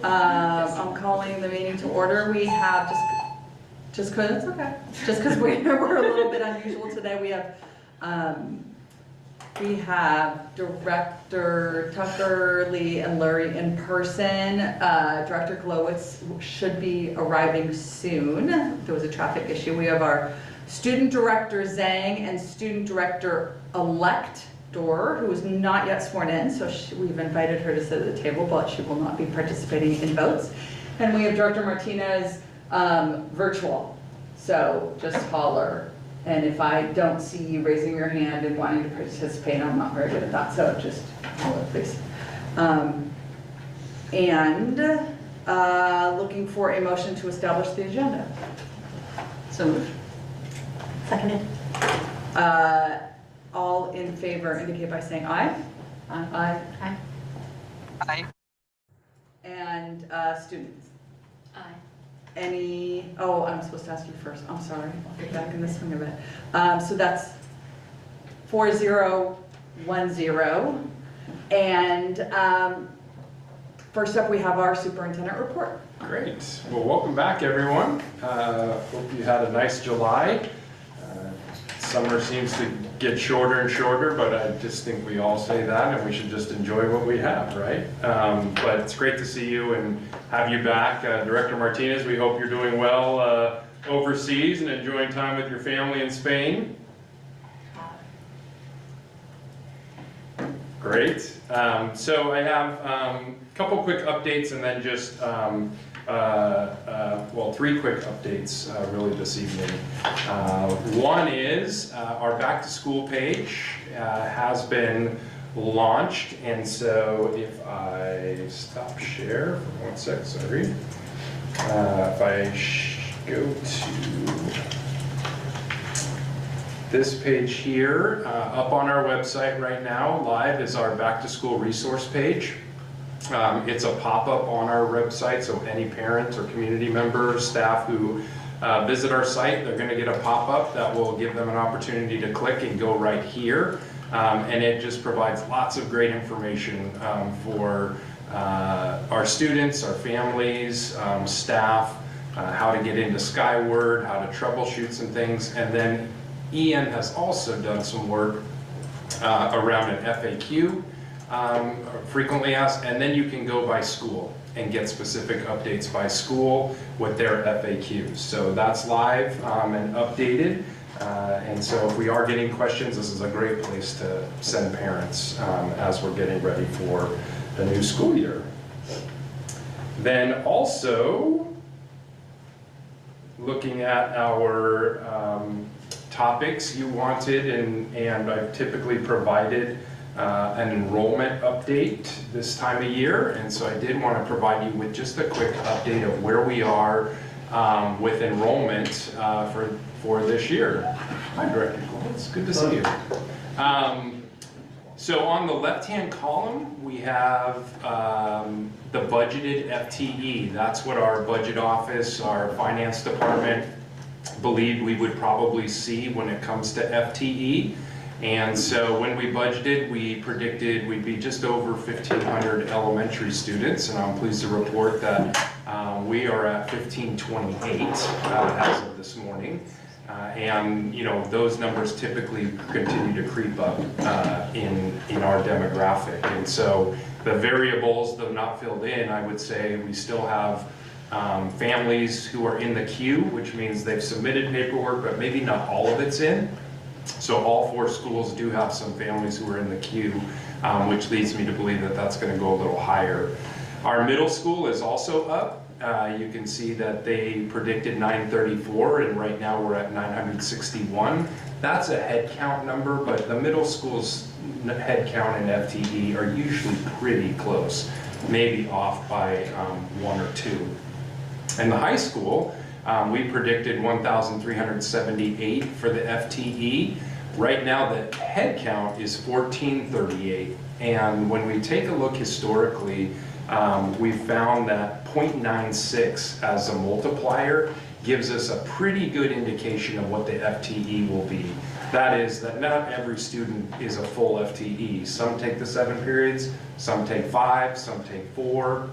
I'm calling the meeting to order. We have just because it's okay. Just because we're a little bit unusual today. We have Director Tucker, Lee, and Lurie in person. Director Glowitz should be arriving soon. There was a traffic issue. We have our Student Director Zhang and Student Director-elect Dor, who is not yet sworn in, so we've invited her to sit at the table, but she will not be participating in votes. And we have Director Martinez virtual, so just holler. And if I don't see you raising your hand and wanting to participate, I'm not very good at that, so just holler, please. Looking for a motion to establish the agenda. So moved. Seconded. All in favor indicate by saying aye. Aye. Aye. Aye. And students. Aye. Oh, I'm supposed to ask you first. I'm sorry. I'll get back in the swing of it. So that's 4010. And first up, we have our superintendent report. Great. Well, welcome back, everyone. Hope you had a nice July. Summer seems to get shorter and shorter, but I just think we all say that, and we should just enjoy what we have, right? But it's great to see you and have you back. Director Martinez, we hope you're doing well overseas and enjoying time with your family in Spain. Great. So I have a couple quick updates and then just well, three quick updates really this evening. One is our back to school page has been launched, and so if I stop share for 1 sec, sorry. If I go to this page here, up on our website right now, live is our back to school resource page. It's a pop-up on our website, so any parent or community member, staff who visit our site, they're going to get a pop-up that will give them an opportunity to click and go right here. And it just provides lots of great information for our students, our families, staff, how to get into Skyward, how to troubleshoot some things. And then Ian has also done some work around an FAQ. Frequently asked, and then you can go by school and get specific updates by school with their FAQs. So that's live and updated. And so if we are getting questions, this is a great place to send parents as we're getting ready for the new school year. Then also, looking at our topics you wanted, and I've typically provided an enrollment update this time of year, and so I did want to provide you with just a quick update of where we are with enrollment for this year. Hi, Director Cole. It's good to see you. So on the left-hand column, we have the budgeted FTE. That's what our budget office, our finance department believed we would probably see when it comes to FTE. And so when we budgeted, we predicted we'd be just over 1,500 elementary students, and I'm pleased to report that we are at 1,528 as of this morning. And you know, those numbers typically continue to creep up in our demographic. And so the variables, though not filled in, I would say we still have families who are in the queue, which means they've submitted paperwork, but maybe not all of it's in. So all 4 schools do have some families who are in the queue, which leads me to believe that that's going to go a little higher. Our middle school is also up. You can see that they predicted 934, and right now we're at 961. That's a head count number, but the middle school's head count and FTE are usually pretty close, maybe off by 1 or 2. In the high school, we predicted 1,378 for the FTE. Right now the head count is 1,438. And when we take a look historically, we found that 0.96 as a multiplier gives us a pretty good indication of what the FTE will be. That is that not every student is a full FTE. Some take the 7 periods, some take 5, some take 4.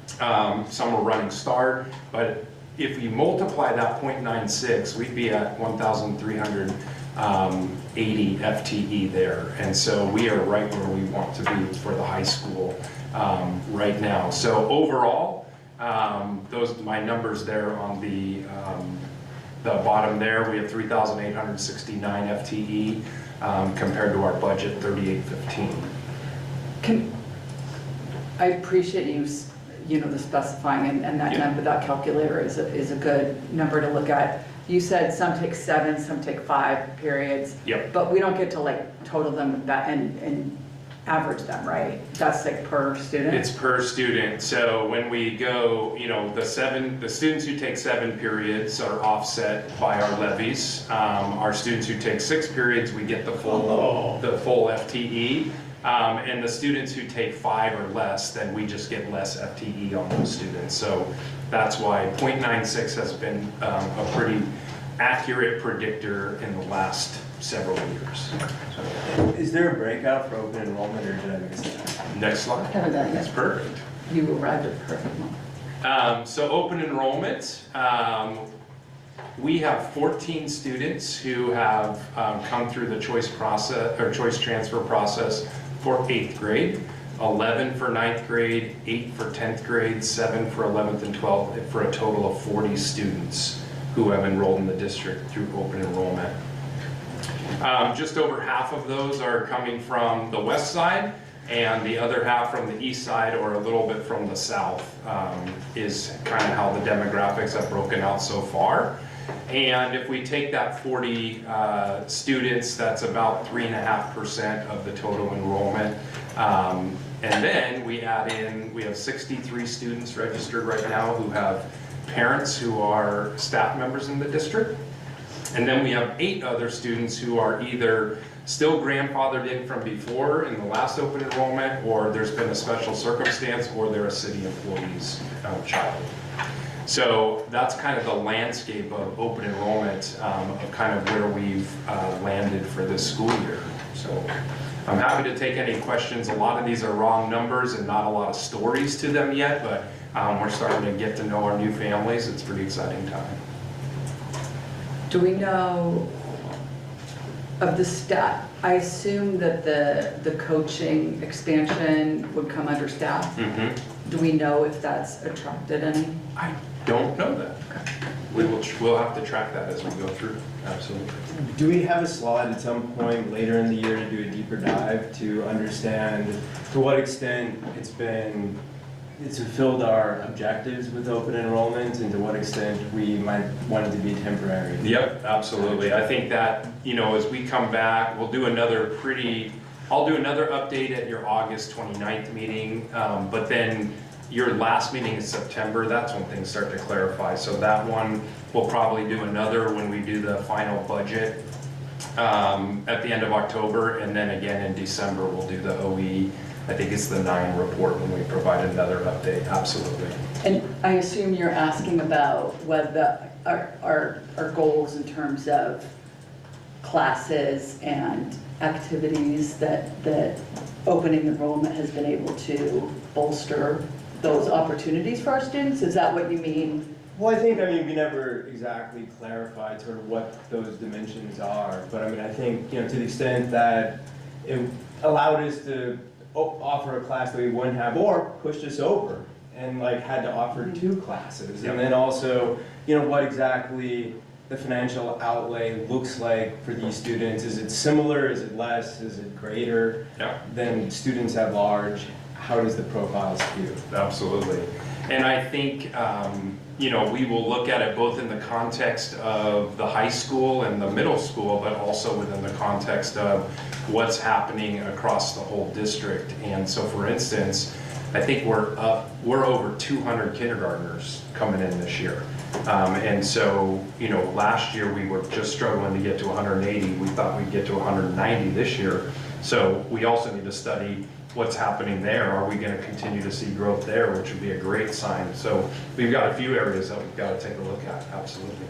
Some were running STAR, but if you multiply that 0.96, we'd be at 1,380 FTE there. And so we are right where we want to be for the high school right now. So overall, those my numbers there on the bottom there, we have 3,869 FTE compared to our budget 3,815. I appreciate the specifying and that number, that calculator is a good number to look at. You said some take 7, some take 5 periods. Yep. But we don't get to like total them and average them, right? That's like per student? It's per student. So when we go, the students who take 7 periods are offset by our levies. Our students who take 6 periods, we get the full FTE. And the students who take 5 or less, then we just get less FTE on those students. So that's why 0.96 has been a pretty accurate predictor in the last several years. So, is there a breakout for open enrollment, or did I miss that? next slide. Haven't done it yet. That's perfect. You arrived at the perfect moment. So open enrollment, we have 14 students who have come through the choice transfer process for 8th grade, 11 for 9th grade, 8 for 10th grade, 7 for 11th and 12th, for a total of 40 students who have enrolled in the district through open enrollment. Just over half of those are coming from the west side, and the other half from the east side, or a little bit from the south, is kind of how the demographics have broken out so far. And if we take that 40 students, that's about 3.5% of the total enrollment. And then we add in, we have 63 students registered right now who have parents who are staff members in the district. And then we have 8 other students who are either still grandfathered in from before in the last open enrollment, or there's been a special circumstance, or they're a city employee's child. So that's kind of the landscape of open enrollment, of kind of where we've landed for this school year. So I'm happy to take any questions. A lot of these are wrong numbers and not a lot of stories to them yet, but we're starting to get to know our new families. It's a pretty exciting time. Do we know of the staff? I assume that the coaching expansion would come under staff. Mm-hmm. Do we know if that's attracted any? I don't know that. We'll have to track that as we go through. Absolutely. Do we have a slot at some point later in the year to do a deeper dive to understand to what extent it's fulfilled our objectives with open enrollment, and to what extent we might want it to be temporary? Yep, absolutely. I think that, as we come back, I'll do another update at your August 29th meeting, but then your last meeting in September, that's when things start to clarify. So that one, we'll probably do another when we do the final budget at the end of October, and then again in December, we'll do the OE. I think it's the 9 report when we provide another update. Absolutely. And I assume you're asking about whether our goals in terms of classes and activities that opening enrollment has been able to bolster those opportunities for our students? Is that what you mean? Well, I think, we never exactly clarified sort of what those dimensions are, but I think, to the extent that it allowed us to offer a class that we wouldn't have, or pushed us over and had to offer 2 classes. Yep. And then also, what exactly the financial outlay looks like for these students. Is it similar? Is it less? Is it greater than students at large? How does the profile skew? Absolutely. And I think, we will look at it both in the context of the high school and the middle school, but also within the context of what's happening across the whole district. And so, for instance, I think we're over 200 kindergartners coming in this year. And so, last year we were just struggling to get to 180. We thought we'd get to 190 this year. So we also need to study what's happening there. Are we going to continue to see growth there, which would be a great sign. So we've got a few areas that we've got to take a look at. Absolutely.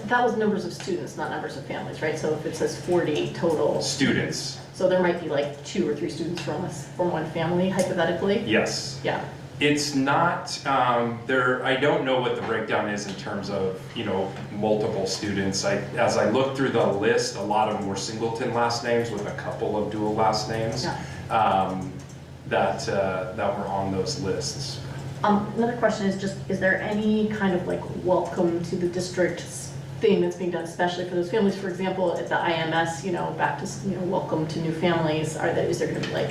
That was numbers of students, not numbers of families, right? So if it says 40 total Students. So there might be 2 or 3 students from one family, hypothetically? Yes. Yeah. It's not, there, I don't know what the breakdown is in terms of, multiple students. As I looked through the list, a lot of them were singleton last names with a couple of dual last names that were on those lists. Another question is just, is there any kind of like welcome to the district thing that's being done, especially for those families? For example, at the IMS, back to, welcome to new families, is there gonna be like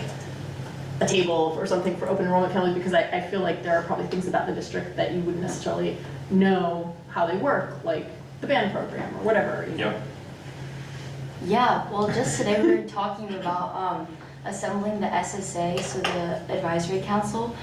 a table or something for open enrollment families? Because I feel like there are probably things about the district that you wouldn't necessarily know how they work, like the band program or whatever. Yep. Yeah, well, just today we were talking about assembling the SSA, so the advisory council,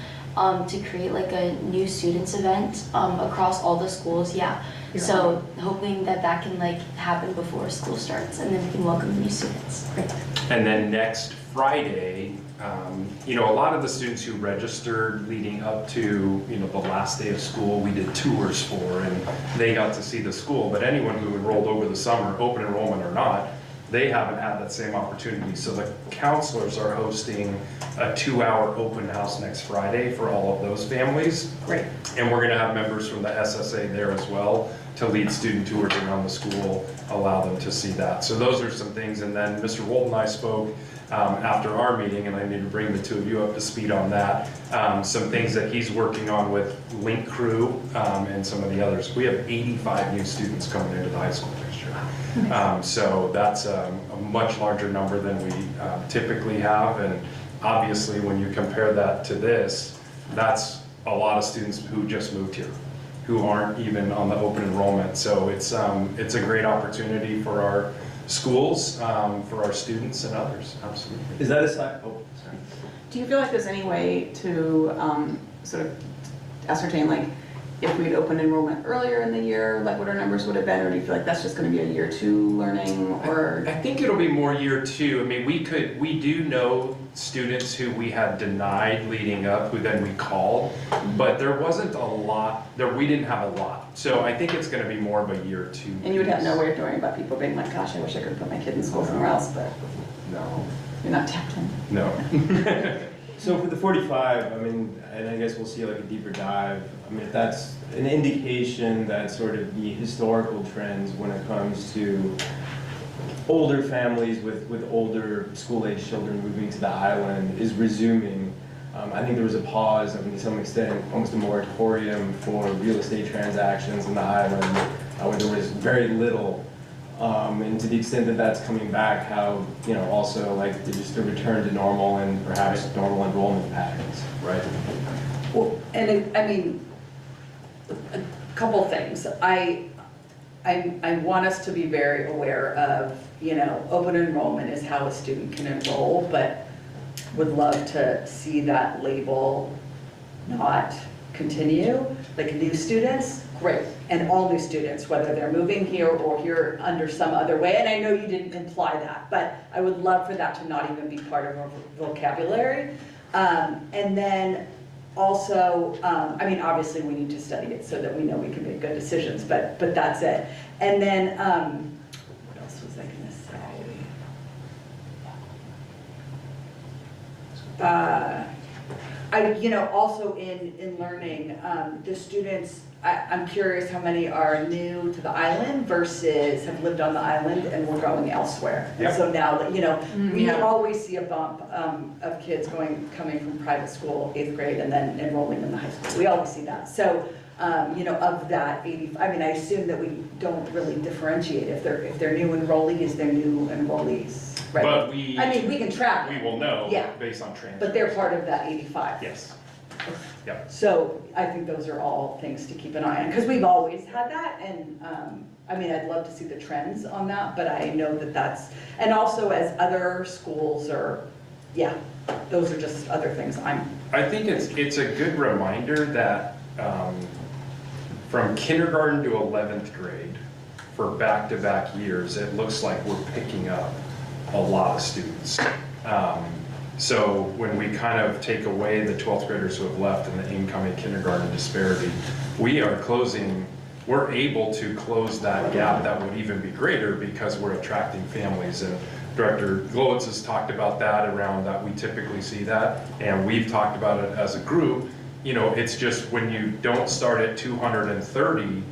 to create like a new students event across all the schools. Yeah. So hoping that can like happen before school starts, and then we can welcome the new students. Great. And then next Friday, a lot of the students who registered leading up to, the last day of school, we did tours for, and they got to see the school. But anyone who enrolled over the summer, open enrollment or not, they haven't had that same opportunity. So the counselors are hosting a 2-hour open house next Friday for all of those families. Great. And we're gonna have members from the SSA there as well to lead student tours around the school, allow them to see that. So those are some things. And then Mr. Wold and I spoke after our meeting, and I need to bring the two of you up to speed on that. Some things that he's working on with Link Crew and some of the others. We have 85 new students coming into the high school next year. So that's a much larger number than we typically have. And obviously when you compare that to this, that's a lot of students who just moved here, who aren't even on the open enrollment. So it's a great opportunity for our schools, for our students and others, absolutely. Is that a side? Oh, sorry. Do you feel like there's any way to sort of ascertain, like, if we'd opened enrollment earlier in the year, like what our numbers would have been, or do you feel like that's just going to be a year 2 learning, or? I think it'll be more year 2. I mean, we do know students who we had denied leading up, who then we called, but there wasn't a lot, we didn't have a lot. So I think it's going to be more of a year 2. And you would have no way of knowing about people being like, gosh, I wish I could put my kid in school somewhere else, but No. you're not tapped in. No. So for the 45, I mean, and I guess we'll see like a deeper dive. I mean, if that's an indication that sort of the historical trends when it comes to older families with older school-age children moving to the island is resuming. I think there was a pause, I mean, to some extent, almost a moratorium for real estate transactions in the island, where there was very little. And to the extent that that's coming back, how, also like just a return to normal and perhaps normal enrollment patterns, right? Well, and I mean, a couple things. I want us to be very aware of, open enrollment is how a student can enroll, but would love to see that label not continue. Like new students, great. And all new students, whether they're moving here or here under some other way. And I know you didn't imply that, but I would love for that to not even be part of our vocabulary. And then also, I mean, obviously we need to study it so that we know we can make good decisions, but that's it. And then, what else was I gonna say? Also in learning, the students, I'm curious how many are new to the island versus have lived on the island and were going elsewhere. Yep. And so now that, we Yeah. always see a bump of kids coming from private school, 8th grade, and then enrolling in the high school. We always see that. So, of that 80, I mean, I assume that we don't really differentiate if they're new enrollees, they're new enrollees, right? But we can track we it, will know Yeah. based on transfer. but they're part of that 85. Yes. Yep. So I think those are all things to keep an eye on, because we've always had that, and I mean, I'd love to see the trends on that, but I know that that's, and also as other schools are, those are just other things I think it's a good reminder that from kindergarten to 11th grade, for back-to-back years, it looks like we're picking up a lot of students. So when we kind of take away the 12th graders who have left and the incoming kindergarten disparity, we're able to close that gap that would even be greater because we're attracting families. And Director Glowitz has talked about that around that we typically see that, and we've talked about it as a group. you know, it's just when you don't start at 230,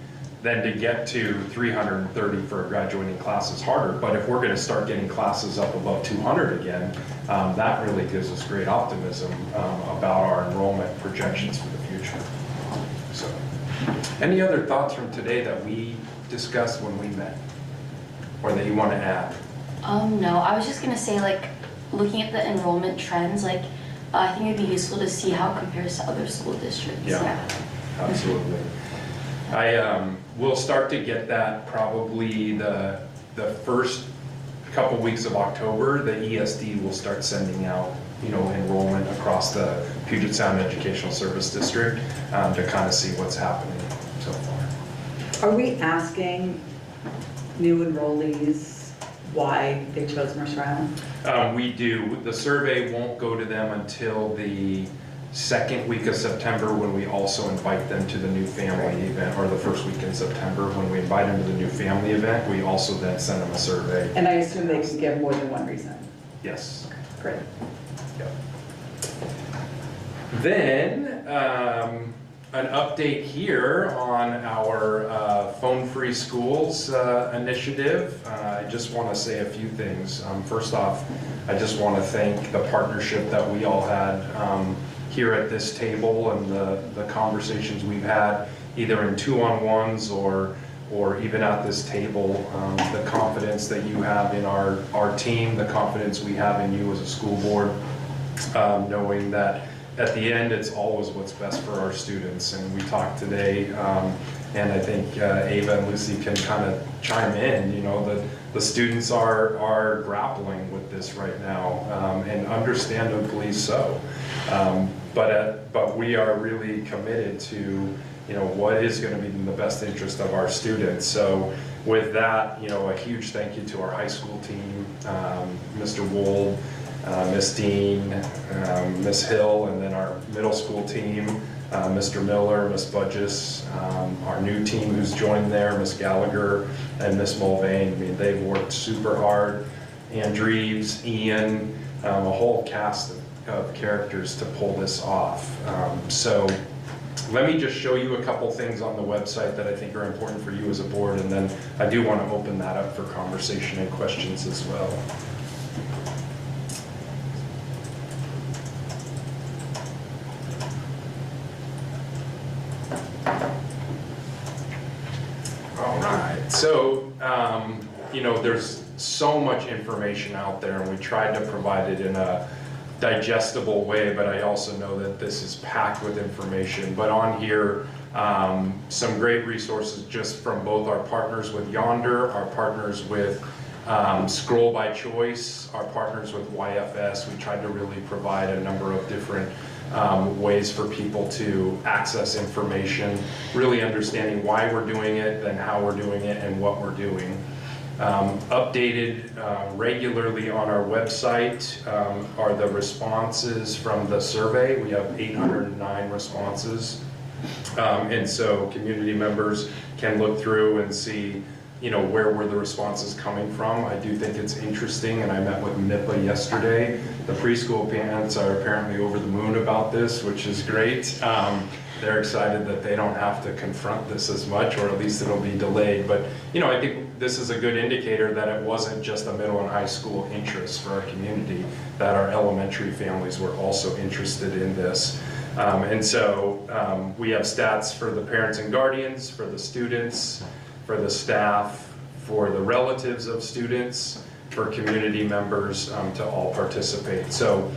then to get to 330 for a graduating class is harder. But if we're going to start getting classes up above 200 again, that really gives us great optimism about our enrollment projections for the future. So, any other thoughts from today that we discussed when we met, or that you want to add? No, I was just gonna say, like, looking at the enrollment trends, like, I think it'd be useful to see how it compares to other school districts. Yeah. Absolutely. I will start to get that probably the first couple weeks of October. The ESD will start sending out, you know, enrollment across the Puget Sound Educational Service District to kind of see what's happening so far. Are we asking new enrollees why they chose Mercer Island? We do. The survey won't go to them until the second week of September, when we also invite them to the new family event, or the first week in September when we invite them to the new family event. We also then send them a survey. And I assume they can give more than one reason. Yes. Great. Yep. Then an update here on our phone-free schools initiative. I just want to say a few things. First off, I just want to thank the partnership that we all had here at this table, and the conversations we've had either in two-on-ones or even at this table. The confidence that you have in our team, the confidence we have in you as a school board, knowing that at the end, it's always what's best for our students. And we talked today, and I think Ava and Lucy can kind of chime in, you know, the students are grappling with this right now, and understandably so. But we are really committed to, you know, what is going to be in the best interest of our students. So with that, you know, a huge thank you to our high school team, Mr. Wold, Miss Dean, Miss Hill, and then our middle school team, Mr. Miller, Miss Budges, our new team who's joined there, Miss Gallagher, and Miss Mulvane. I mean, they've worked super hard. Andreves, Ian, a whole cast of characters to pull this off. So let me just show you a couple things on the website that I think are important for you as a board, and then I do want to open that up for conversation and questions as well. All right, so, you know, there's so much information out there, and we tried to provide it in a digestible way, but I also know that this is packed with information. But on here, some great resources just from both our partners with Yonder, our partners with Scroll by Choice, our partners with YFS. We tried to really provide a number of different ways for people to access information, really understanding why we're doing it, then how we're doing it, and what we're doing. Updated regularly on our website are the responses from the survey. We have 809 responses. And so community members can look through and see, you know, where were the responses coming from. I do think it's interesting, and I met with MIPA yesterday. The preschool parents are apparently over the moon about this, which is great. They're excited that they don't have to confront this as much, or at least it'll be delayed. But, you know, I think this is a good indicator that it wasn't just a middle and high school interest for our community, that our elementary families were also interested in this. And so we have stats for the parents and guardians, for the students, for the staff, for the relatives of students, for community members to all participate. So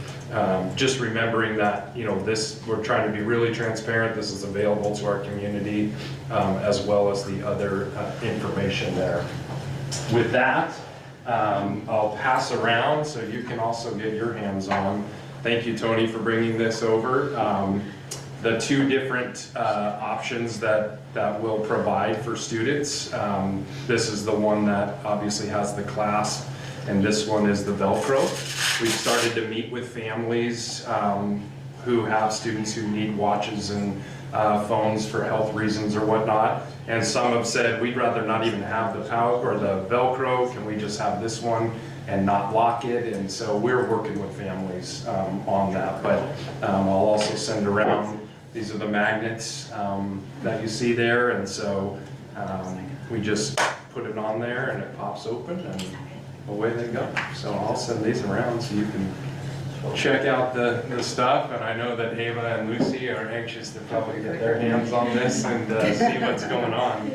just remembering that, you know, this, we're trying to be really transparent. This is available to our community, as well as the other information there. With that, I'll pass around so you can also get your hands on. Thank you, Tony, for bringing this over. The two different options that we'll provide for students. This is the one that obviously has the clasp, and this one is the Velcro. We've started to meet with families who have students who need watches and phones for health reasons or whatnot. And some have said, we'd rather not even have the pouch or the Velcro. Can we just have this one and not lock it? And so we're working with families on that. But I'll also send around These are the magnets that you see there, and so we just put it on there and it pops open and away they go. So I'll send these around so you can check out the stuff, and I know that Ava and Lucy are anxious to probably get their hands on this and see what's going on.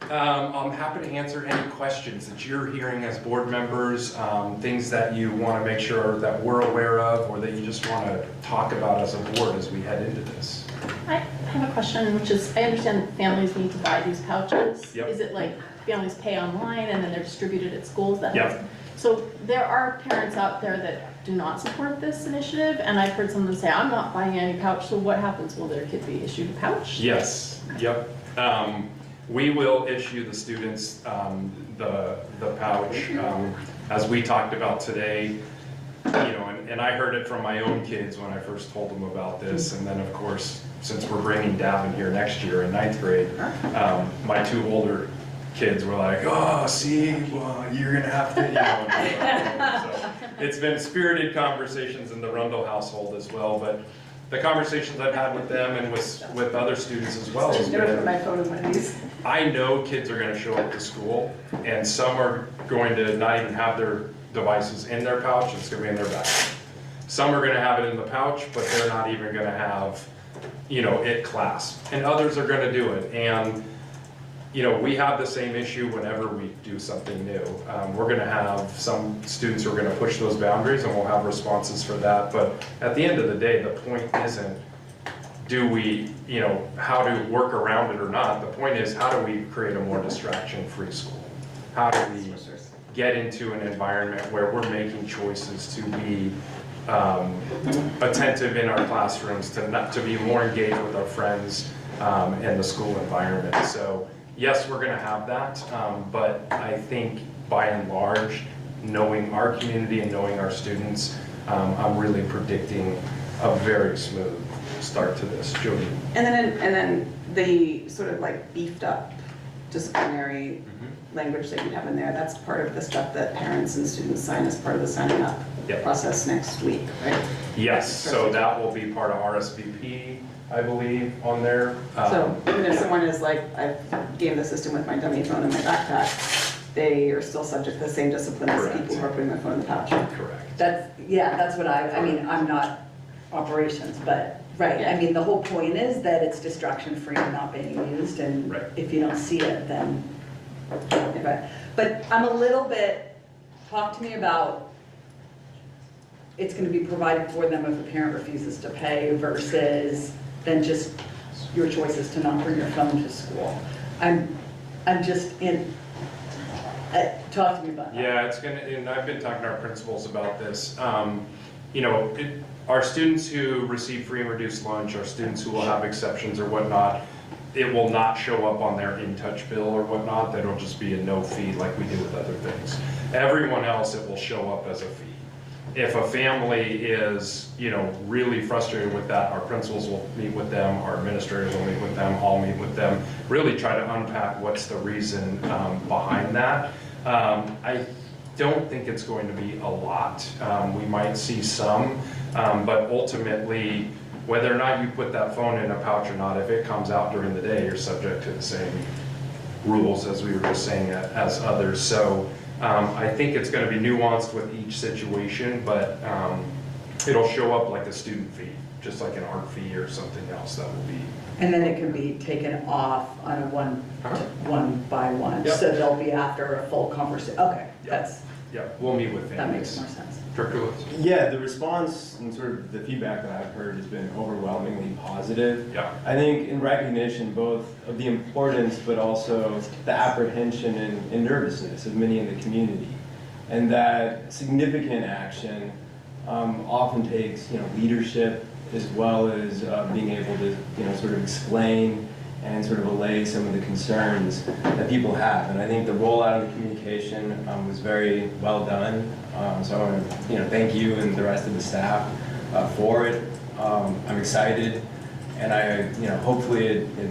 I'm happy to answer any questions that you're hearing as board members, things that you want to make sure that we're aware of, or that you just want to talk about as a board as we head into this. I have a question, which is, I understand families need to buy these pouches. Yep. Is it like families pay online and then they're distributed at schools? Yep. So there are parents out there that do not support this initiative, and I've heard someone say, I'm not buying any pouch, so what happens? Will their kid be issued a pouch? Yes, yep. We will issue the students the pouch. As we talked about today, you know, and I heard it from my own kids when I first told them about this, and then of course, since we're bringing Davin here next year in 9th grade, my 2 older kids were like, oh, see, well, you're gonna have to, you know. So it's been spirited conversations in the Rundle household as well, but the conversations I've had with them and with other students as well has Never put been, my phone in one of these. I know kids are gonna show up to school, and some are going to not even have their devices in their pouch, it's gonna be in their bag. Some are gonna have it in the pouch, but they're not even gonna have, you know, it clasped. And others are gonna do it. And, you know, we have the same issue whenever we do something new. We're gonna have some students who are gonna push those boundaries, and we'll have responses for that. But at the end of the day, the point isn't, do we, you know, how to work around it or not. The point is, how do we create a more distraction-free school? How do we get into an environment where we're making choices to be attentive in our classrooms, to be more engaged with our friends and the school environment. So yes, we're gonna have that, but I think by and large, knowing our community and knowing our students, I'm really predicting a very smooth start to this. Jody? And then the sort of like beefed up disciplinary language that you have in there, that's part of the stuff that parents and students sign as part of the signing up process next week, right? Yes, so that will be part of RSVP, I believe, on there. So even if someone is like, I've gamed the system with my dummy phone in my backpack, they are still subject to the same discipline as Correct. people who are putting their phone in the pouch. Correct. That's what I mean, I'm not operations, but, right, I mean, the whole point is that it's distraction-free and not being used, and Right. if you don't see it, then, but I'm a little bit, talk to me about, it's gonna be provided for them if a parent refuses to pay versus then just your choice is to not bring your phone to school. I'm just in, talk to me about that. Yeah, it's gonna, and I've been talking to our principals about this. You know, our students who receive free and reduced lunch, our students who will have exceptions or whatnot, it will not show up on their in-touch bill or whatnot. That'll just be a no fee like we do with other things. Everyone else, it will show up as a fee. If a family is, you know, really frustrated with that, our principals will meet with them, our administrators will meet with them, I'll meet with them, really try to unpack what's the reason behind that. I don't think it's going to be a lot. We might see some, but ultimately, whether or not you put that phone in a pouch or not, if it comes out during the day, you're subject to the same rules as we were just saying as others. So I think it's going to be nuanced with each situation, but it'll show up like a student fee, just like an art fee or something else that will be. And then it can be taken off on a one by one, Yep. so they'll be after a full conversation. Okay, Yep. Yeah, we'll meet with families. that makes more sense. Director Lewis? Yeah, the response and sort of the feedback that I've heard has been overwhelmingly positive. Yeah. I think in recognition both of the importance but also the apprehension and nervousness of many in the community. And that significant action often takes, you know, leadership as well as being able to, you know, sort of explain and sort of allay some of the concerns that people have. And I think the rollout of the communication was very well done. So I want to, you know, thank you and the rest of the staff for it. I'm excited, and you know, hopefully it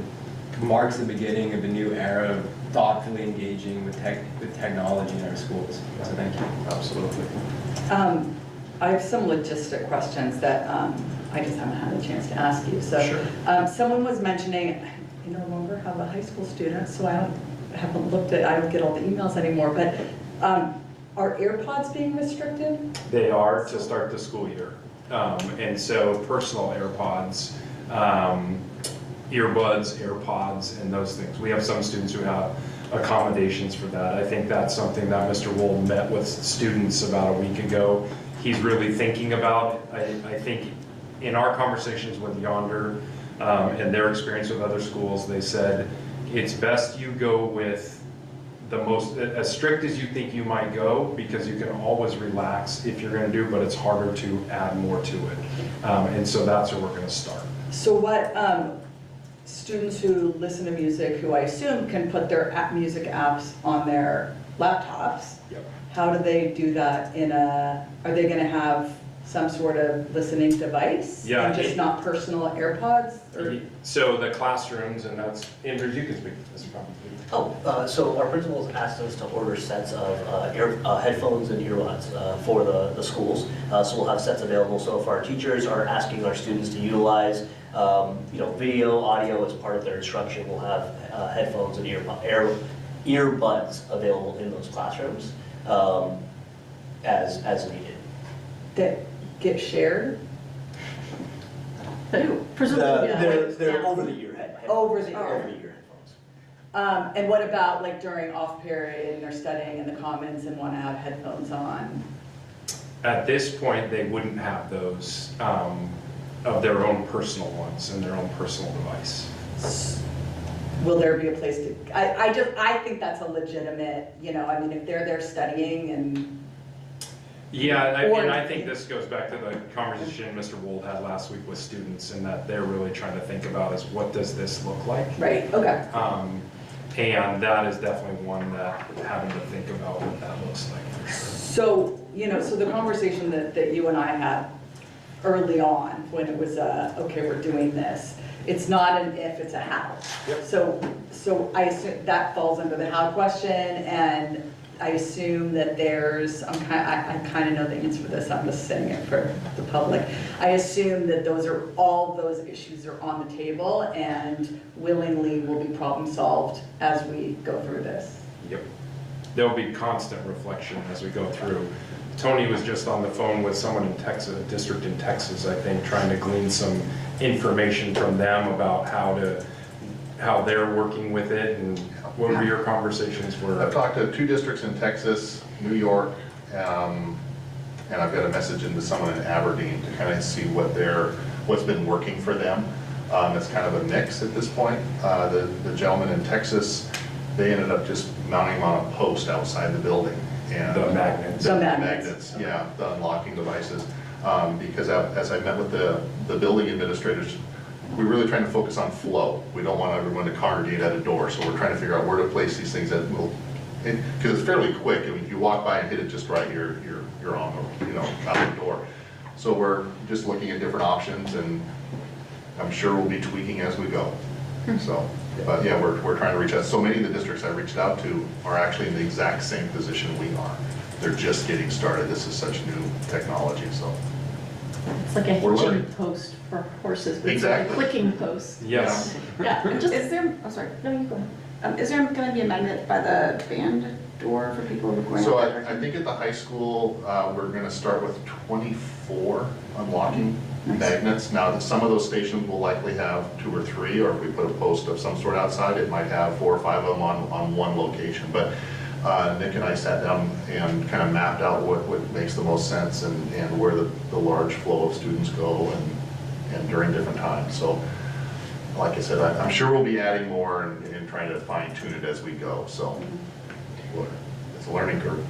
marks the beginning of a new era of thoughtfully engaging with technology in our schools. So thank you. Absolutely. I have some logistic questions that I just haven't had a chance to ask you. So Sure. someone was mentioning, I no longer have a high school student, so I haven't looked at, I don't get all the emails anymore, but are AirPods being restricted? They are to start the school year. And so personal AirPods, earbuds, AirPods, and those things. We have some students who have accommodations for that. I think that's something that Mr. Wold met with students about a week ago. He's really thinking about. I think in our conversations with Yonder and their experience with other schools, they said it's best you go with the most, as strict as you think you might go, because you can always relax if you're going to do, but it's harder to add more to it. And so that's where we're going to start. So what students who listen to music, who I assume can put their music apps on their laptops, Yep. how do they do that are they going to have some sort of listening device? Yeah, And just not personal AirPods? Or? So the classrooms, and that's, Andrew, you can speak to this probably. So our principals asked us to order sets of headphones and earbuds for the schools. So we'll have sets available. So if our teachers are asking our students to utilize, video, audio as part of their instruction, we'll have headphones and earbuds available in those classrooms as needed. That get shared? Presumably, yeah. They're over the ear headphones. Over the ear. Over the ear headphones. And what about like during off period and they're studying in the commons and want to have headphones on? At this point, they wouldn't have those of their own personal ones and their own personal device. Will there be a place to, I think that's a legitimate, I mean, if they're there studying and. Yeah, Or- and I think this goes back to the conversation Mr. Wold had last week with students, and that they're really trying to think about is what does this look like? Right, okay. And that is definitely one that having to think about what that looks like for sure. So, so the conversation that you and I had early on, when it was, okay, we're doing this, it's not an if, it's a how. Yep. So I assume that falls under the how question, and I assume that there's, I kind of know the answer to this, I'm just saying it for the public. I assume that all those issues are on the table and willingly will be problem solved as we go through this. Yep. There'll be constant reflection as we go through. Tony was just on the phone with someone in Texas, a district in Texas, I think, trying to glean some information from them about how they're working with it, and what were your conversations were? I've talked to 2 districts in Texas, New York, and I've got a message into someone in Aberdeen to kind of see what's been working for them. It's kind of a mix at this point. The gentleman in Texas, they ended up just mounting them on a post outside the building. And The magnets. The magnets. Yeah, the unlocking devices. Because as I met with the building administrators, we're really trying to focus on flow. We don't want everyone to congregate at a door, so we're trying to figure out where to place these things that will, because it's fairly quick. I mean, if you walk by and hit it just right, you're on the, out the door. So we're just looking at different options, and I'm sure we'll be tweaking as we go. So, but yeah, we're trying to reach out. So many of the districts I reached out to are actually in the exact same position we are. They're just getting started. This is such new technology, so. It's like a We're hitching learning. post for horses, but it's like a Exactly. clicking post. Yes. Yeah, and just, Is there, oh, sorry, no, you go ahead. is there gonna be a magnet by the band door for people who are going? So out there? I think at the high school, we're gonna start with 24 unlocking Nice. magnets. Now, some of those stations will likely have 2 or 3, or if we put a post of some sort outside, it might have 4 or 5 of them on one location. But Nick and I sat down and kind of mapped out what makes the most sense and where the large flow of students go and during different times. So, like I said, I'm sure we'll be adding more and trying to fine tune it as we go. So, it's a learning curve.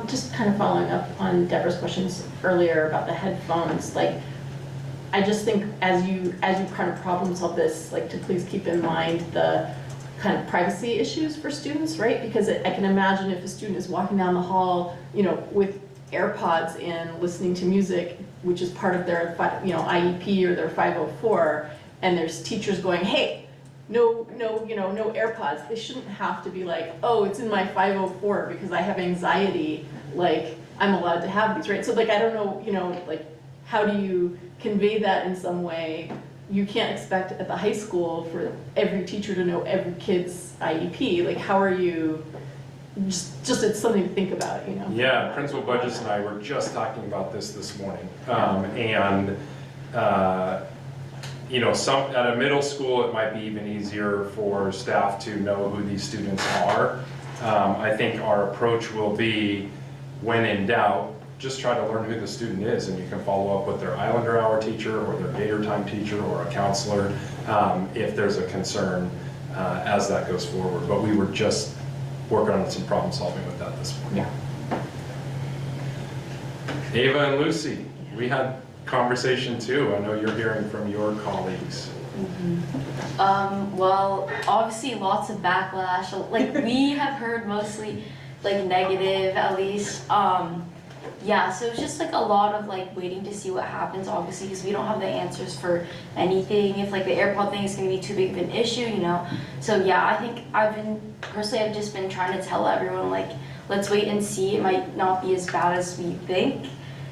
Just kind of following up on Deborah's questions earlier about the headphones, like, I just think as you kind of problem solve this, like, to please keep in mind the kind of privacy issues for students, right? Because I can imagine if a student is walking down the hall, with AirPods in, listening to music, which is part of their, IEP or their 504, and there's teachers going, hey, no AirPods. They shouldn't have to be like, oh, it's in my 504 because I have anxiety, like, I'm allowed to have these, right? So, like, I don't know, how do you convey that in some way? You can't expect at the high school for every teacher to know every kid's IEP. Like, how are you, just it's something to think about, you know? Yeah, Principal Budgets and I were just talking about this morning. You know, at a middle school, it might be even easier for staff to know who these students are. I think our approach will be, when in doubt, just try to learn who the student is, and you can follow up with their Islander Hour teacher or their Gator Time teacher or a counselor if there's a concern as that goes forward. But we were just working on some problem solving with that this morning. Yeah. Ava and Lucy, we had conversation too. I know you're hearing from your colleagues. Well, obviously lots of backlash. Like, we have heard mostly like negative, at least. Yeah, so it's just like a lot of like waiting to see what happens, obviously, because we don't have the answers for anything. If like the AirPod thing is going to be too big of an issue, you know. So yeah, I think I've just been trying to tell everyone, like, let's wait and see. It might not be as bad as we think.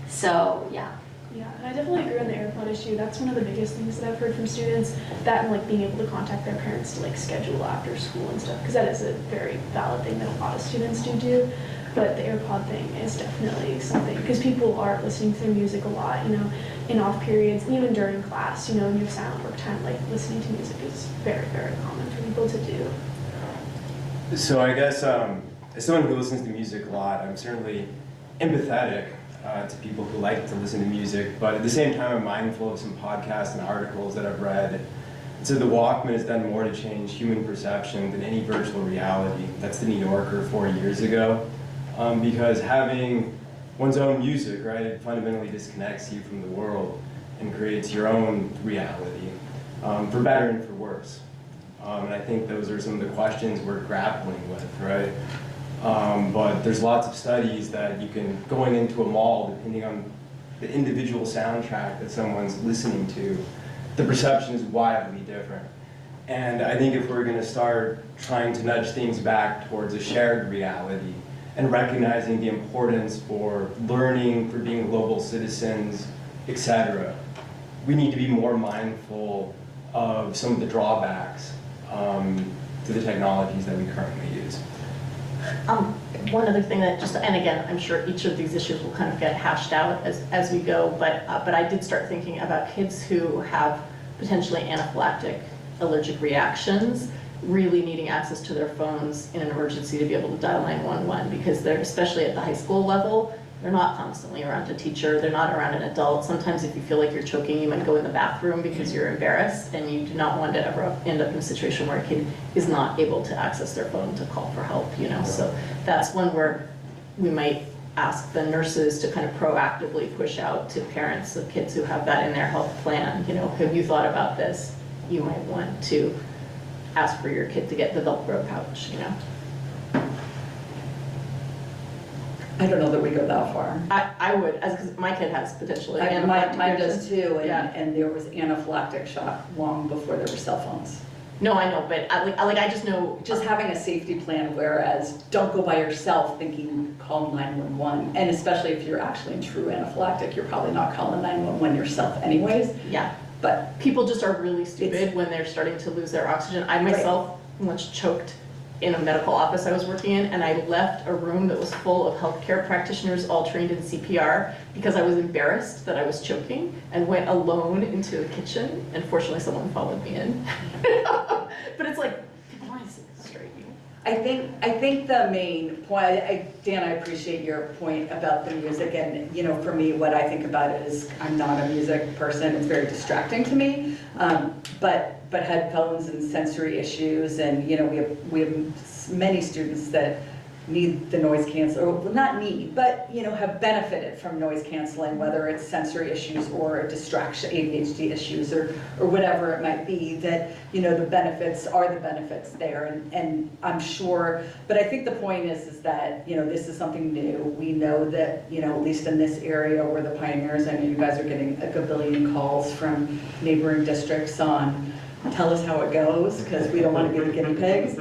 So yeah. Yeah, and I definitely agree on the AirPod issue. That's one of the biggest things that I've heard from students, that and like being able to contact their parents to like schedule after school and stuff, because that is a very valid thing that a lot of students do. But the AirPod thing is definitely something, because people are listening to their music a lot, you know, in off periods, even during class, you know, in your silent work time, like listening to music is very, very common for people to do. So I guess as someone who listens to music a lot, I'm certainly empathetic to people who like to listen to music, but at the same time I'm mindful of some podcasts and articles that I've read. So the Walkman has done more to change human perception than any virtual reality. That's the New Yorker 4 years ago. Because having one's own music, right, it fundamentally disconnects you from the world and creates your own reality, for better and for worse. And I think those are some of the questions we're grappling with, right? But there's lots of studies that you can, going into a mall, depending on the individual soundtrack that someone's listening to, the perception is wildly different. And I think if we're going to start trying to nudge things back towards a shared reality, and recognizing the importance for learning, for being global citizens, etc., we need to be more mindful of some of the drawbacks to the technologies that we currently use. One other thing that just, and again, I'm sure each of these issues will kind of get hashed out as we go, but I did start thinking about kids who have potentially anaphylactic allergic reactions, really needing access to their phones in an emergency to be able to dial 911, because they're, especially at the high school level, they're not constantly around a teacher, they're not around an adult. Sometimes if you feel like you're choking, you might go in the bathroom because you're embarrassed, and you do not want to ever end up in a situation where a kid is not able to access their phone to call for help, you know. So that's one where we might ask the nurses to kind of proactively push out to parents of kids who have that in their health plan, you know, have you thought about this? You might want to ask for your kid to get the Velcro pouch, you know. I don't know that we go that far. I would, because my kid has potentially Mine does too, Yeah. and there was anaphylactic shock long before there were cell phones. No, I know, but I just know. Just having a safety plan, whereas don't go by yourself thinking call 911, and especially if you're actually in true anaphylactic, you're probably not calling 911 yourself anyways. Yeah. But People just are really stupid when they're starting to lose their oxygen. I myself once choked in a medical office I was working in, and I left a room that was full of healthcare practitioners all trained in CPR because I was embarrassed that I was choking, and went alone into the kitchen, and fortunately someone followed me in. But it's like, people want to sit straight. I think the main point, Dan, I appreciate your point about the music, and you know, for me, what I think about it is I'm not a music person. It's very distracting to me. But headphones and sensory issues, and you know, we have many students that need the noise cancel, or not need, but you know, have benefited from noise canceling, whether it's sensory issues or distraction, ADHD issues, or whatever it might be, that you know, the benefits are the benefits there, and I'm sure, but I think the point is that you know, this is something new. We know that, you know, at least in this area, we're the pioneers. I know you guys are getting a gabillion calls from neighboring districts on tell us how it goes, because we don't want to be the guinea pigs.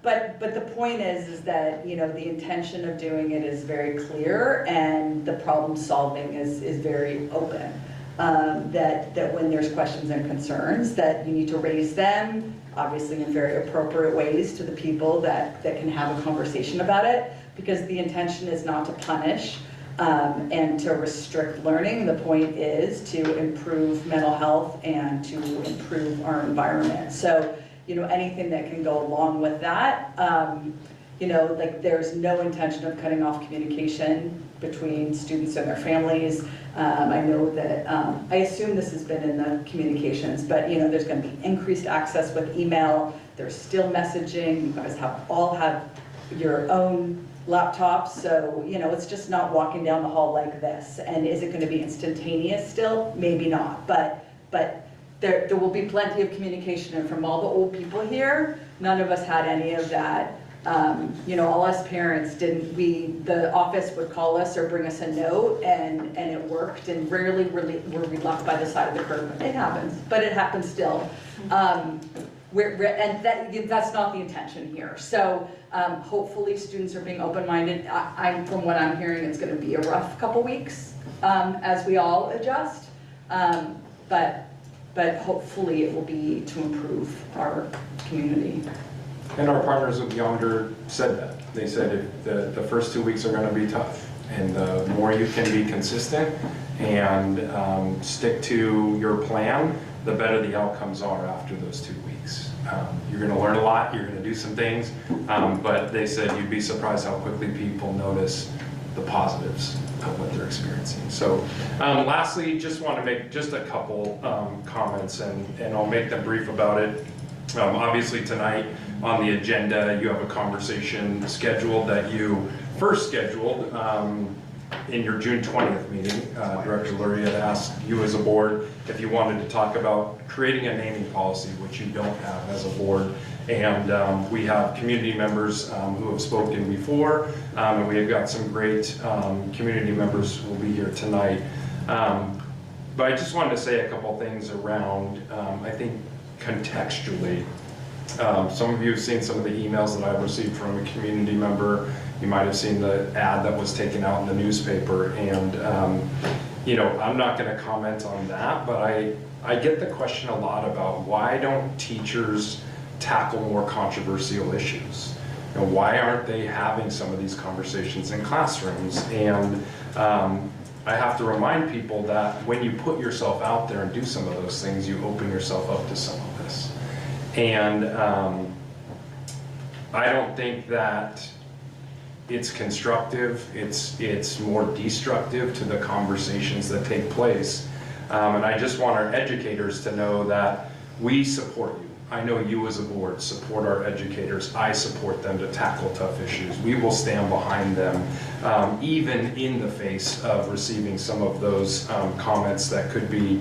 But the point is that, you know, the intention of doing it is very clear and the problem solving is very open. That when there's questions and concerns, that you need to raise them, obviously in very appropriate ways, to the people that can have a conversation about it, because the intention is not to punish and to restrict learning. The point is to improve mental health and to improve our environment. So, you know, anything that can go along with that, you know, like there's no intention of cutting off communication between students and their families. I know that, I assume this has been in the communications, but you know, there's going to be increased access with email. There's still messaging. You guys all have your own laptops, so you know, it's just not walking down the hall like this. And is it going to be instantaneous still? Maybe not, but there will be plenty of communication. And from all the old people here, none of us had any of that. You know, all us parents the office would call us or bring us a note and it worked, and rarely really were we left by the side of the curb. It happens, but it happens still. And that's not the intention here. So hopefully students are being open-minded. From what I'm hearing, it's going to be a rough couple weeks as we all adjust. But hopefully it will be to improve our community. And our partners with Yonder said that. They said the first 2 weeks are going to be tough. And the more you can be consistent and stick to your plan, the better the outcomes are after those 2 weeks. You're going to learn a lot, you're going to do some things, but they said you'd be surprised how quickly people notice the positives of what they're experiencing. So lastly, just want to make just a couple comments, and I'll make them brief about it. Obviously tonight on the agenda, you have a conversation scheduled that you first scheduled in your June 20th meeting. Director Lurie had asked you as a board if you wanted to talk about creating a naming policy, which you don't have as a board. And we have community members who have spoken before, and we have got some great community members who will be here tonight. But I just wanted to say a couple things around, I think, contextually. Some of you have seen some of the emails that I've received from a community member. You might have seen the ad that was taken out in the newspaper, and you know, I'm not going to comment on that, but I get the question a lot about why don't teachers tackle more controversial issues? You know, why aren't they having some of these conversations in classrooms? And I have to remind people that when you put yourself out there and do some of those things, you open yourself up to some of this. And I don't think that it's constructive. It's more destructive to the conversations that take place. And I just want our educators to know that we support you. I know you as a board support our educators. I support them to tackle tough issues. We will stand behind them, even in the face of receiving some of those comments that could be,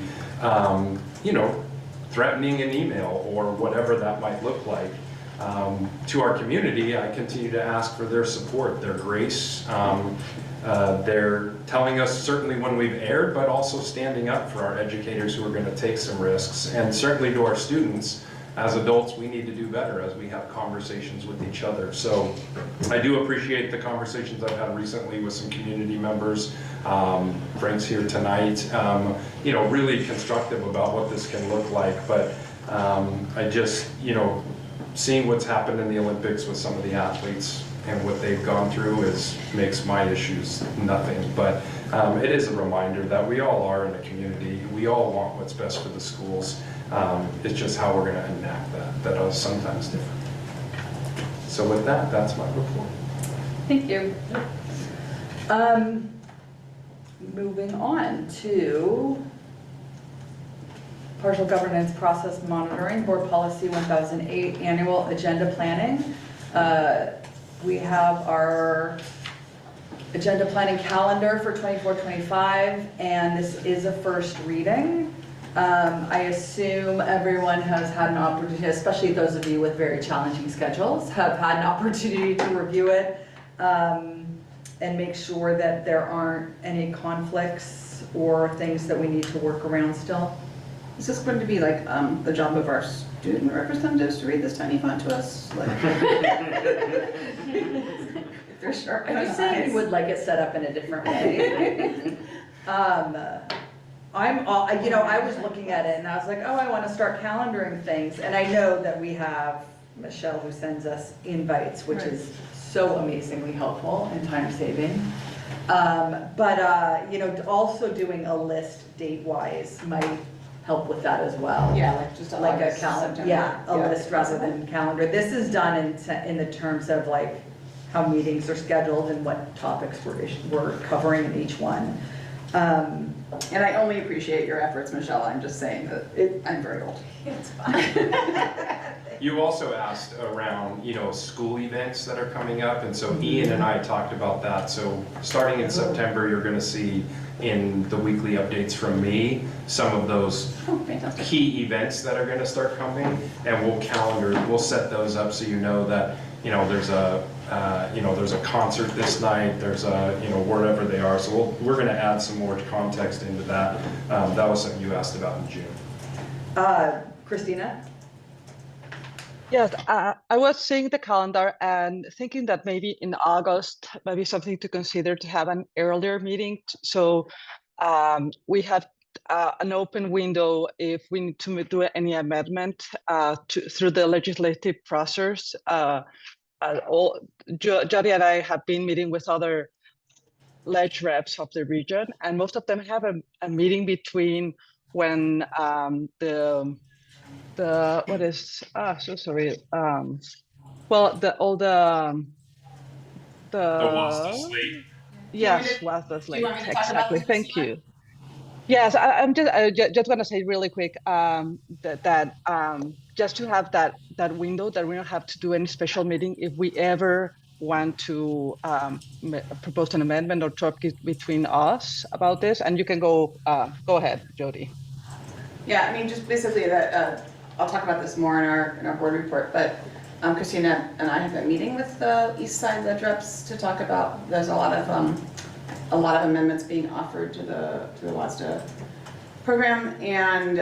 you know, threatening an email or whatever that might look like. To our community, I continue to ask for their support, their grace. They're telling us certainly when we've erred, but also standing up for our educators who are going to take some risks. And certainly to our students, as adults, we need to do better as we have conversations with each other. So I do appreciate the conversations I've had recently with some community members. Frank's here tonight, you know, really constructive about what this can look like. But I just, you know, seeing what's happened in the Olympics with some of the athletes and what they've gone through makes my issues nothing. But it is a reminder that we all are in a community. We all want what's best for the schools. It's just how we're going to enact that is sometimes different. So with that, that's my report. Thank you. Moving on to partial governance process monitoring, board policy 1008, annual agenda planning. We have our agenda planning calendar for 24-25, and this is a first reading. I assume everyone has had an opportunity, especially those of you with very challenging schedules, have had an opportunity to review it and make sure that there aren't any conflicts or things that we need to work around still. Is this going to be like the job of our student representatives to read this tiny font to us? Like, if they're sharp Are you enough saying eyes. you would like it set up in a different way? I was looking at it and I was like, oh, I want to start calendaring things. And I know that we have Michelle who sends us invites, which is so amazingly helpful and time saving. Also doing a list date-wise might help with that as well. Yeah, like just Like a August, calendar, September. yeah, a list rather than calendar. This is done in the terms of like how meetings are scheduled and what topics we're covering in each one. And I only appreciate your efforts, Michelle. I'm just saying that I'm very old. It's fine. You also asked around, school events that are coming up, and so Ian and I talked about that. So starting in September, you're going to see in the weekly updates from me some of those Oh, fantastic. key events that are going to start coming, and we'll set those up so you know that there's a concert this night, there's wherever they are. So we're going to add some more context into that. That was something you asked about in June. Christina? Yes, I was seeing the calendar and thinking that maybe in August, maybe something to consider to have an earlier meeting. So we have an open window if we need to do any amendment through the legislative process. Jody and I have been meeting with other ledge reps of the region, and most of them have a meeting between when the what is so sorry well the all the WASDA slate. yes was the slate want me to talk about exactly. this, Thank Christina? you. Yes, I'm just going to say really quick that just to have that window that we don't have to do any special meeting if we ever want to propose an amendment or talk it between us about this. And you can go ahead, Jody. Yeah, I mean, just basically that, I'll talk about this more in our board report, but Christina and I have been meeting with the East Side ledge reps to talk about, there's a lot of amendments being offered to the WASDA program, and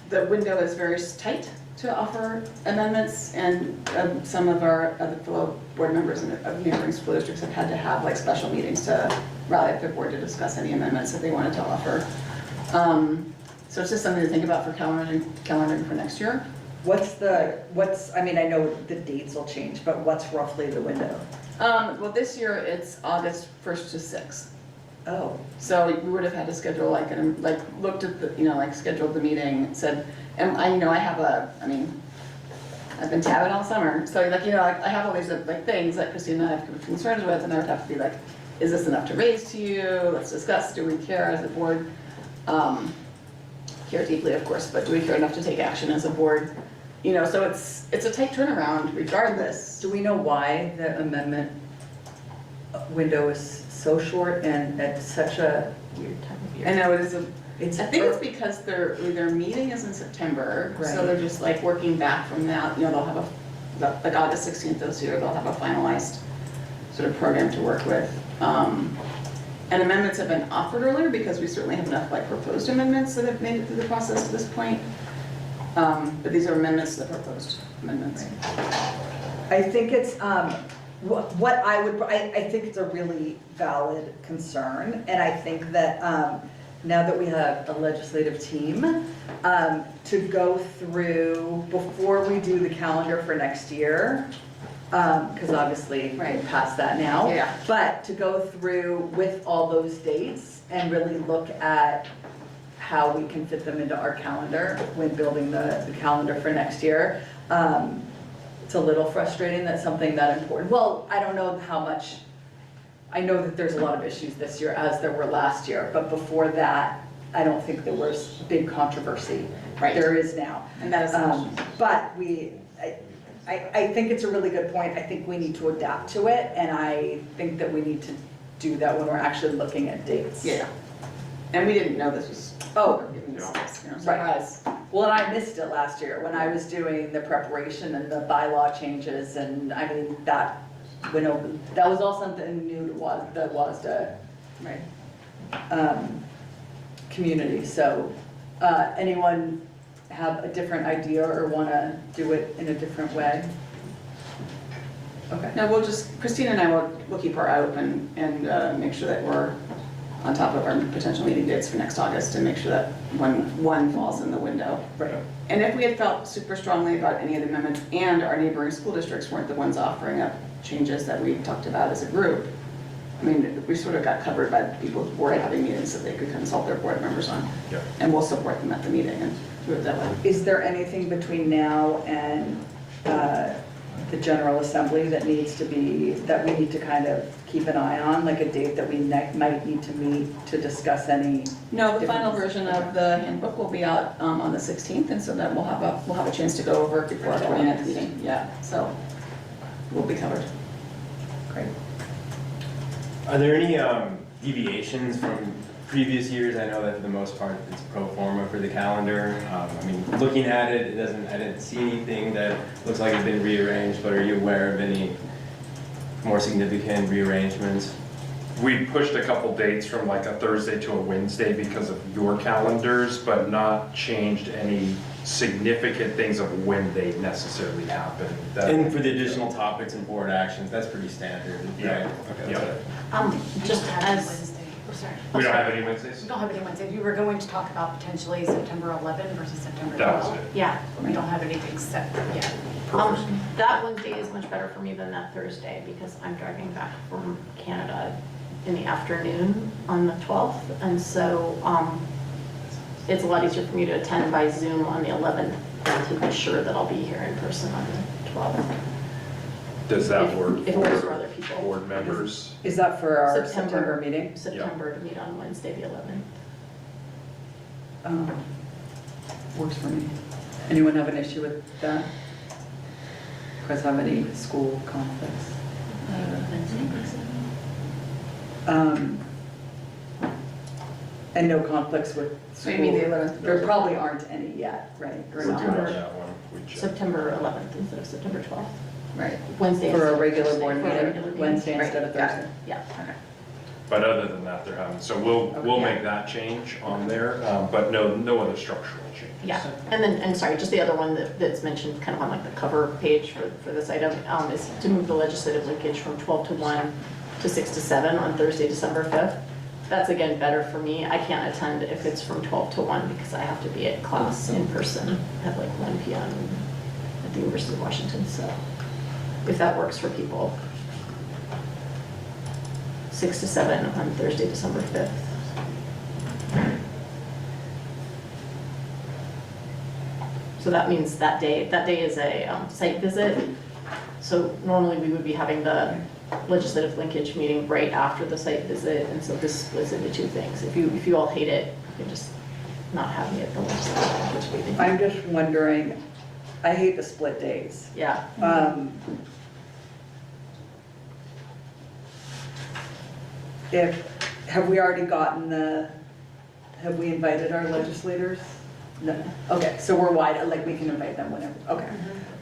the window is very tight to offer amendments, and some of our other fellow board members of neighboring school districts have had to have like special meetings to rally up their board to discuss any amendments that they wanted to offer. So it's just something to think about for calendaring for next year. I know the dates will change, but what's roughly the window? Well, this year it's August 1st to 6th. Oh, So we would have had to schedule looked at the, scheduled the meeting, said, and I've been tabbing all summer. So I have all these things that Christina and I have concerns with, and I would have to be like, is this enough to raise to you? Let's discuss, do we care as a board? Care deeply, of course, but do we care enough to take action as a board? So it's a tight turnaround regardless. do we know why the amendment window is so short and at such a weird time of year? I know it is I I think it's because their meeting is in September, so Right. they're just working back from that. They'll have August 16th this year, they'll have a finalized sort of program to work with. And amendments have been offered earlier because we certainly have enough proposed amendments that have made it through the process to this point. But these are amendments to the proposed amendments. I think it's, I think it's a really valid concern, and I think that now that we have a legislative team, to go through, before we do the calendar for next year, because obviously we're past that now, Yeah. but to go through with all those dates and really look at how we can fit them into our calendar when building the calendar for next year. It's a little frustrating that something that important, well, I don't know how much, I know that there's a lot of issues this year as there were last year, but before that, I don't think there was big controversy. Right. There is now. And that is But I think it's a really good point. I think we need to adapt to it, and I think that we need to do that when we're actually looking at dates. Yeah. And we didn't know this was. Surprise. Well, and I missed it last year when I was doing the preparation and the bylaw changes, and that went over, that was all something new to the WASDA Right. community, so Anyone have a different idea or want to do it in a different way? Okay. No, Christina and I will keep our eye open and make sure that we're on top of our potential meeting dates for next August and make sure that one falls in the window. Right. And if we had felt super strongly about any of the amendments and our neighboring school districts weren't the ones offering up changes that we talked about as a group, I mean, we sort of got covered by the people who were having meetings that they could consult their board members on. Yeah. And we'll support them at the meeting and do it that way. Is there anything between now and the General Assembly that we need to kind of keep an eye on, like a date that we might need to meet to discuss any? No, the final differences? version of the handbook will be out on the 16th, and so then we'll have a chance to go over it before our 20th meeting. Yeah, so we'll be covered. Great. Are there any deviations from previous years? I know that for the most part it's pro forma for the calendar. I mean, looking at it, I didn't see anything that looks like it's been rearranged, but are you aware of any more significant rearrangements? We pushed a couple dates from like a Thursday to a Wednesday because of your calendars, but not changed any significant things of when they necessarily happen. And for the additional topics and board actions, that's pretty standard, Yeah. right? Okay, Yeah. that's it. Just as, Wednesday. Oh, sorry. We don't have any Wednesdays? We don't have any Wednesday. We were going to talk about potentially September 11 versus September 12. That was it. yeah, We don't have anything set yet. Perfect. that Wednesday is much better for me than that Thursday because I'm driving back from Canada in the afternoon on the 12th. And so it's a lot easier for me to attend by Zoom on the 11th than to be sure that I'll be here in person on the 12th. Does that If- work if it works for for other people. board members? Is that for our September. September meeting? September to meet on Wednesday, the 11th. Works for me. Anyone have an issue with that? Guys have any school conflicts? And no conflicts with So you mean the school? 11th? There probably aren't any yet, right? Or We're not? good on that one. We checked. September 11th instead of September 12th. Right. Wednesday. For a instead of regular Thursday, board for a meeting, regular meeting. Wednesday Right, instead of got Thursday? Yeah. Okay. But other than that, they're having, so we'll make that change on there, but no other structural changes. Yeah, and then, and sorry, just the other one that's mentioned kind of on like the cover page for this item is to move the legislative linkage from 12 to 1 to 6 to 7 on Thursday, December 5th. That's again better for me. I can't attend if it's from 12 to 1 because I have to be at class in person at like 1 p.m. at the University of Washington, so if that works for people. 6 to 7 on Thursday, December 5th. So that means that day is a site visit. So normally we would be having the legislative linkage meeting right after the site visit, and so this splits into two things. If you all hate it, you can just not have me at the legislative linkage meeting. I'm just wondering, I hate the split days. Yeah, Have we already gotten have we invited our legislators? No, okay, so we're wide, like we can invite them whenever, okay.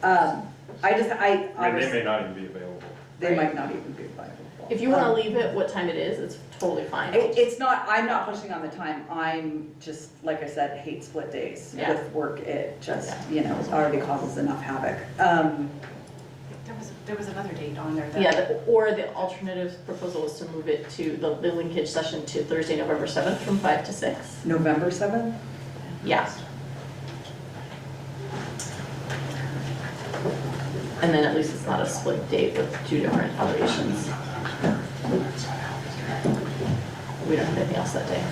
I I mean, they obviously, may not even be available. they might not even be viable. if you want to leave it what time it is, it's totally fine. It's not, I'm not pushing on the time, I'm just, like I said, hate split days. Yeah. With work, it just, Yeah. already causes enough havoc. There was another date on there that. Yeah, or the alternative proposal is to move it to the linkage session to Thursday, November 7th from 5 to 6. November 7th? Yeah. And then at least it's not a split date with two different elevations. We don't have anything else that day.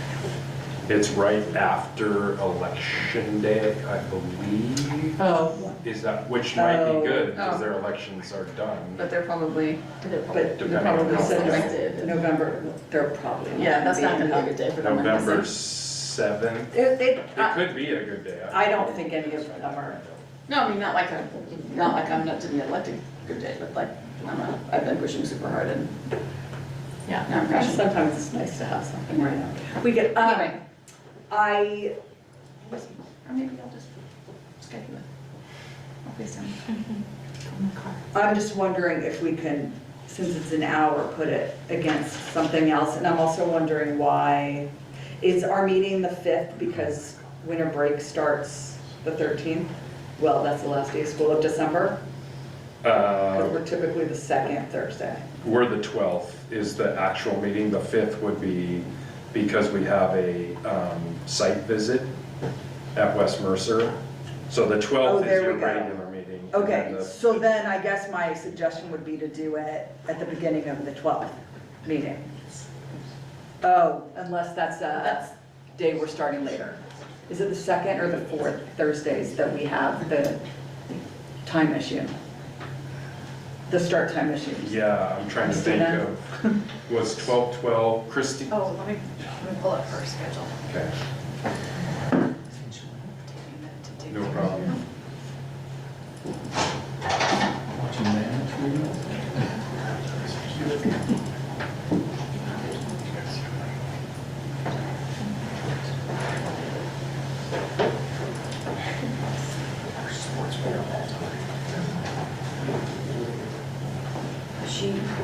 It's right after Election Day, I believe. Oh. Is that, which might Oh. be good, because Oh. their elections are done. But they're probably, But Depending they're on probably how said it's- November, they're probably. yeah, that's not gonna be a good day for them. I'm November guessing. 7th. It It could be a good day. I don't think any of them are. No, I mean, not like I'm not to be elected good day, but like, I've been pushing super hard and Yeah. now I'm crashing. Sometimes it's nice to have something right now. We get, Anyway. Or maybe I'll just schedule it. I'll FaceTime. I'm just wondering if we can, since it's an hour, put it against something else. And I'm also wondering why, is our meeting the 5th because winter break starts the 13th. Well, that's the last day of school of December, because we're typically the second Thursday. We're the 12th is the actual meeting. The 5th would be because we have a site visit at West Mercer. So the 12th is there your we go. regular meeting. And Okay, then the- so then I guess my suggestion would be to do it at the beginning of the 12th meeting. Oh, unless that's a day we're starting later. Is it the second or the fourth Thursdays that we have the time issue? The start time issues? Yeah, I'm trying to think Christina? of, was 12/12, Christie? Oh, let me pull up her schedule. Okay, no problem.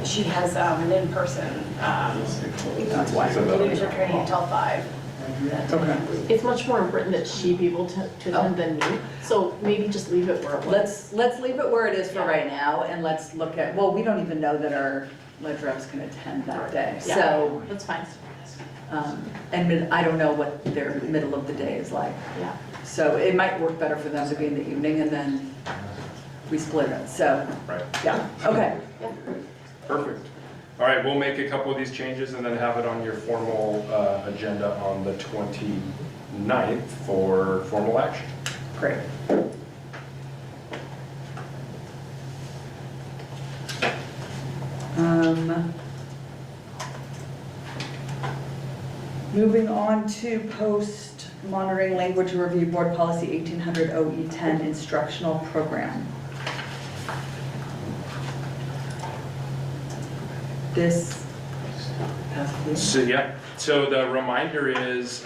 She has an in-person leadership training until 5. Okay. It's much more important that she be able to attend than me, so maybe just leave it where it was. Let's leave it where it is for Yeah. right now, and let's look at, well, we don't even know that our ledge reps can attend that day. Yeah, So, that's fine, and I don't know what their middle of the day is like. yeah. So it might work better for them to be in the evening, and then we split it. So, Right, yeah, okay. perfect. All right, we'll make a couple of these changes and then have it on your formal agenda on the 29th for formal action. Great. Moving on to post monitoring language review board policy 1800 OE10 instructional program. This. So, yeah, so the reminder is,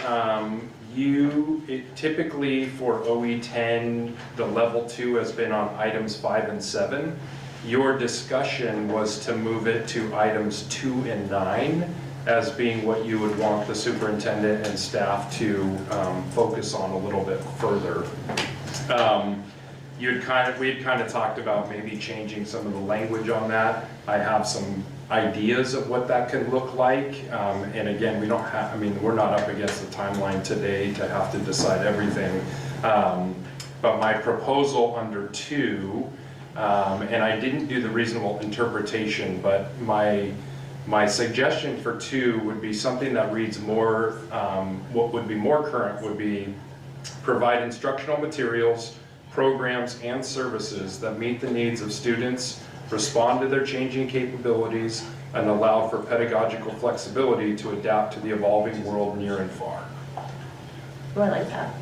typically for OE10, the level 2 has been on items 5 and 7. Your discussion was to move it to items 2 and 9 as being what you would want the superintendent and staff to focus on a little bit further. We had kind of talked about maybe changing some of the language on that. I have some ideas of what that could look like. And again, we're not up against the timeline today to have to decide everything. But my proposal under 2, and I didn't do the reasonable interpretation, but my suggestion for 2 would be something that reads more, what would be more current would be provide instructional materials, programs, and services that meet the needs of students, respond to their changing capabilities, and allow for pedagogical flexibility to adapt to the evolving world near and far. Oh, I like that.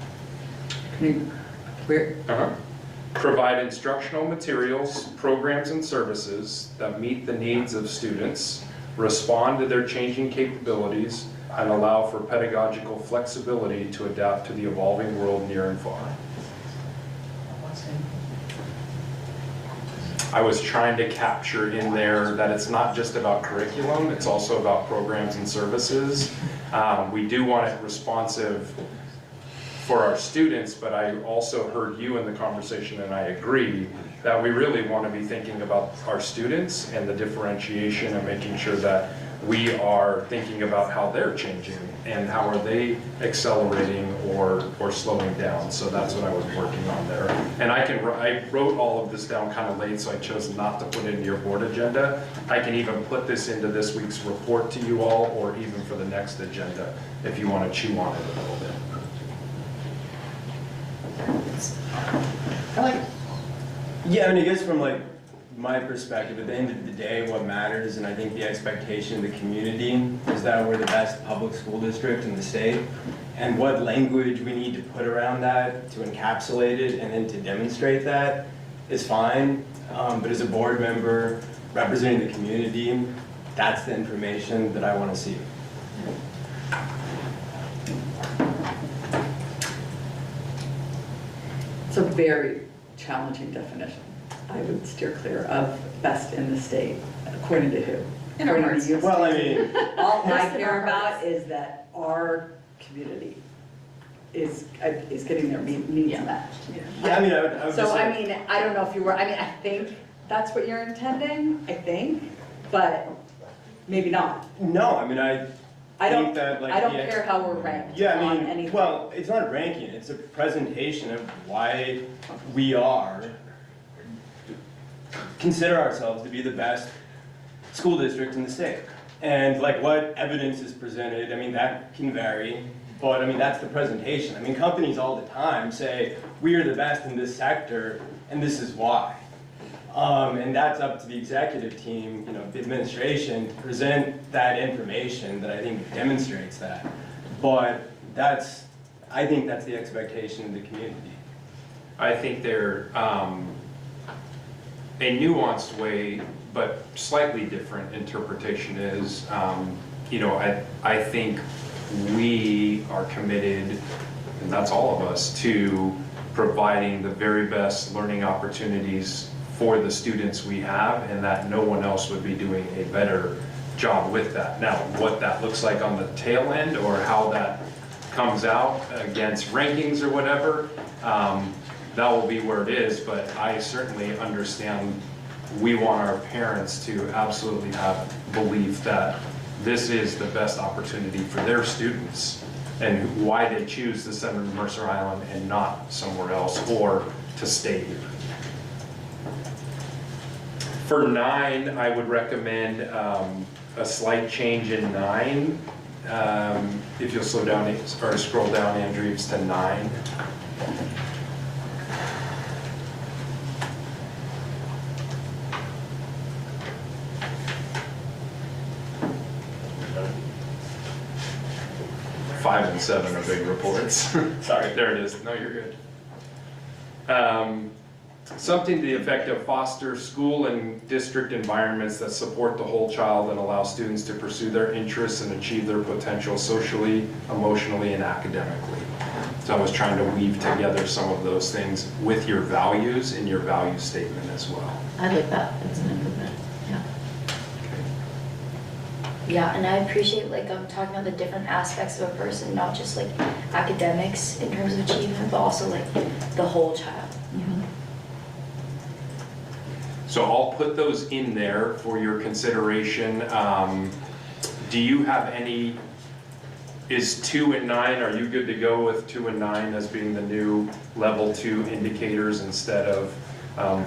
Provide instructional materials, programs, and services that meet the needs of students, respond to their changing capabilities, and allow for pedagogical flexibility to adapt to the evolving world near and far. I was trying to capture in there that it's not just about curriculum, it's also about programs and services. We do want it responsive for our students, but I also heard you in the conversation, and I agree, that we really want to be thinking about our students and the differentiation and making sure that we are thinking about how they're changing and how are they accelerating or slowing down. So that's what I was working on there. And I wrote all of this down kind of late, so I chose not to put it in your board agenda. I can even put this into this week's report to you all, or even for the next agenda, if you want to chew on it a little bit. I like it. Yeah, I mean, I guess from like my perspective, at the end of the day, what matters, and I think the expectation of the community, is that we're the best public school district in the state. And what language we need to put around that to encapsulate it and then to demonstrate that is fine. But as a board member representing the community, that's the information that I want to see. It's a very challenging definition. I would steer clear of best in the state, according to who? In our According to hearts. you. Well, I mean, All I Best in care our about hearts. is that our community is getting their needs met. Yeah, I mean, I would So just I say, mean, I don't know if you were, I mean, I think that's what you're intending, I think, but maybe not. no, I mean, I I think don't, that like. I don't the ex- care how we're ranked Yeah, on I mean, anything. well, it's not ranking, it's a presentation of why we consider ourselves to be the best school district in the state. And like what evidence is presented, I mean, that can vary, but I mean, that's the presentation. I mean, companies all the time say, we are the best in this sector, and this is why. And that's up to the executive team, you know, the administration, to present that information that I think demonstrates that. But I think that's the expectation of the community. I think they're a nuanced way, but slightly different interpretation is, you know, I think we are committed, and that's all of us, to providing the very best learning opportunities for the students we have, and that no one else would be doing a better job with that. Now, what that looks like on the tail end, or how that comes out against rankings or whatever, that will be where it is, but I certainly understand we want our parents to absolutely have belief that this is the best opportunity for their students, and why they choose to send them to Mercer Island and not somewhere else, or to stay here. For 9, I would recommend a slight change in 9. If you'll slow down or scroll down, Andrew, it's to 9. Five and 7 are big reports. Sorry, there it is. No, you're good. Something to the effect of foster school and district environments that support the whole child and allow students to pursue their interests and achieve their potential socially, emotionally, and academically. So I was trying to weave together some of those things with your values in your value statement as well. I like that, it's an improvement, yeah. Yeah, and I appreciate like talking about the different aspects of a person, not just like academics in terms of achievement, but also like the whole child. So I'll put those in there for your consideration. Do you have any, is 2 and 9, are you good to go with 2 and 9 as being the new level 2 indicators instead of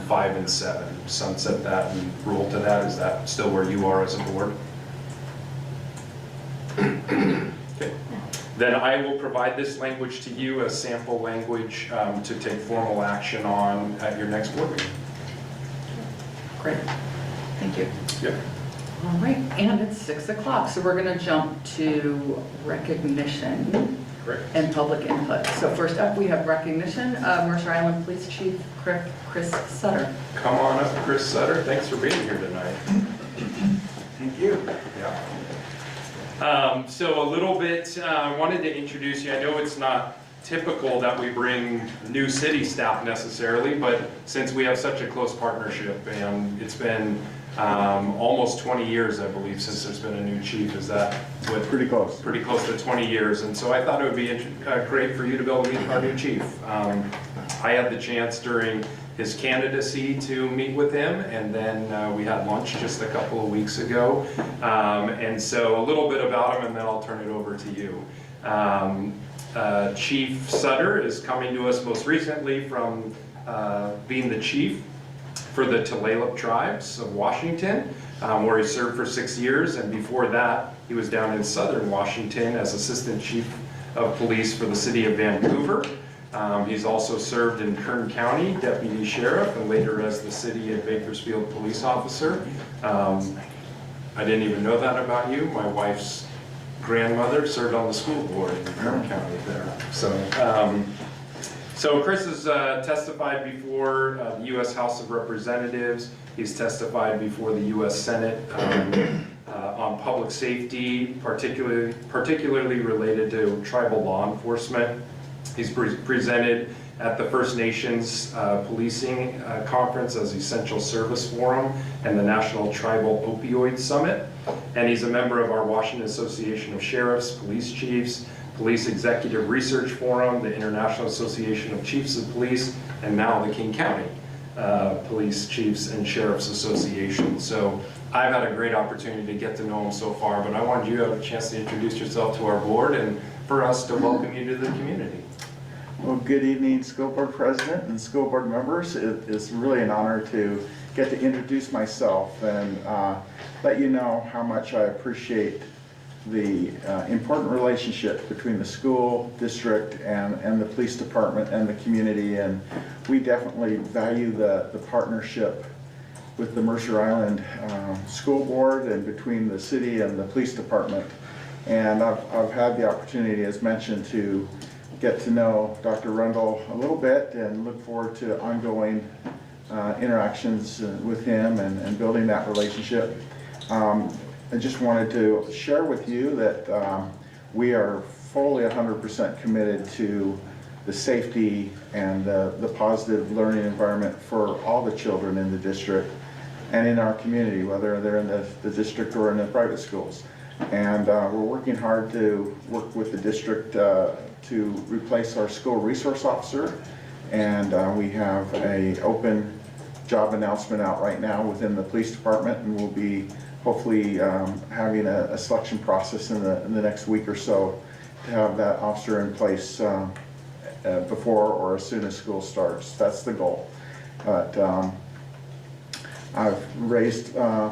5 and 7? Sunset that and roll to that, is that still where you are as a board? Okay. Then I will provide this language to you as sample language to take formal action on at your next board meeting. Great, thank you. Yep. All right, and it's 6 o'clock, so we're gonna jump to recognition Great. and public input. So first up, we have recognition of Mercer Island Police Chief Chris Sutter. Come on up, Chris Sutter. Thanks for being here tonight. Thank you. Yeah. So a little bit, I wanted to introduce you. I know it's not typical that we bring new city staff necessarily, but since we have such a close partnership, and it's been almost 20 years, I believe, since there's been a new chief. Is that what? Pretty close. Pretty close to 20 years. And so I thought it would be great for you to be able to meet our new chief. I had the chance during his candidacy to meet with him, and then we had lunch just a couple of weeks ago. And so a little bit about him, and then I'll turn it over to you. Chief Sutter is coming to us most recently from being the chief for the Tulalip tribes of Washington, where he served for 6 years, and before that he was down in southern Washington as assistant chief of police for the city of Vancouver. He's also served in Kern County, deputy sheriff, and later as the city of Bakersfield police officer. I didn't even know that about you. My wife's grandmother served on the school board in Kern County there. So Chris has testified before the U.S. House of Representatives. He's testified before the U.S. Senate on public safety, particularly related to tribal law enforcement. He's presented at the First Nations Policing Conference as Essential Service Forum and the National Tribal Opioid Summit. And he's a member of our Washington Association of Sheriffs, Police Chiefs, Police Executive Research Forum, the International Association of Chiefs of Police, and now the King County Police Chiefs and Sheriffs Association. So I've had a great opportunity to get to know them so far, but I wanted you to have a chance to introduce yourself to our board and for us to welcome you to the community. Well, good evening, school board president and school board members. It is really an honor to get to introduce myself and let you know how much I appreciate the important relationship between the school district and the police department and the community. And we definitely value the partnership with the Mercer Island School Board and between the city and the police department. And I've had the opportunity, as mentioned, to get to know Dr. Rundle a little bit and look forward to ongoing interactions with him and building that relationship. I just wanted to share with you that we are fully 100% committed to the safety and the positive learning environment for all the children in the district and in our community, whether they're in the district or in the private schools. And we're working hard to work with the district to replace our school resource officer. And we have an open job announcement out right now within the police department, and we'll be hopefully having a selection process in the next week or so to have that officer in place before or as soon as school starts. That's the goal. But I've raised my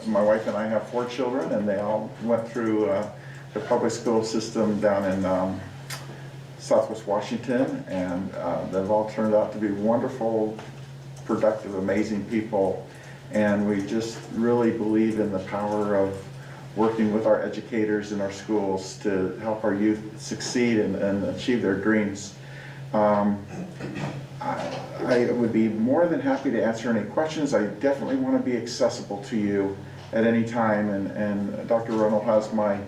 wife and I have 4 children, and they all went through the public school system down in Southwest Washington, and they've all turned out to be wonderful, productive, amazing people. And we just really believe in the power of working with our educators in our schools to help our youth succeed and achieve their dreams. I would be more than happy to answer any questions. I definitely want to be accessible to you at any time, and Dr. Rundle has my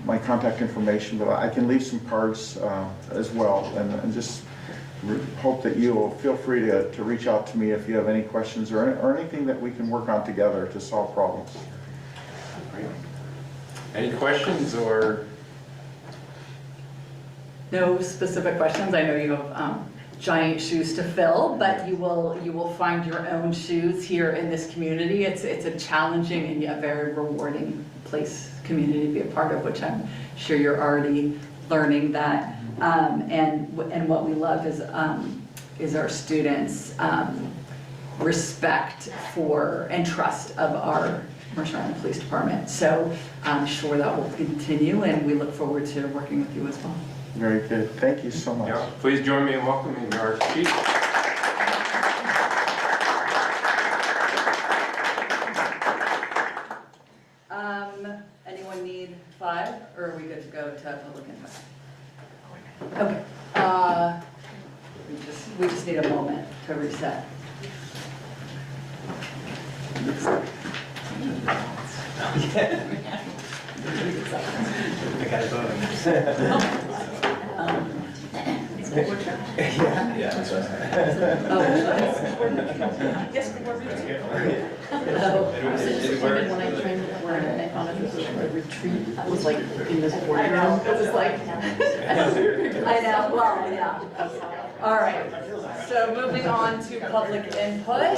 my contact information, but I can leave some cards as well, and just hope that you will feel free to reach out to me if you have any questions or anything that we can work on together to solve problems. Great. Any questions or? No specific questions. I know you have giant shoes to fill, but you will find your own shoes here in this community. It's a challenging and yet very rewarding community to be a part of, which I'm sure you're already learning that. And what we love is our students' respect for and trust of our Mercer Island Police Department. So I'm sure that will continue, and we look forward to working with you as well. Very good. Thank you so much. Yeah, please join me in welcoming our chief. Anyone need 5, or are we good to go to public input? Okay. We just need a moment to reset. When I trained at the and I found it was a retreat, that was like in this boardroom. It was like. I know, well, yeah. All right, so moving on to public input.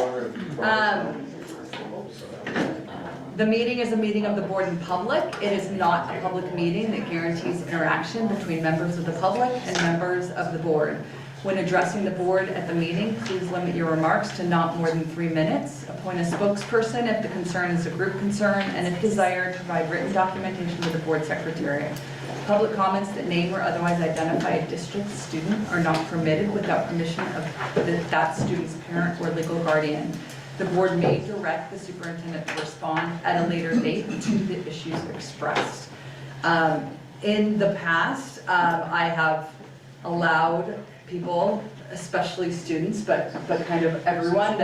The meeting is a meeting of the board in public. It is not a public meeting that guarantees interaction between members of the public and members of the board. When addressing the board at the meeting, please limit your remarks to not more than 3 minutes. Appoint a spokesperson if the concern is a group concern, and if desired, provide written documentation to the board secretary. Public comments that name or otherwise identify a district student are not permitted without permission of that student's parent or legal guardian. The board may direct the superintendent to respond at a later date to the issues expressed. In the past, I have allowed people, especially students, but kind of everyone,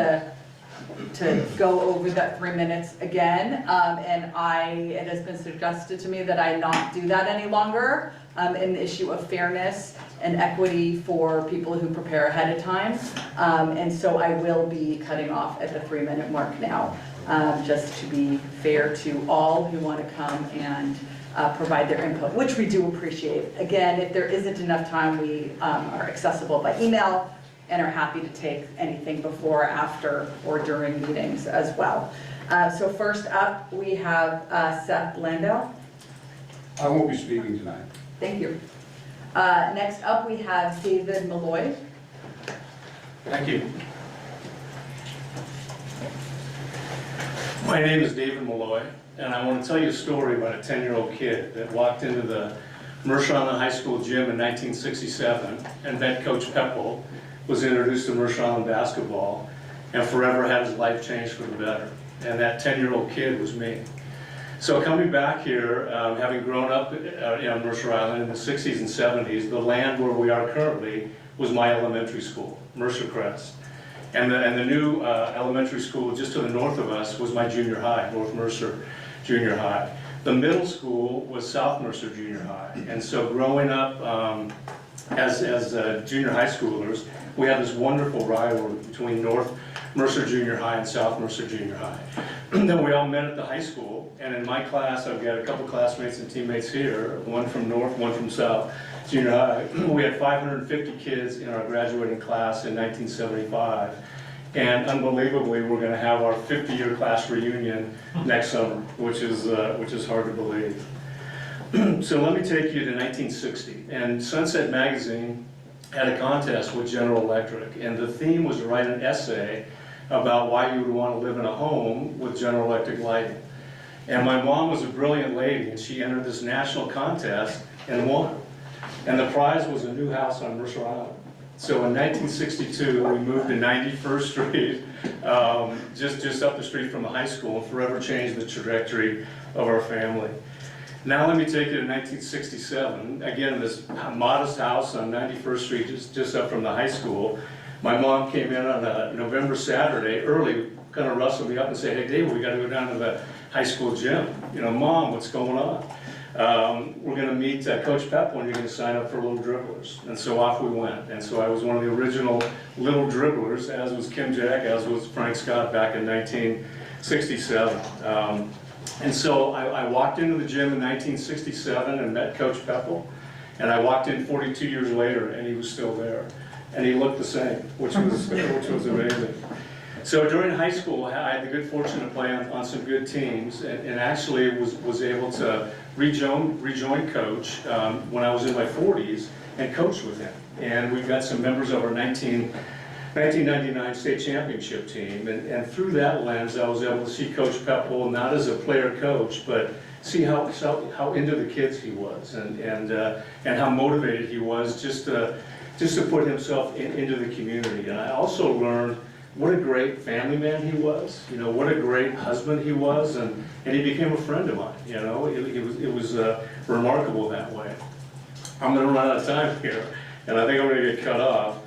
to go over that 3 minutes again. And it has been suggested to me that I not do that any longer in the issue of fairness and equity for people who prepare ahead of time. And so I will be cutting off at the 3-minute mark now, just to be fair to all who want to come and provide their input, which we do appreciate. Again, if there isn't enough time, we are accessible by email and are happy to take anything before, after, or during meetings as well. So first up, we have Seth Landau. I won't be speaking tonight. Thank you. Next up, we have David Malloy. Thank you. My name is David Malloy, and I want to tell you a story about a 10-year-old kid that walked into the Mercer Island High School gym in 1967 and met Coach Peppel, was introduced to Mercer Island basketball, and forever had his life changed for the better. And that 10-year-old kid was me. So coming back here, having grown up in Mercer Island in the 60s and 70s, the land where we are currently was my elementary school, Mercer Crest. And the new elementary school just to the north of us was my junior high, North Mercer Junior High. The middle school was South Mercer Junior High. And so growing up as junior high schoolers, we had this wonderful rivalry between North Mercer Junior High and South Mercer Junior High. Then we all met at the high school, and in my class, I've got a couple classmates and teammates here, one from North, one from South Junior High. We had 550 kids in our graduating class in 1975, and unbelievably, we're going to have our 50-year class reunion next summer, which is hard to believe. So let me take you to 1960, and Sunset Magazine had a contest with General Electric, and the theme was to write an essay about why you would want to live in a home with General Electric lighting. And my mom was a brilliant lady, and she entered this national contest and won. And the prize was a new house on Mercer Island. So in 1962, we moved to 91st Street, just up the street from the high school, and forever changed the trajectory of our family. Now let me take you to 1967. Again, this modest house on 91st Street, just up from the high school. My mom came in on a November Saturday, early, kind of rustled me up and said, "Hey, Dave, we got to go down to the high school gym. You know, Mom, what's going on? We're going to meet Coach Peppel, and you're going to sign up for Little Dribblers." And so off we went. And so I was one of the original Little Dribblers, as was Kim Jack, as was Frank Scott back in 1967. And so I walked into the gym in 1967 and met Coach Peppel. And I walked in 42 years later, and he was still there. And he looked the same, which was amazing. So during high school, I had the good fortune to play on some good teams, and actually was able to rejoin Coach when I was in my 40s and coach with him. And we've got some members of our 1999 state championship team, and through that lens, I was able to see Coach Peppel not as a player coach, but see how into the kids he was, and how motivated he was just to put himself into the community. And I also learned what a great family man he was, you know, what a great husband he was, and he became a friend of mine, you know. It was remarkable that way. I'm going to run out of time here, and I think I'm going to get cut off.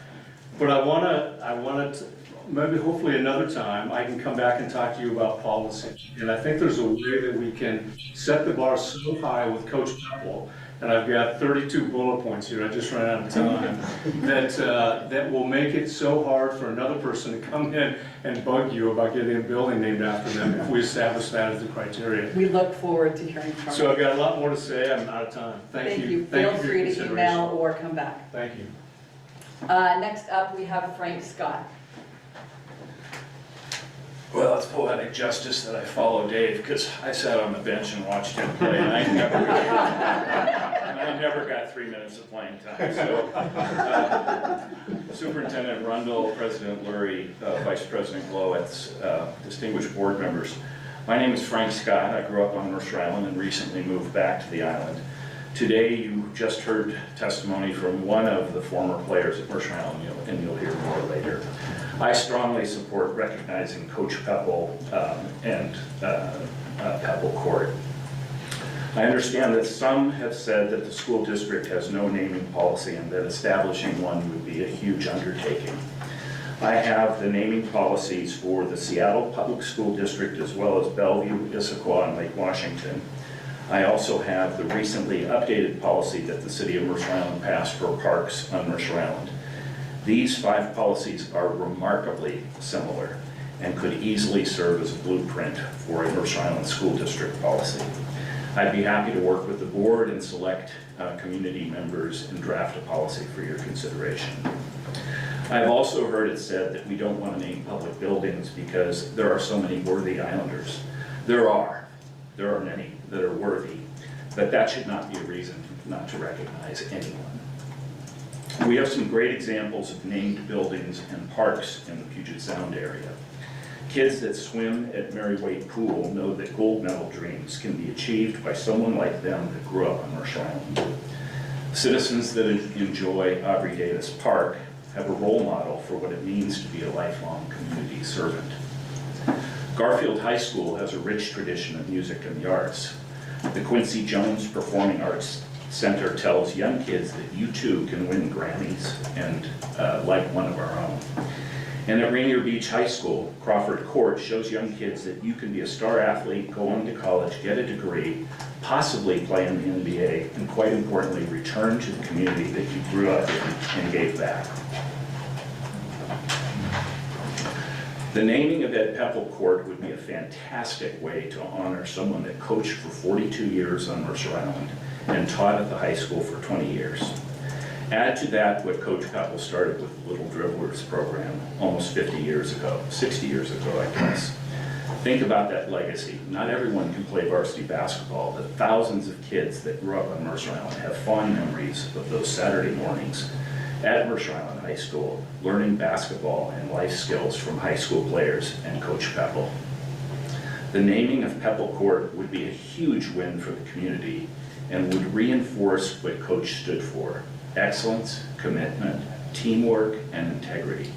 But I want to, maybe hopefully another time, I can come back and talk to you about policy. And I think there's a way that we can set the bar so high with Coach Peppel, and I've got 32 bullet points here, I just ran out of time, that will make it so hard for another person to come in and bug you about getting a building named after them if we establish that as the criteria. We look forward to hearing from you. So I've got a lot more to say, I'm out of time. Thank you. Feel Thank you for free your to email or come back. Thank you. Next up, we have Frank Scott. Well, it's poetic justice that I follow Dave, because I sat on the bench and watched him play, and I never got 3 minutes of playing time. So, Superintendent Rundle, President Lurie, Vice President Glowitz, distinguished board members. My name is Frank Scott. I grew up on Mercer Island and recently moved back to the island. Today, you just heard testimony from one of the former players at Mercer Island, and you'll hear more later. I strongly support recognizing Coach Peppel and Peppel Court. I understand that some have said that the school district has no naming policy and that establishing one would be a huge undertaking. I have the naming policies for the Seattle Public School District as well as Bellevue, Issaquah, and Lake Washington. I also have the recently updated policy that the City of Mercer Island passed for parks on Mercer Island. These 5 policies are remarkably similar and could easily serve as a blueprint for a Mercer Island School District policy. I'd be happy to work with the board and select community members and draft a policy for your consideration. I've also heard it said that we don't want to name public buildings because there are so many worthy Islanders. There are many that are worthy, but that should not be a reason not to recognize anyone. We have some great examples of named buildings and parks in the Puget Sound area. Kids that swim at Mary Waite Pool know that gold medal dreams can be achieved by someone like them that grew up on Mercer Island. Citizens that enjoy Aubrey Davis Park have a role model for what it means to be a lifelong community servant. Garfield High School has a rich tradition of music and the arts. The Quincy Jones Performing Arts Center tells young kids that you too can win Grammys and like one of our own. And at Rainier Beach High School, Crawford Court shows young kids that you can be a star athlete, go on to college, get a degree, possibly play in the NBA, and quite importantly, return to the community that you grew up in and gave back. The naming of Ed Peppel Court would be a fantastic way to honor someone that coached for 42 years on Mercer Island and taught at the high school for 20 years. Add to that what Coach Peppel started with the Little Dribblers program almost 50 years ago, 60 years ago, I guess. Think about that legacy. Not everyone can play varsity basketball, but thousands of kids that grew up on Mercer Island have fond memories of those Saturday mornings at Mercer Island High School, learning basketball and life skills from high school players and Coach Peppel. The naming of Peppel Court would be a huge win for the community and would reinforce what Coach stood for: excellence, commitment, teamwork, and integrity.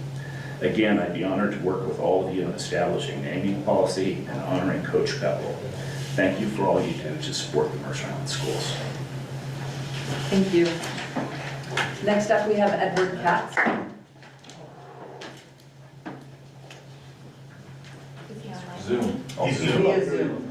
Again, I'd be honored to work with all of you in establishing naming policy and honoring Coach Peppel. Thank you for all you do to support the Mercer Island schools. Thank you. Next up, we have Edward Katz. Zoom. He's via Zoom.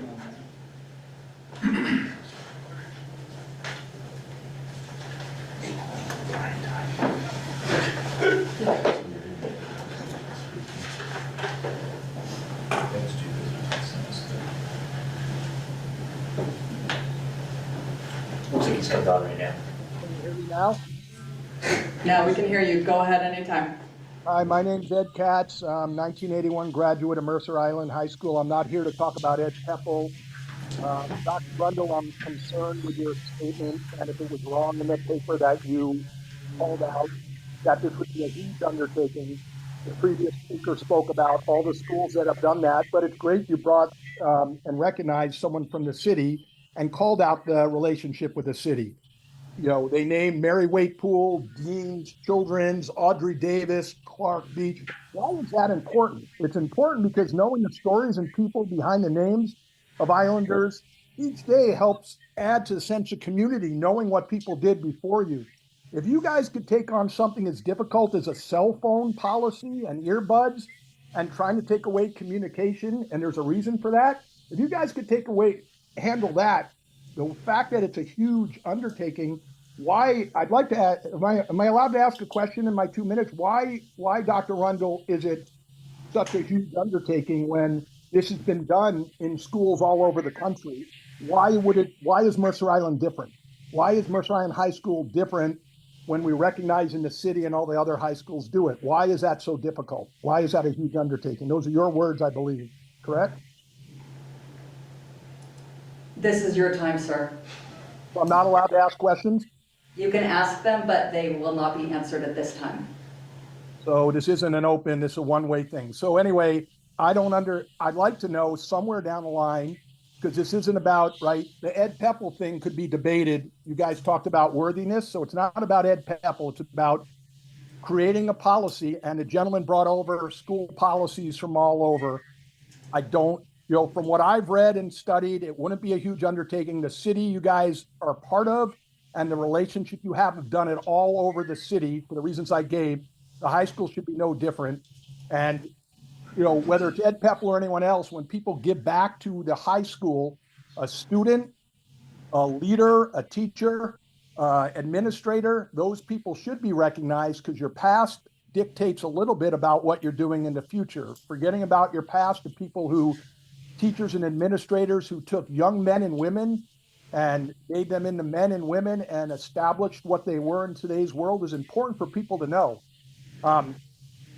Looks like he's come on right now. Can you hear me now? Now we can hear you. Go ahead anytime. Hi, my name's Ed Katz, 1981 graduate of Mercer Island High School. I'm not here to talk about Ed Peppel. Dr. Brundle, I'm concerned with your statement, and if it was wrong in the paper that you called out, that this would be a huge undertaking. The previous speaker spoke about all the schools that have done that, but it's great you brought and recognized someone from the city and called out the relationship with the city. You know, they named Mary Waite Pool, Dean's, Children's, Audrey Davis, Clark Beach. Why is that important? It's important because knowing the stories and people behind the names of Islanders each day helps add to the sense of community, knowing what people did before you. If you guys could take on something as difficult as a cell phone policy and earbuds and trying to take away communication, and there's a reason for that, if you guys could handle that, the fact that it's a huge undertaking, why, I'd like to ask, am I allowed to ask a question in my 2 minutes? Why, Dr. Rundle, is it such a huge undertaking when this has been done in schools all over the country? Why is Mercer Island different? Why is Mercer Island High School different when we recognize in the city and all the other high schools do it? Why is that so difficult? Why is that a huge undertaking? Those are your words, I believe, correct? This is your time, sir. I'm not allowed to ask questions? You can ask them, but they will not be answered at this time. So this isn't an open, this is a one-way thing. So anyway, I'd like to know somewhere down the line, because this isn't about, right, the Ed Peppel thing could be debated. You guys talked about worthiness, so it's not about Ed Peppel, it's about creating a policy, and the gentleman brought over school policies from all over. From what I've read and studied, it wouldn't be a huge undertaking. The city you guys are part of and the relationship you have done it all over the city for the reasons I gave. The high school should be no different. And, whether it's Ed Peppel or anyone else, when people give back to the high school, a student, a leader, a teacher, administrator, those people should be recognized because your past dictates a little bit about what you're doing in the future. Forgetting about your past, the people teachers and administrators who took young men and women and made them into men and women and established what they were in today's world is important for people to know.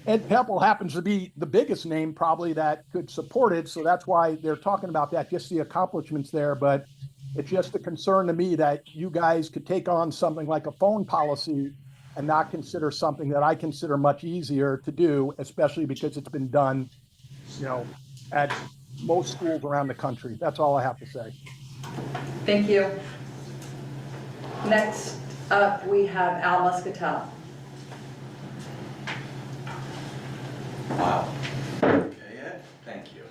Ed Pepple happens to be the biggest name probably that could support it, so that's why they're talking about that, just the accomplishments there. But it's just a concern to me that you guys could take on something like a phone policy and not consider something that I consider much easier to do, especially because it's been done, at most schools around the country. That's all I have to say. Thank you. Next up, we have Al Muscatel. Wow. Okay, Ed, thank you.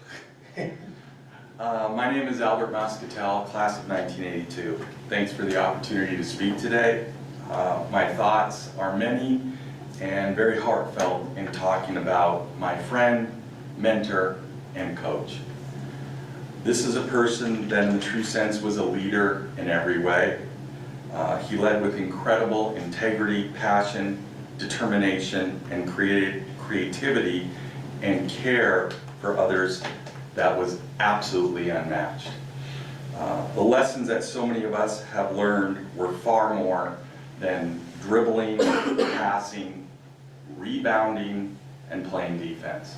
My name is Albert Muscatel, class of 1982. Thanks for the opportunity to speak today. My thoughts are many and very heartfelt in talking about my friend, mentor, and coach. This is a person that in the true sense was a leader in every way. He led with incredible integrity, passion, determination, and creativity and care for others that was absolutely unmatched. The lessons that so many of us have learned were far more than dribbling, passing, rebounding, and playing defense.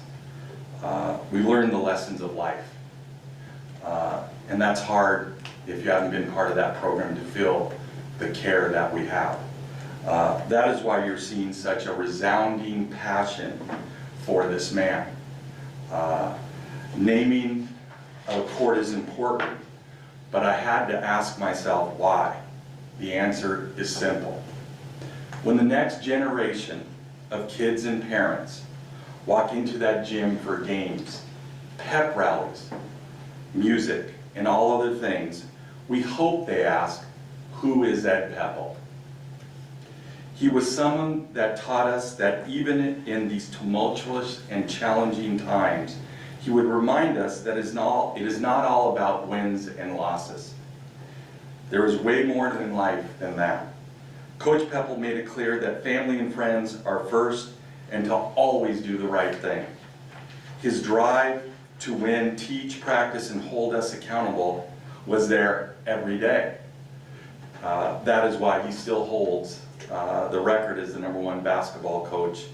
We learned the lessons of life. And that's hard if you haven't been part of that program to feel the care that we have. That is why you're seeing such a resounding passion for this man. Naming a court is important, but I had to ask myself why. The answer is simple. When the next generation of kids and parents walk into that gym for games, pep rallies, music, and all other things, we hope they ask, who is Ed Pepple? He was someone that taught us that even in these tumultuous and challenging times, he would remind us that it is not all about wins and losses. There is way more in life than that. Coach Pepple made it clear that family and friends are first and to always do the right thing. His drive to win, teach, practice, and hold us accountable was there every day. That is why he still holds the record as the #1 basketball coach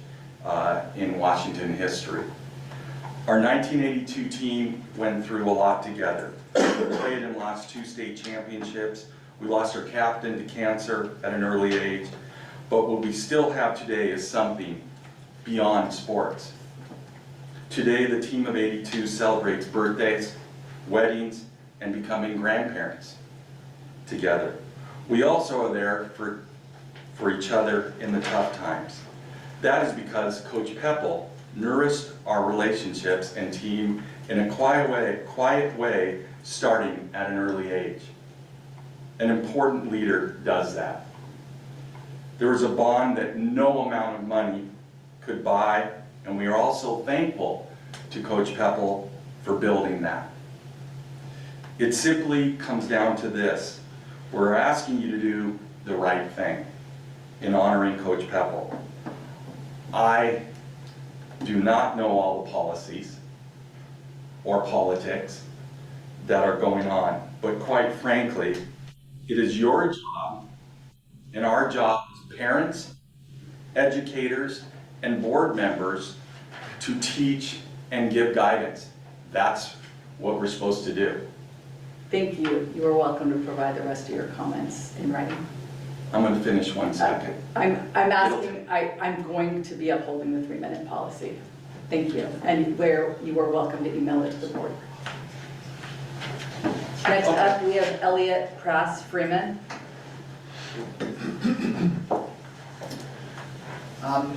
in Washington history. Our 1982 team went through a lot together. We played and lost 2 state championships. We lost our captain to cancer at an early age. But what we still have today is something beyond sports. Today, the team of 82 celebrates birthdays, weddings, and becoming grandparents together. We also are there for each other in the tough times. That is because Coach Pepple nourished our relationships and team in a quiet way starting at an early age. An important leader does that. There is a bond that no amount of money could buy, and we are also thankful to Coach Pepple for building that. It simply comes down to this. We're asking you to do the right thing in honoring Coach Pepple. I do not know all the policies or politics that are going on, but quite frankly, it is your job and our job as parents, educators, and board members to teach and give guidance. That's what we're supposed to do. Thank you. You are welcome to provide the rest of your comments in writing. I'm going to finish 1 second. I'm going to be upholding the 3-minute policy. Thank you. And where you are welcome to email it to the board. Next up, we have Elliot Prass Freeman.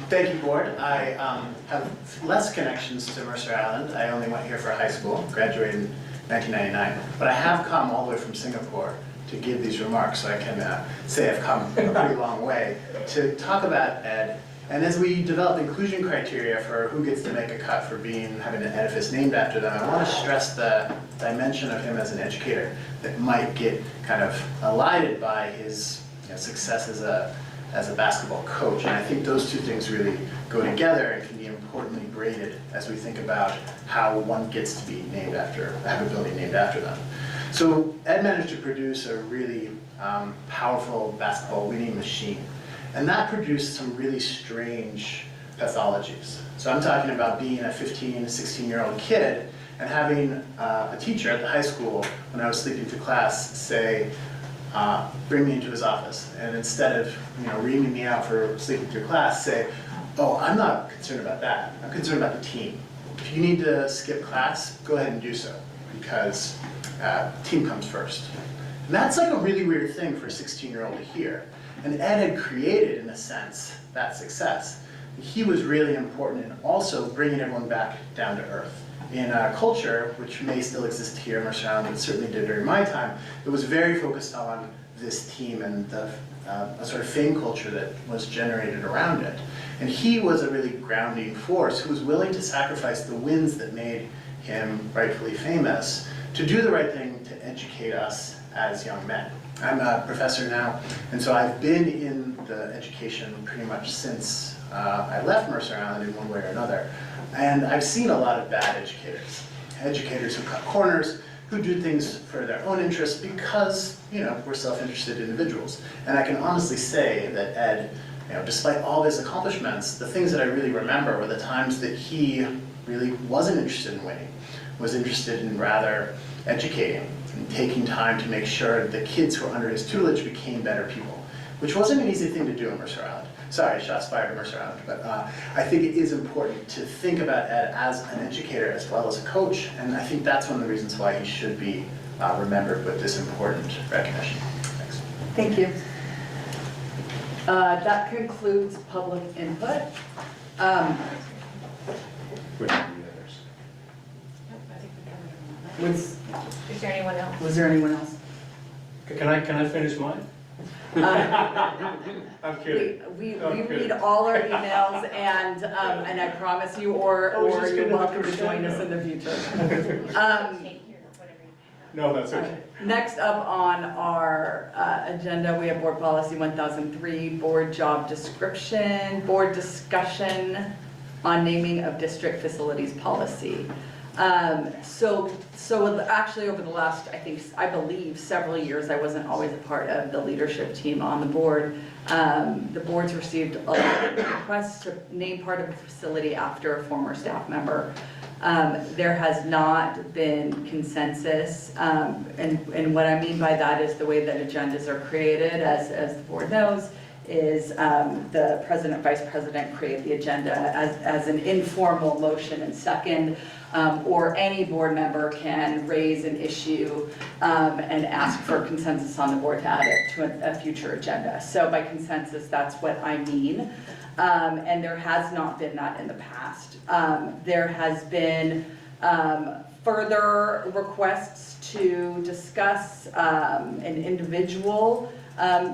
Thank you, board. I have less connections to Mercer Island. I only went here for high school, graduated in 1999. But I have come all the way from Singapore to give these remarks, so I can say I've come a pretty long way to talk about Ed. And as we develop inclusion criteria for who gets to make a cut for having an edifice named after them, I want to stress the dimension of him as an educator that might get kind of elided by his success as a basketball coach. And I think those two things really go together and can be importantly graded as we think about how one gets to be named after, have a building named after them. So Ed managed to produce a really powerful basketball winning machine. And that produced some really strange pathologies. So I'm talking about being a 15, 16-year-old kid and having a teacher at the high school, when I was sleeping through class, say, bring me into his office. And instead of reaming me out for sleeping through class, say, oh, I'm not concerned about that. I'm concerned about the team. If you need to skip class, go ahead and do so, because team comes first. And that's like a really weird thing for a 16-year-old to hear. And Ed had created, in a sense, that success. He was really important in also bringing everyone back down to earth. In a culture, which may still exist here in Mercer Island, but certainly did during my time, it was very focused on this team and the a sort of fame culture that was generated around it. And he was a really grounding force who was willing to sacrifice the wins that made him rightfully famous to do the right thing to educate us as young men. I'm a professor now, and so I've been in the education pretty much since I left Mercer Island in one way or another. And I've seen a lot of bad educators. Educators who cut corners, who do things for their own interests because, we're self-interested individuals. And I can honestly say that Ed, despite all his accomplishments, the things that I really remember were the times that he really wasn't interested in winning, was interested in rather educating and taking time to make sure the kids who were under his tutelage became better people, which wasn't an easy thing to do in Mercer Island. Sorry, shots fired at Mercer Island, but I think it is important to think about Ed as an educator as well as a coach, and I think that's one of the reasons why he should be remembered with this important recognition. Thanks. Thank you. That concludes public input. Is there anyone else? Was there anyone else? Can I finish mine? I'm kidding. We I'm kidding. read all our emails, and I promise you, or you're welcome to join us in the future. No, that's okay. Next up on our agenda, we have Board Policy 1003, Board Job Description, Board Discussion on Naming of District Facilities Policy. So actually over the last, I believe several years, I wasn't always a part of the leadership team on the board. The board's received a lot of requests to name part of a facility after a former staff member. There has not been consensus, and what I mean by that is the way that agendas are created, as the board knows, is the president, vice president create the agenda as an informal motion and second, or any board member can raise an issue and ask for consensus on the board to add it to a future agenda. So by consensus, that's what I mean. And there has not been that in the past. There has been further requests to discuss an individual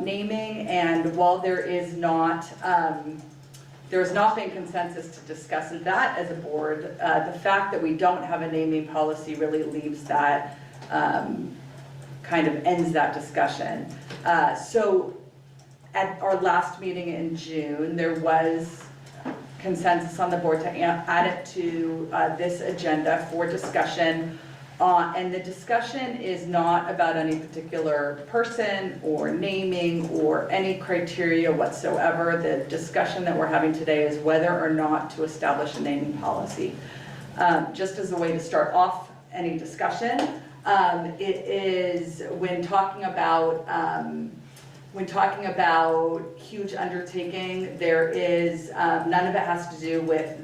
naming, and while there's not been consensus to discuss that as a board, the fact that we don't have a naming policy really leaves that, kind of ends that discussion. So at our last meeting in June, there was consensus on the board to add it to this agenda for discussion. And the discussion is not about any particular person or naming or any criteria whatsoever. The discussion that we're having today is whether or not to establish a naming policy. Just as a way to start off any discussion, it is when talking about huge undertaking, there is, none of it has to do with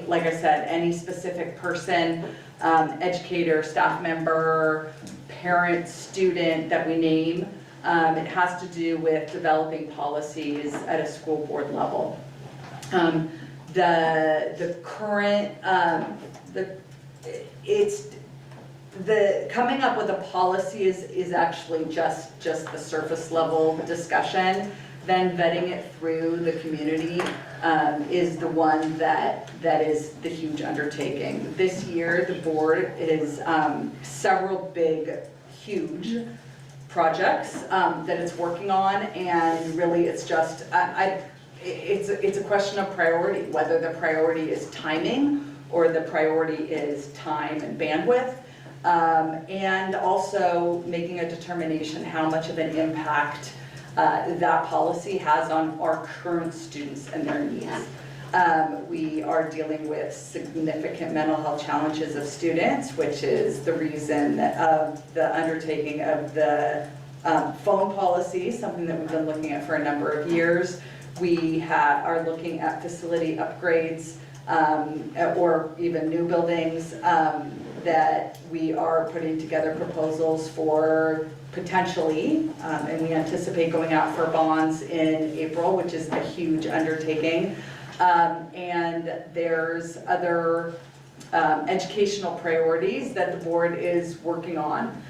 like I said, any specific person, educator, staff member, parent, student that we name. It has to do with developing policies at a school board level. The current, coming up with a policy is actually just the surface level discussion. Then vetting it through the community is the one that is the huge undertaking. This year, the board is several big, huge projects that it's working on, and really it's just, it's a question of priority, whether the priority is timing or the priority is time and bandwidth. and also making a determination how much of an impact that policy has on our current students and their needs. We are dealing with significant mental health challenges of students, which is the reason of the undertaking of the phone policy, something that we've been looking at for a number of years. We are looking at facility upgrades or even new buildings that we are putting together proposals for potentially, and we anticipate going out for bonds in April, which is a huge undertaking. And there's other educational priorities that the board is working on.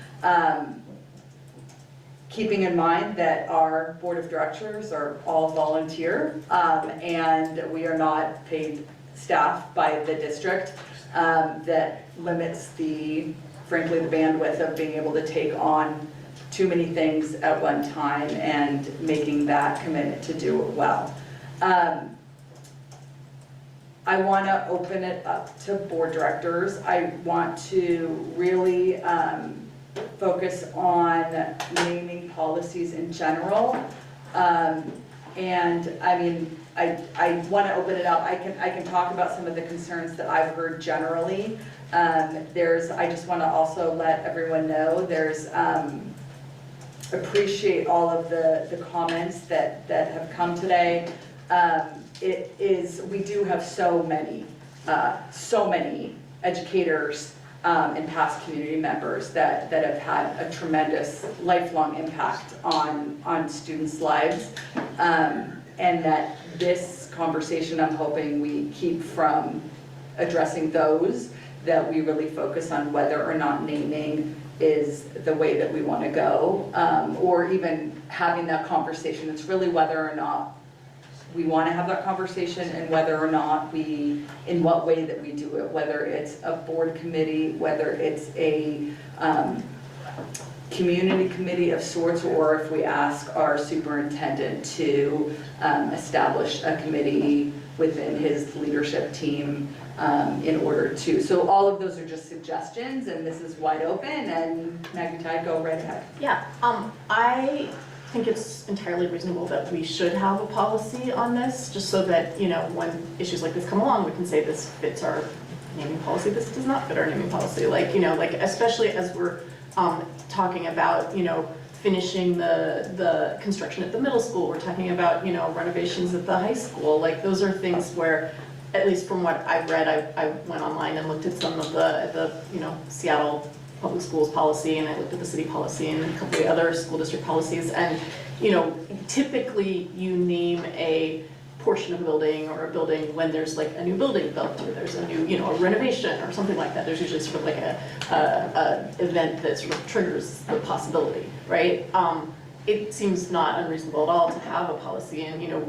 Keeping in mind that our board of directors are all volunteer, and we are not paid staff by the district, that limits frankly, the bandwidth of being able to take on too many things at one time and making that commitment to do it well. I want to open it up to board directors. I want to really focus on naming policies in general. And I mean, I want to open it up. I can talk about some of the concerns that I've heard generally. I just want to also let everyone know appreciate all of the comments that have come today. We do have so many educators and past community members that have had a tremendous lifelong impact on students' lives. And that this conversation, I'm hoping we keep from addressing those, that we really focus on whether or not naming is the way that we want to go, or even having that conversation. It's really whether or not we want to have that conversation and whether or not in what way that we do it, whether it's a board committee, whether it's a community committee of sorts, or if we ask our superintendent to establish a committee within his leadership team in order to. So all of those are just suggestions, and this is wide open, and Maggie Tide, go right ahead. Yeah, I think it's entirely reasonable that we should have a policy on this, just so that, you know, when issues like this come along, we can say this fits our naming policy, this does not fit our naming policy. Like, you know, like especially as we're talking about, you know, finishing the construction at the middle school, we're talking about, you know, renovations at the high school. Like, those are things where, at least from what I've read, I went online and looked at some of the you know, Seattle Public Schools policy, and I looked at the city policy and a couple of the other school district policies, and, you know, typically you name a portion of a building or a building when there's like a new building built, or there's a new, you know, a renovation or something like that. There's usually sort of like a event that sort of triggers the possibility, right? It seems not unreasonable at all to have a policy, and, you know,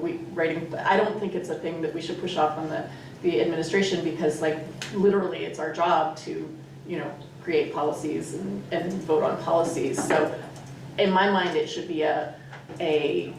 I don't think it's a thing that we should push off on the administration, because, like, literally it's our job to, you know, create policies and vote on policies. So in my mind, it should be a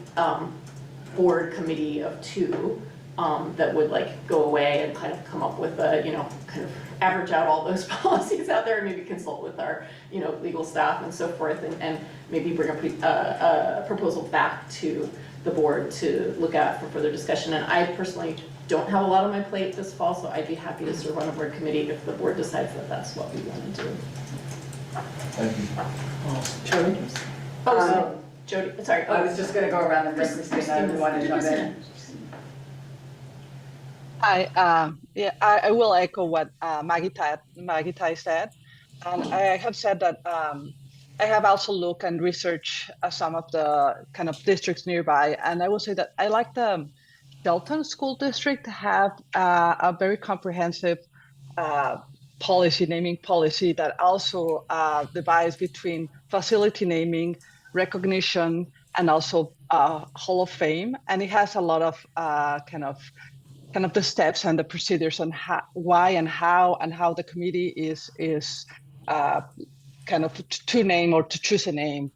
board committee of two that would, like, go away and kind of come up with a, you know, kind of average out all those policies out there, and maybe consult with our, you know, legal staff and so forth, and maybe bring a proposal back to the board to look at for further discussion. And I personally don't have a lot on my plate this fall, so I'd be happy to serve on a board committee if the board decides that that's what we want to do. Thank you. Jody? Oh, Jody, sorry. I was just gonna go around and bring Christina, if you want to jump in. I will echo what Maggie Tai said, and I have said that I have also looked and researched some of the kind of districts nearby, and I will say that I like the Delton School District to have a very comprehensive naming policy that also divides between facility naming, recognition, and also Hall of Fame, and it has a lot of kind of the steps and the procedures on why and how the committee is kind of to name or to choose a name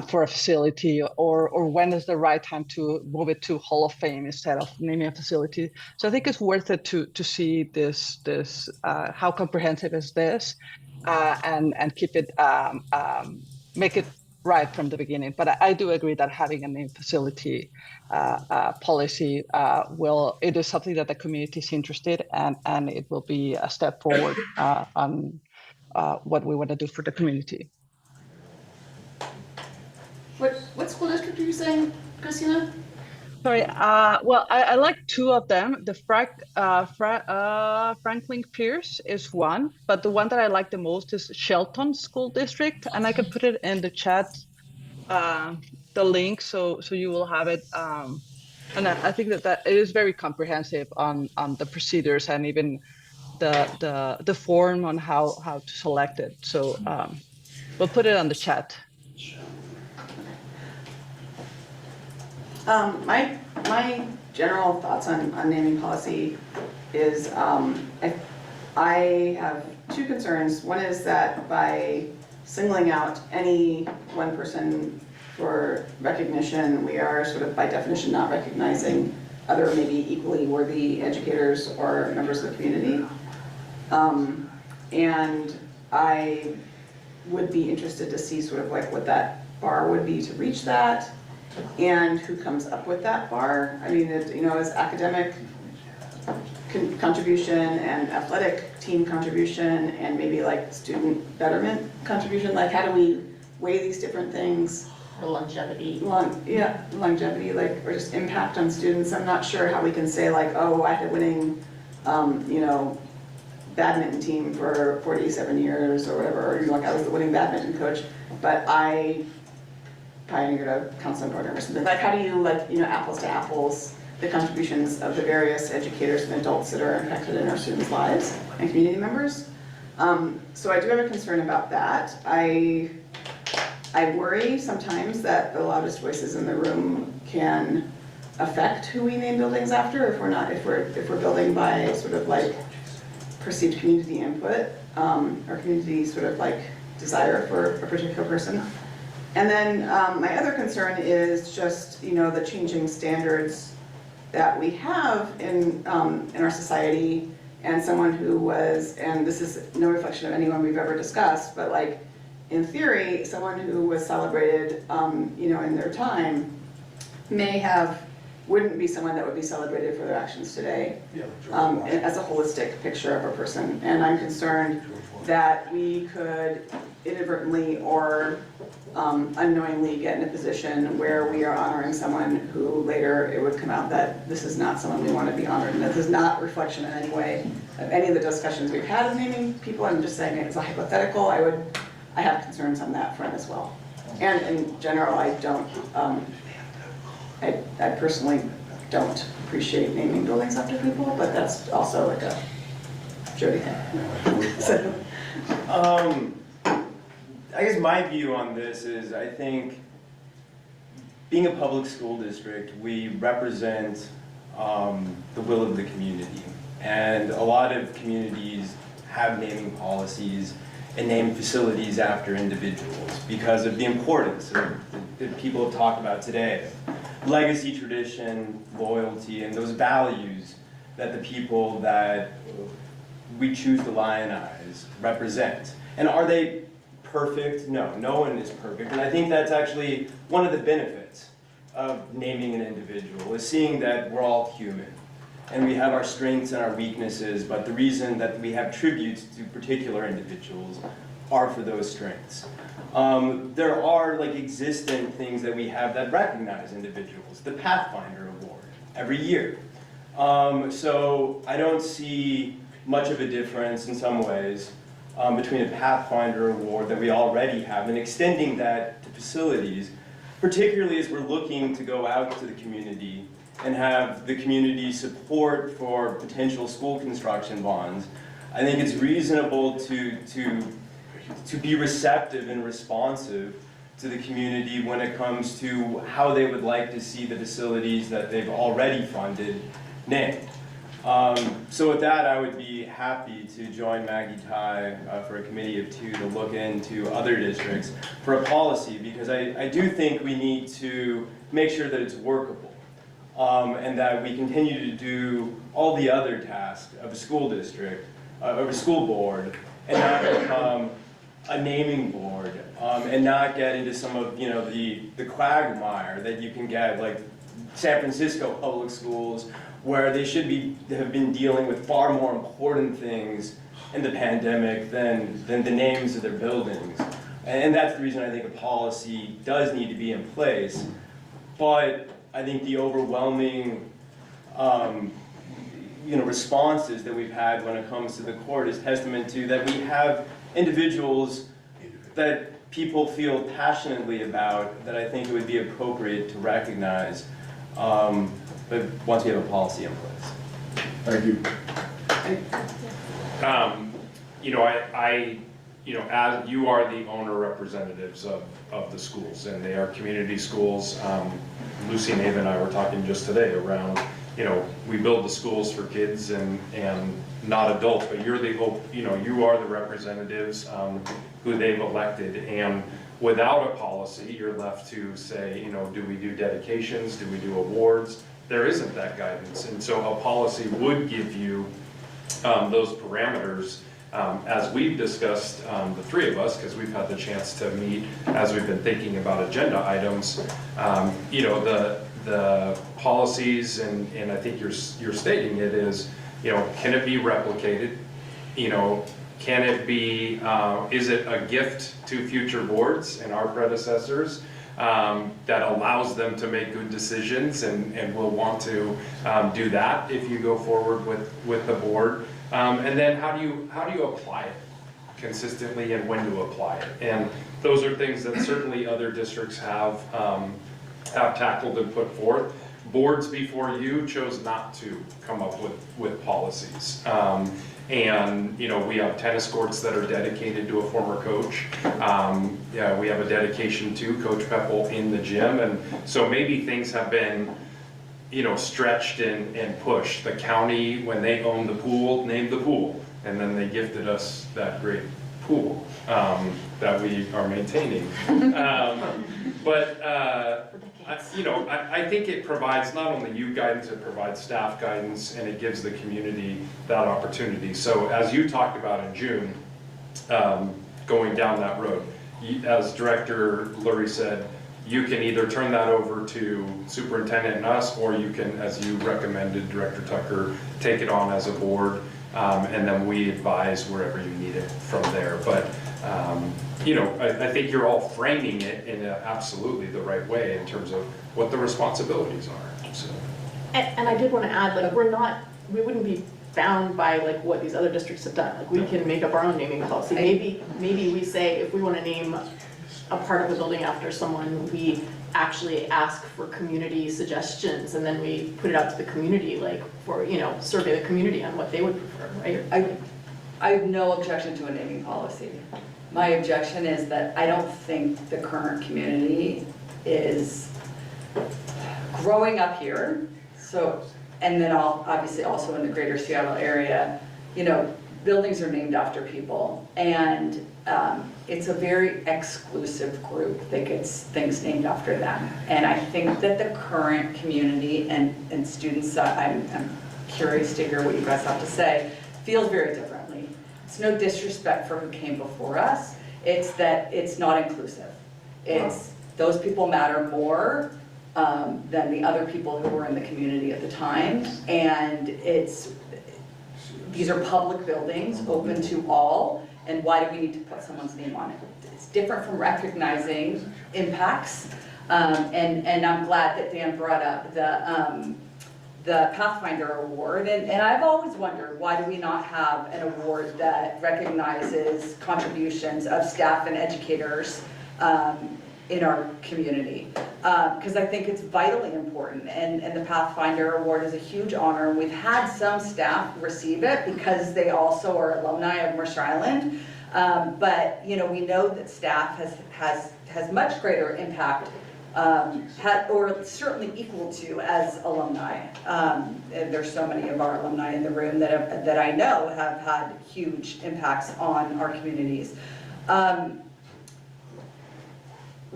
for a facility, or when is the right time to move it to Hall of Fame instead of naming a facility. So I think it's worth it to see this how comprehensive is this. and keep it, make it right from the beginning. But I do agree that having a name facility policy it is something that the community is interested in, and it will be a step forward on what we want to do for the community. What school district are you saying, Christina? Sorry, well, I like two of them. The Franklin Pierce is one, but the one that I like the most is Shelton School District, and I can put it in the chat, the link, so you will have it. And I think that it is very comprehensive on the procedures and even the form on how to select it. So we'll put it on the chat. My general thoughts on naming policy is I have two concerns. One is that by singling out any one person for recognition, we are sort of by definition not recognizing other maybe equally worthy educators or members of the community. And I would be interested to see sort of like what that bar would be to reach that, and who comes up with that bar. I mean, as academic contribution and athletic team contribution and maybe like student betterment contribution, like how do we weigh these different things? Or longevity. Longevity, or just impact on students. I'm not sure how we can say like, oh, I had a winning, badminton team for 47 years or whatever, or like I was the winning badminton coach, but I pioneered a counseling program or something. Like, how do you, apples to apples, the contributions of the various educators and adults that are impacted in our students' lives and community members? So I do have a concern about that. I worry sometimes that the loudest voices in the room can affect who we name buildings after if we're building by sort of like perceived community input or community sort of like desire for a particular person. And then my other concern is just, the changing standards that we have in our society, and someone who was, and this is no reflection of anyone we've ever discussed, but like, in theory, someone who was celebrated, in their time wouldn't be someone that would be celebrated for their actions today as a holistic picture of a person. And I'm concerned that we could inadvertently or unknowingly get in a position where we are honoring someone who later it would come out that this is not someone we want to be honored. And this is not a reflection in any way of any of the discussions we've had of naming people. I'm just saying it as a hypothetical. I have concerns on that front as well. And in general, I don't, I personally don't appreciate naming buildings after people, but that's also like a Jody thing. So. I guess my view on this is I think being a public school district, we represent the will of the community. And a lot of communities have naming policies and name facilities after individuals because of the importance that people have talked about today. Legacy, tradition, loyalty, and those values that the people that we choose to lionize represent. And are they perfect? No, no one is perfect. And I think that's actually one of the benefits of naming an individual, is seeing that we're all human. And we have our strengths and our weaknesses, but the reason that we have tributes to particular individuals are for those strengths. There are existent things that we have that recognize individuals. The Pathfinder Award every year. So I don't see much of a difference in some ways between a Pathfinder Award that we already have and extending that to facilities, particularly as we're looking to go out to the community and have the community support for potential school construction bonds. I think it's reasonable to be receptive and responsive to the community when it comes to how they would like to see the facilities that they've already funded named. So with that, I would be happy to join Maggie Tai for a committee of two to look into other districts for a policy, because I do think we need to make sure that it's workable and that we continue to do all the other tasks of a school district, of a school board, and not become a naming board, and not get into some of, you know, the quagmire that you can get, like San Francisco public schools, where they have been dealing with far more important things in the pandemic than the names of their buildings. And that's the reason I think a policy does need to be in place. But I think the overwhelming responses that we've had when it comes to the court is testament to that we have individuals that people feel passionately about that I think it would be appropriate to recognize, but once we have a policy in place. Thank you. As you are the owner representatives of the schools, and they are community schools. Lucy and Ava and I were talking just today around, we build the schools for kids and not adults, but you are the representatives who they've elected, and without a policy, you're left to say, do we do dedications, do we do awards? There isn't that guidance, and so a policy would give you those parameters. As we've discussed, the three of us, because we've had the chance to meet as we've been thinking about agenda items, the policies, and I think you're stating it is, can it be replicated? Can it be, is it a gift to future boards and our predecessors that allows them to make good decisions, and will want to do that if you go forward with the board? And then how do you apply it consistently, and when to apply it? And those are things that certainly other districts have tackled and put forth. Boards before you chose not to come up with policies. And we have tennis courts that are dedicated to a former coach. We have a dedication to Coach Peppel in the gym, and so maybe things have been stretched and pushed. The county, when they owned the pool, named the pool, and then they gifted us that great pool that we are maintaining. I think it provides not only you guidance, it provides staff guidance, and it gives the community that opportunity. So as you talked about in June, going down that road, as Director Lurie said, you can either turn that over to superintendent and us, or you can, as you recommended, Director Tucker, take it on as a board, and then we advise wherever you need it from there. But I think you're all framing it in absolutely the right way in terms of what the responsibilities are. So. And I did want to add, we wouldn't be bound by what these other districts have done. We can make up our own naming policy. Maybe we say if we want to name a part of the building after someone, we actually ask for community suggestions, and then we put it out to the community, survey the community on what they would prefer, right? I have no objection to a naming policy. My objection is that I don't think the current community is growing up here. So, and then obviously also in the greater Seattle area, buildings are named after people, and it's a very exclusive group that gets things named after them. And I think that the current community and students, I'm curious to hear what you guys have to say, feels very differently. It's no disrespect for who came before us, it's that it's not inclusive. It's those people matter more than the other people who were in the community at the time, and these are public buildings, open to all, and why do we need to put someone's name on it? It's different from recognizing impacts, and I'm glad that Dan brought up the Pathfinder Award, and I've always wondered, why do we not have an award that recognizes contributions of staff and educators in our community? Because I think it's vitally important, and the Pathfinder Award is a huge honor. We've had some staff receive it because they also are alumni of Mercer Island, but we know that staff has much greater impact, or certainly equal to as alumni. And there's so many of our alumni in the room that I know have had huge impacts on our communities.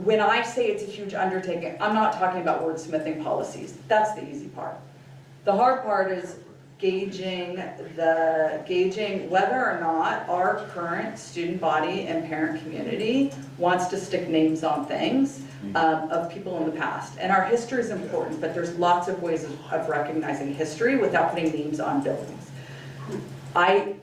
When I say it's a huge undertaking, I'm not talking about wordsmithing policies. That's the easy part. The hard part is gauging whether or not our current student body and parent community wants to stick names on things of people in the past. And our history is important, but there's lots of ways of recognizing history without putting names on buildings. I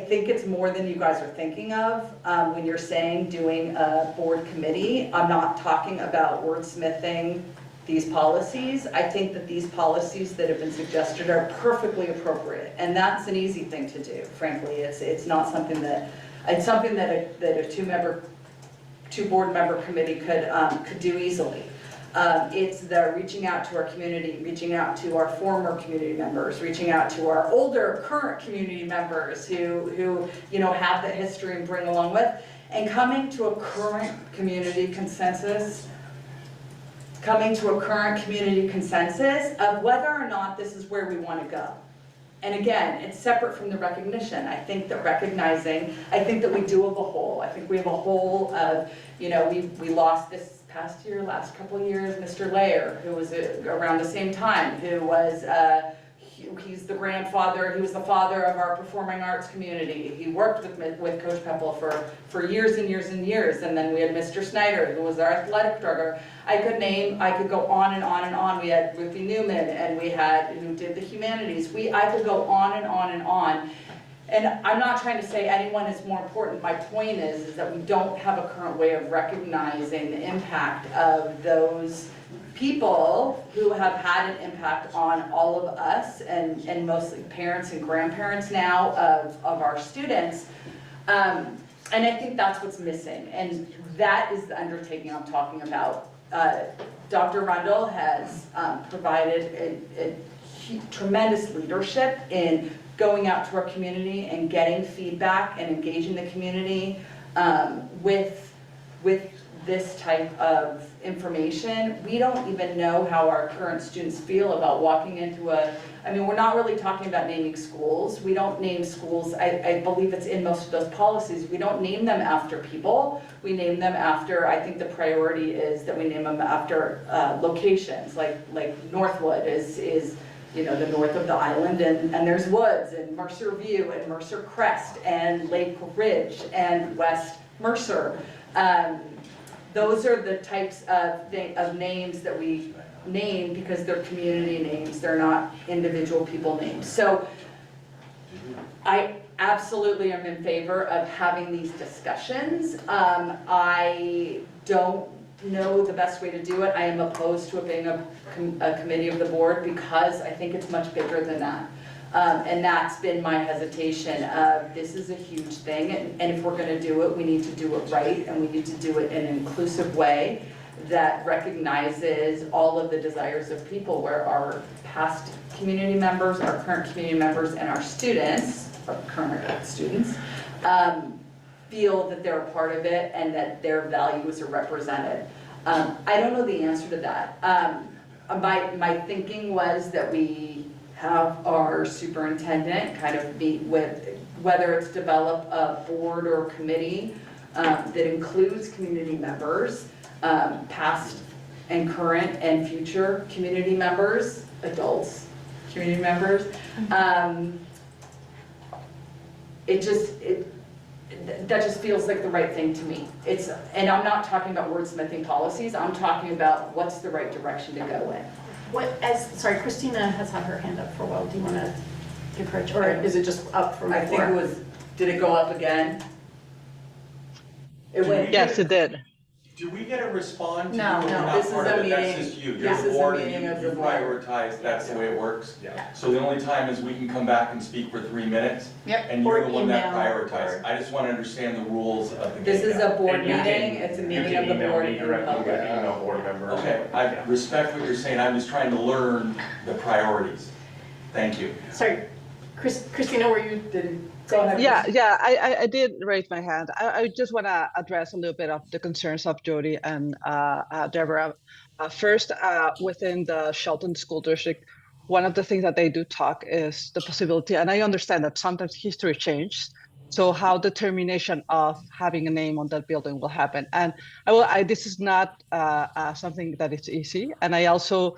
think it's more than you guys are thinking of when you're saying doing a board committee. I'm not talking about wordsmithing these policies. I think that these policies that have been suggested are perfectly appropriate, and that's an easy thing to do. Frankly, it's not something that a two board member committee could do easily. It's the reaching out to our community, reaching out to our former community members, reaching out to our older current community members who have that history and bring along with, and coming to a current community consensus of whether or not this is where we want to go. And again, it's separate from the recognition. I think that we do have a whole. I think we have a whole of, we lost this past year, last couple of years, Mr. Layer, who was around the same time, who was, he's the grandfather, he was the father of our performing arts community. He worked with Coach Peppel for years and years and years. And then we had Mr. Snyder, who was our athletic director. I could go on and on and on. We had Ruthie Newman, and who did the humanities. I could go on and on and on. And I'm not trying to say anyone is more important. My point is that we don't have a current way of recognizing the impact of those people who have had an impact on all of us, and mostly parents and grandparents now of our students. And I think that's what's missing. And that is the undertaking I'm talking about. Dr. Rundle has provided a tremendous leadership in going out to our community and getting feedback and engaging the community with this type of information. We don't even know how our current students feel about walking into we're not really talking about naming schools. We don't name schools, I believe it's in most of those policies, we don't name them after people. We name them after, I think the priority is that we name them after locations, like Northwood is the north of the island, and there's Woods, and Mercer View, and Mercer Crest, and Lake Ridge, and West Mercer. Those are the types of names that we name because they're community names, they're not individual people names. So I absolutely am in favor of having these discussions. I don't know the best way to do it. I am opposed to it being a committee of the board because I think it's much bigger than that. And that's been my hesitation of this is a huge thing, and if we're going to do it, we need to do it right, and we need to do it in an inclusive way that recognizes all of the desires of people, where our past community members, our current community members, and our students, our current students, feel that they're a part of it and that their values are represented. I don't know the answer to that. My thinking was that we have our superintendent kind of meet with, whether it's develop a board or committee that includes community members, past and current and future community members, adults, community members. That just feels like the right thing to me. And I'm not talking about wordsmithing policies, I'm talking about what's the right direction to go in. Sorry, Christina has had her hand up for a while. Do you want to give her, or is it just up from before? I think it was, did it go up again? It went. Yes, it did. Do we get to respond to you? No, We're not this is part a of it. That's meeting. just you. This You're is the a board, meeting and of you the board. prioritize, that's the way it works. Yeah. So the only time is we can come back and speak for 3 minutes, Yep. and you're Or the one that email, prioritizes. I just want to understand the rules of the game. This is a board And you can- meeting, it's a meeting of the board in public. Email board member. Okay, I respect what you're saying, I'm just trying to learn the priorities. Thank you. Sorry, Christina, were you? Go ahead. Yeah, I did raise my hand. I just want to address a little bit of the concerns of Jody and Deborah. First, within the Shelton School District, one of the things that they do talk is the possibility, and I understand that sometimes history changes, so how determination of having a name on that building will happen. And this is not something that is easy, and I also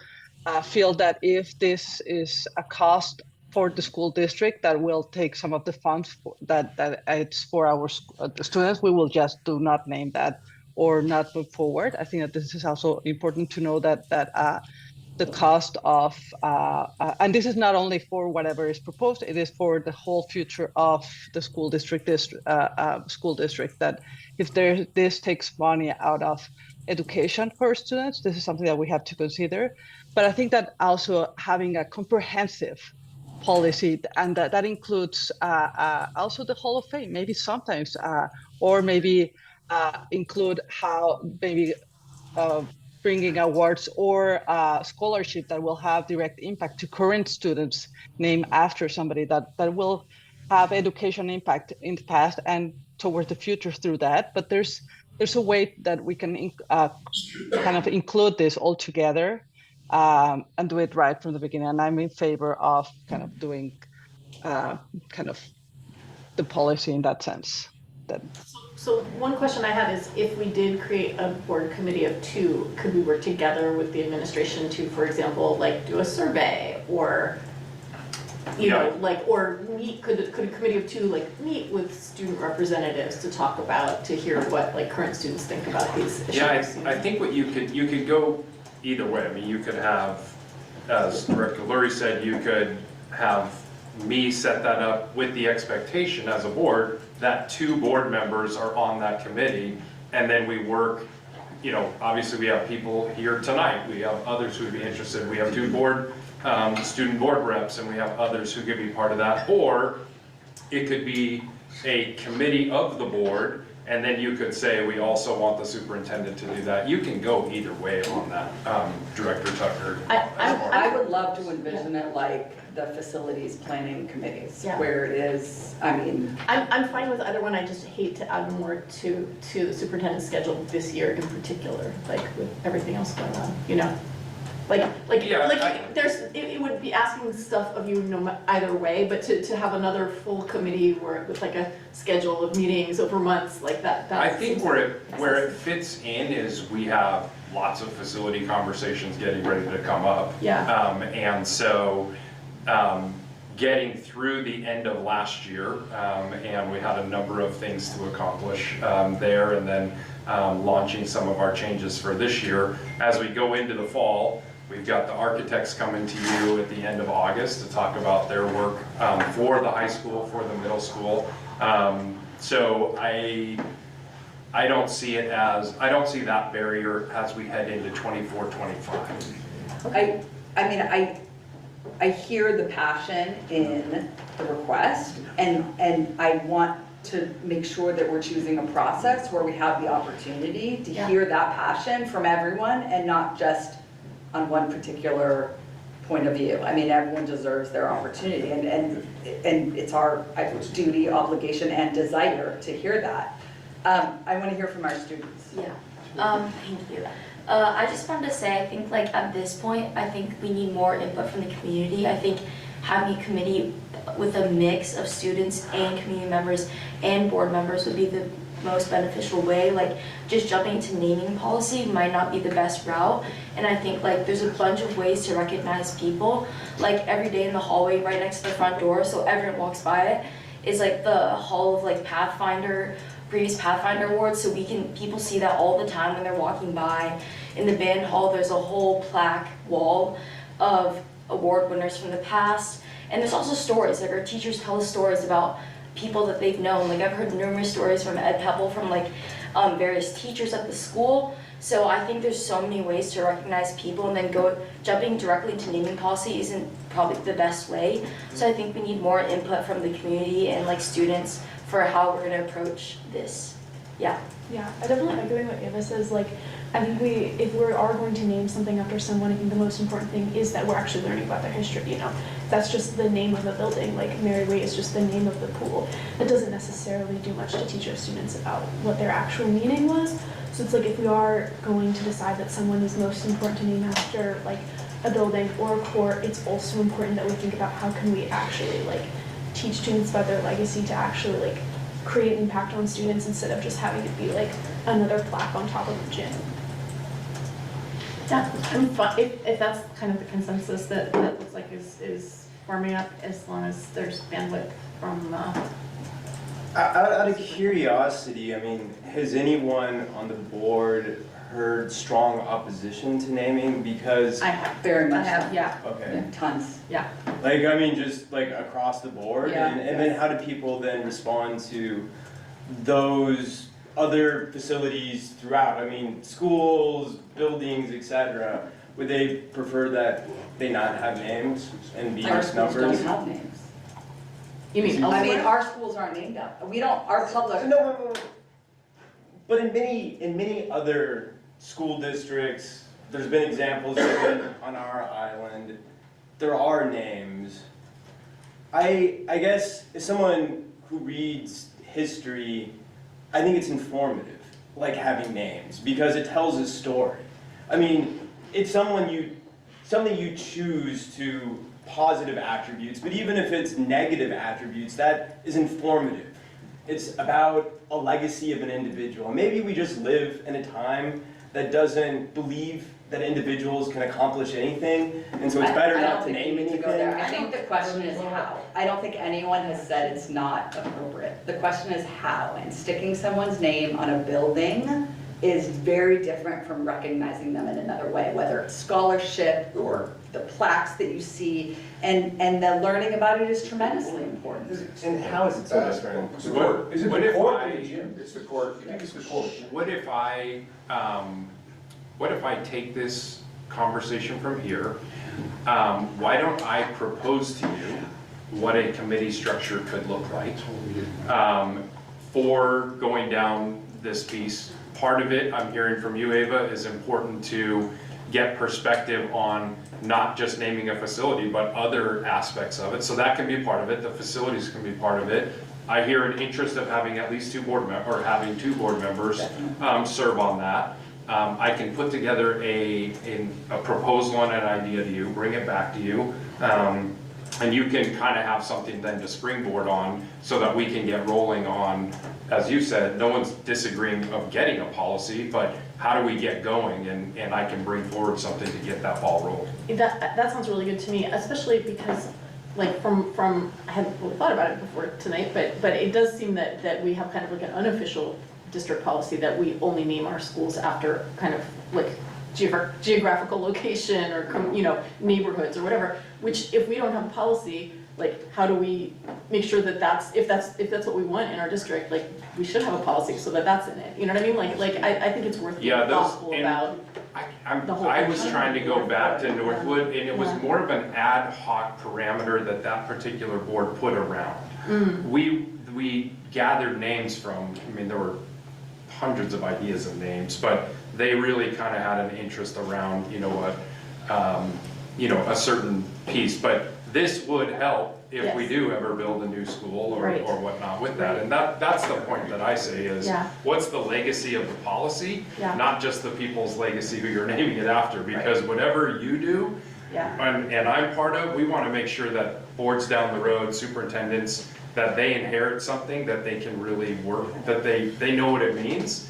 feel that if this is a cost for the school district that will take some of the funds that it's for our the students, we will just do not name that or not move forward. I think that this is also important to know that the cost of, and this is not only for whatever is proposed, it is for the whole future of the school district, that if this takes money out of education for students, this is something that we have to consider. But I think that also having a comprehensive policy, and that includes also the Hall of Fame, maybe sometimes, or maybe include how maybe bringing awards or scholarship that will have direct impact to current students named after somebody that will have education impact in the past and towards the future through that. But there's a way that we can kind of include this all together and do it right from the beginning. And I'm in favor of kind of doing kind of the policy in that sense. So one question I have is, if we did create a board committee of 2, could we work together with the administration to, for example, like do a survey, or you know, like, or meet, could a committee of 2 like meet with student representatives to talk about, to hear what like current students think about these issues? Yeah, I think what you could go either way. I mean, you could have, as Director Lurie said, you could have me set that up with the expectation as a board that 2 board members are on that committee, and then we work, you know, obviously we have people here tonight, we have others who would be interested, we have 2 student board reps, and we have others who could be part of that, or it could be a committee of the board, and then you could say we also want the superintendent to do that. You can go either way on that, Director Tucker. I would love to envision it like the facilities planning committees, where it is, I mean. I'm fine with either one, I just hate to add more to the superintendent's schedule this year in particular, like with everything else going on, you know? It would be asking stuff of you either way, but to have another full committee with like a schedule of meetings over months like that. I think where it fits in is we have lots of facility conversations getting ready to come up. Yeah. And so getting through the end of last year, and we had a number of things to accomplish there, and then launching some of our changes for this year. As we go into the fall, we've got the architects coming to you at the end of August to talk about their work for the high school, for the middle school. So I don't see that barrier as we head into 24, 25. I hear the passion in the request, and I want to make sure that we're choosing a process where we have the opportunity to hear that passion from everyone and not just on one particular point of view. I mean, everyone deserves their opportunity, and it's our duty, obligation, and desire to hear that. I want to hear from our students. Thank you. I just wanted to say, I think like at this point, I think we need more input from the community. I think having a committee with a mix of students and community members and board members would be the most beneficial way. Like just jumping into naming policy might not be the best route. And I think like there's a bunch of ways to recognize people. Like every day in the hallway right next to the front door, so everyone walks by it, is like the hall of like Pathfinder, previous Pathfinder awards, so people see that all the time when they're walking by. In the band hall, there's a whole plaque wall of award winners from the past. And there's also stories, like our teachers tell us stories about people that they've known. Like I've heard numerous stories from Ed Pepple, from like various teachers at the school. So I think there's so many ways to recognize people, and then jumping directly into naming policy isn't probably the best way. So I think we need more input from the community and like students for how we're gonna approach this. Yeah, I definitely like doing what Eva says. Like, I think if we are going to name something after someone, I think the most important thing is that we're actually learning about their history, you know. That's just the name of a building, like Mary Way is just the name of the pool. It doesn't necessarily do much to teach our students about what their actual meaning was. So it's like if we are going to decide that someone is most important to name after like a building or a court, it's also important that we think about how can we actually like teach students about their legacy to actually like create impact on students instead of just having it be like another plaque on top of the gym. Yeah, I'm fine, if that's kind of the consensus that looks like is forming up, as long as there's bandwidth from, Out of curiosity, I mean, has anyone on the board heard strong opposition to naming? Because, I have. Very much I have, so. yeah, okay, Tons. yeah. like, I mean, just like across the board? Yeah. And then how do people then respond to those other facilities throughout? I mean, schools, buildings, etc. Would they prefer that they not have names and be Our just schools numbers? don't have names. You mean I mean, elsewhere? our schools aren't named after, we don't, our public. No. But in many other school districts, there's been examples of it on our island. There are names. I guess as someone who reads history, I think it's informative, like having names, because it tells a story. I mean, it's something you choose to positive attributes, but even if it's negative attributes, that is informative. It's about a legacy of an individual. And maybe we just live in a time that doesn't believe that individuals can accomplish anything, and so it's better not to name anything. I think the question is how. I don't think anyone has said it's not appropriate. The question is how, and sticking someone's name on a building is very different from recognizing them in another way, whether it's scholarship or the plaques that you see, and the learning about it is tremendously important. And how is it so different? It's the court. Is it What the if court I- or the gym? It's the court. I think it's the court. What if I take this conversation from here? Why don't I propose to you what a committee structure could look like for going down this piece? Part of it, I'm hearing from you, Ava, is important to get perspective on not just naming a facility, but other aspects of it. So that can be part of it. The facilities can be part of it. I hear an interest of having at least two board members serve on that. I can put together a proposal and an idea to you, bring it back to you, and you can kind of have something then to springboard on so that we can get rolling on, as you said, no one's disagreeing of getting a policy, but how do we get going? And I can bring forward something to get that ball rolling. That sounds really good to me, especially because, like, from I hadn't really thought about it before tonight, but it does seem that we have kind of like an unofficial district policy that we only name our schools after kind of like geographical location or, you know, neighborhoods or whatever, which if we don't have a policy, like, how do we make sure that if that's what we want in our district, like, we should have a policy so that that's in it, you know what I mean? Like I think it's worth being thoughtful about. I was trying to go back to Northwood, and it was more of an ad hoc parameter that particular board put around. We gathered names from, I mean, there were hundreds of ideas of names, but they really kind of had an interest around, a certain piece. But this would help if we do ever build a new school or whatnot with that. And that's the point that I say is, what's the legacy of the policy? Not just the people's legacy who you're naming it after, because whatever you do, and I'm part of, we want to make sure that boards down the road, superintendents, that they inherit something that they can really work, that they know what it means.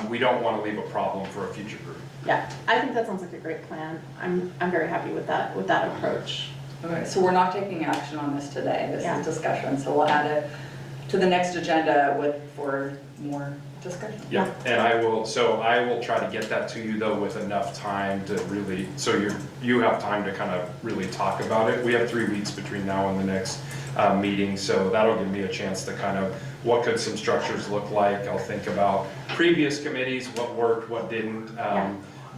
We don't want to leave a problem for a future group. Yeah, I think that sounds like a great plan. I'm very happy with that approach. Okay, so we're not taking action on this today. This is discussion, so we'll add it to the next agenda for more discussion. Yeah, and I will try to get that to you though with enough time to really, so you have time to kind of really talk about it. We have 3 weeks between now and the next meeting, so that'll give me a chance to kind of, what could some structures look like? I'll think about previous committees, what worked, what didn't.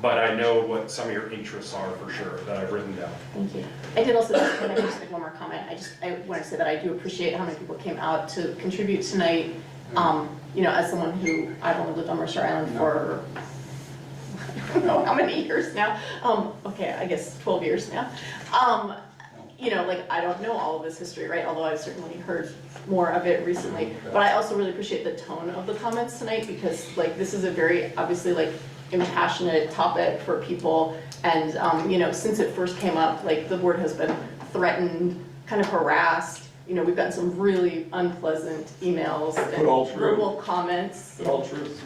But I know what some of your interests are for sure that I've written down. Thank you. I did also, can I just make one more comment? I want to say that I do appreciate how many people came out to contribute tonight. As someone who, I've only lived on Mercer Island for, I don't know how many years now. Okay, I guess 12 years now. I don't know all of this history, right? Although I've certainly heard more of it recently. But I also really appreciate the tone of the comments tonight, because this is a very, obviously, impassionate topic for people. And, since it first came up, the board has been threatened, kind of harassed. We've gotten some really unpleasant emails and verbal comments, all truth.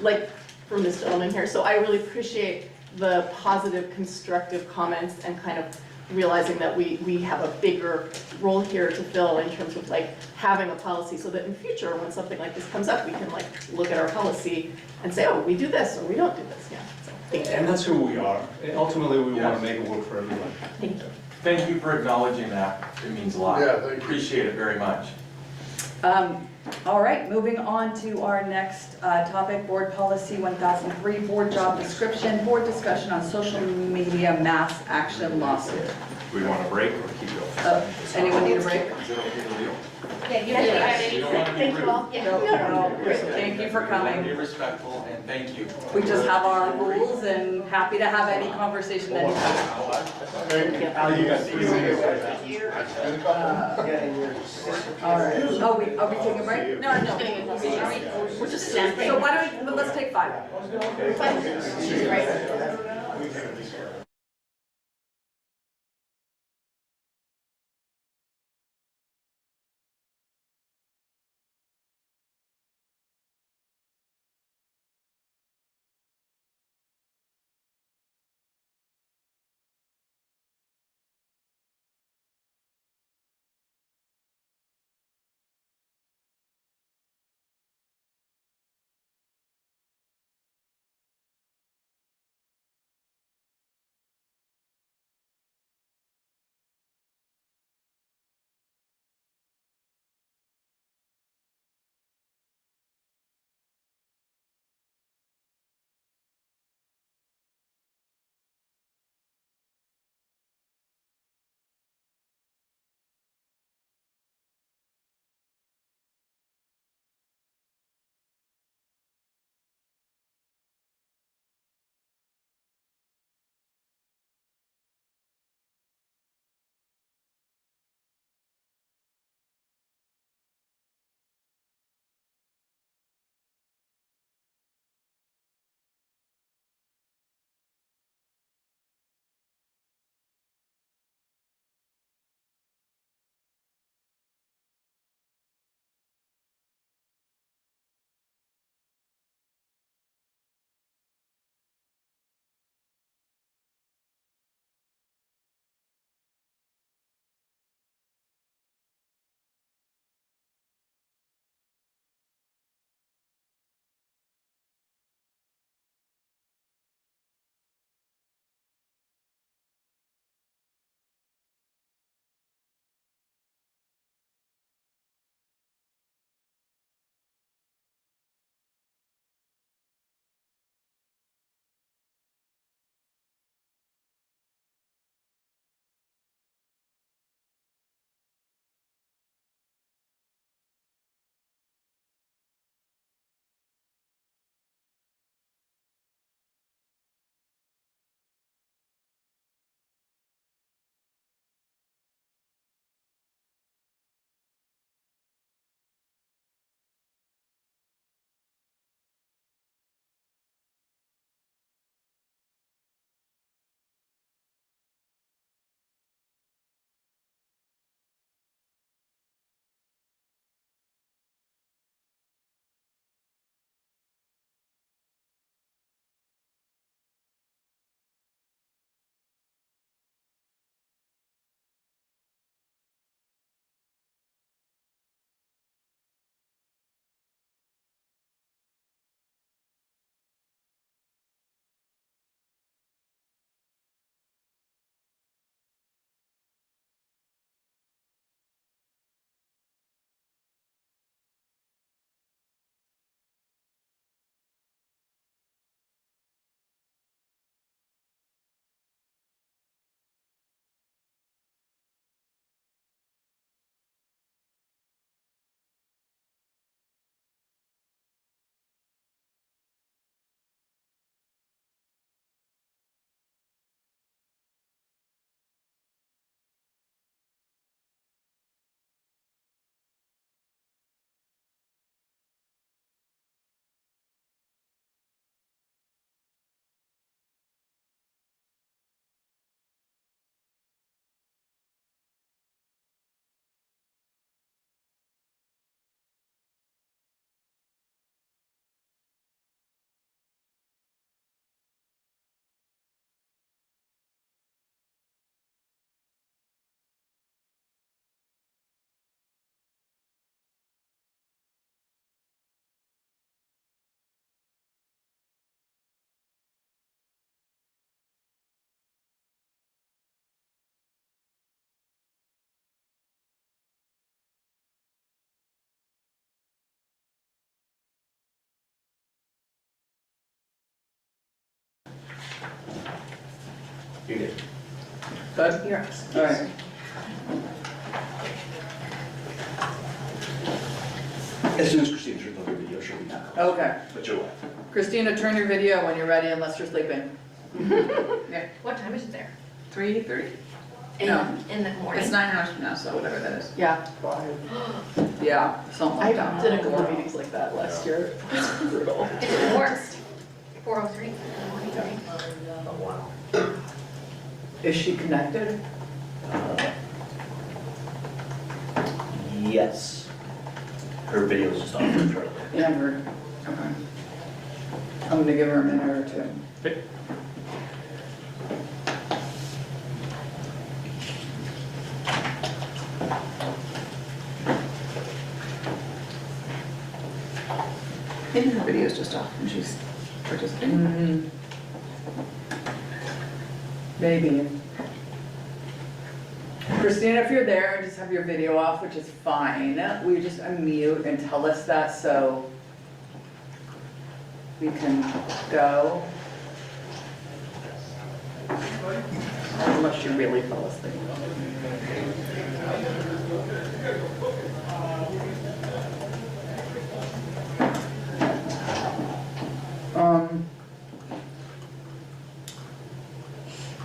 from this gentleman here. So I really appreciate the positive, constructive comments and kind of realizing that we have a bigger role here to fill in terms of like having a policy so that in future, when something like this comes up, we can like look at our policy and say, oh, we do this or we don't do this, yeah. So, thank you. And that's who we are. And ultimately, we want Yes. to make it work for everyone. Thank you. Thank you for acknowledging that. It means a lot. Yeah, thank you. Appreciate it very much. All right, moving on to our next topic, Board Policy 1003, Board Job Description, Board Discussion on Social Media Mass Action Lawsuit. Do we want to break or keep going? Anyone need a break? Is it okay to leave? Yeah, You don't want to be Thank you rude. all. No, thank you for Be coming. respectful and thank you. We just have our rules and happy to have any conversation anytime. Al, you guys. All right. Oh, are we taking a break? No, no. We're just standing. So why don't we, let's take 5. She's right. You did. Good? You're All right. As soon as Christine turns on her video, she'll be done. Okay. But you're right. Christina, turn your video when you're ready unless you're sleeping. Yeah, What time is it there? 3:30? No. In the morning. It's 9 hours from now, so whatever that is. Yeah. Yeah, something I like that. did a couple of meetings like that last year. It's brutal. It's the worst. 4:03 in the morning. Oh, wow. Is she connected? Yes. Her video was just off for Yeah, I heard. Okay. I'm gonna give her a minute or two. Okay. Maybe her video's just off and she's participating. Mm-hmm. Maybe. Christina, if you're there, just have your video off, which is fine. We just unmute and tell us that so we can go. Unless you really fell asleep.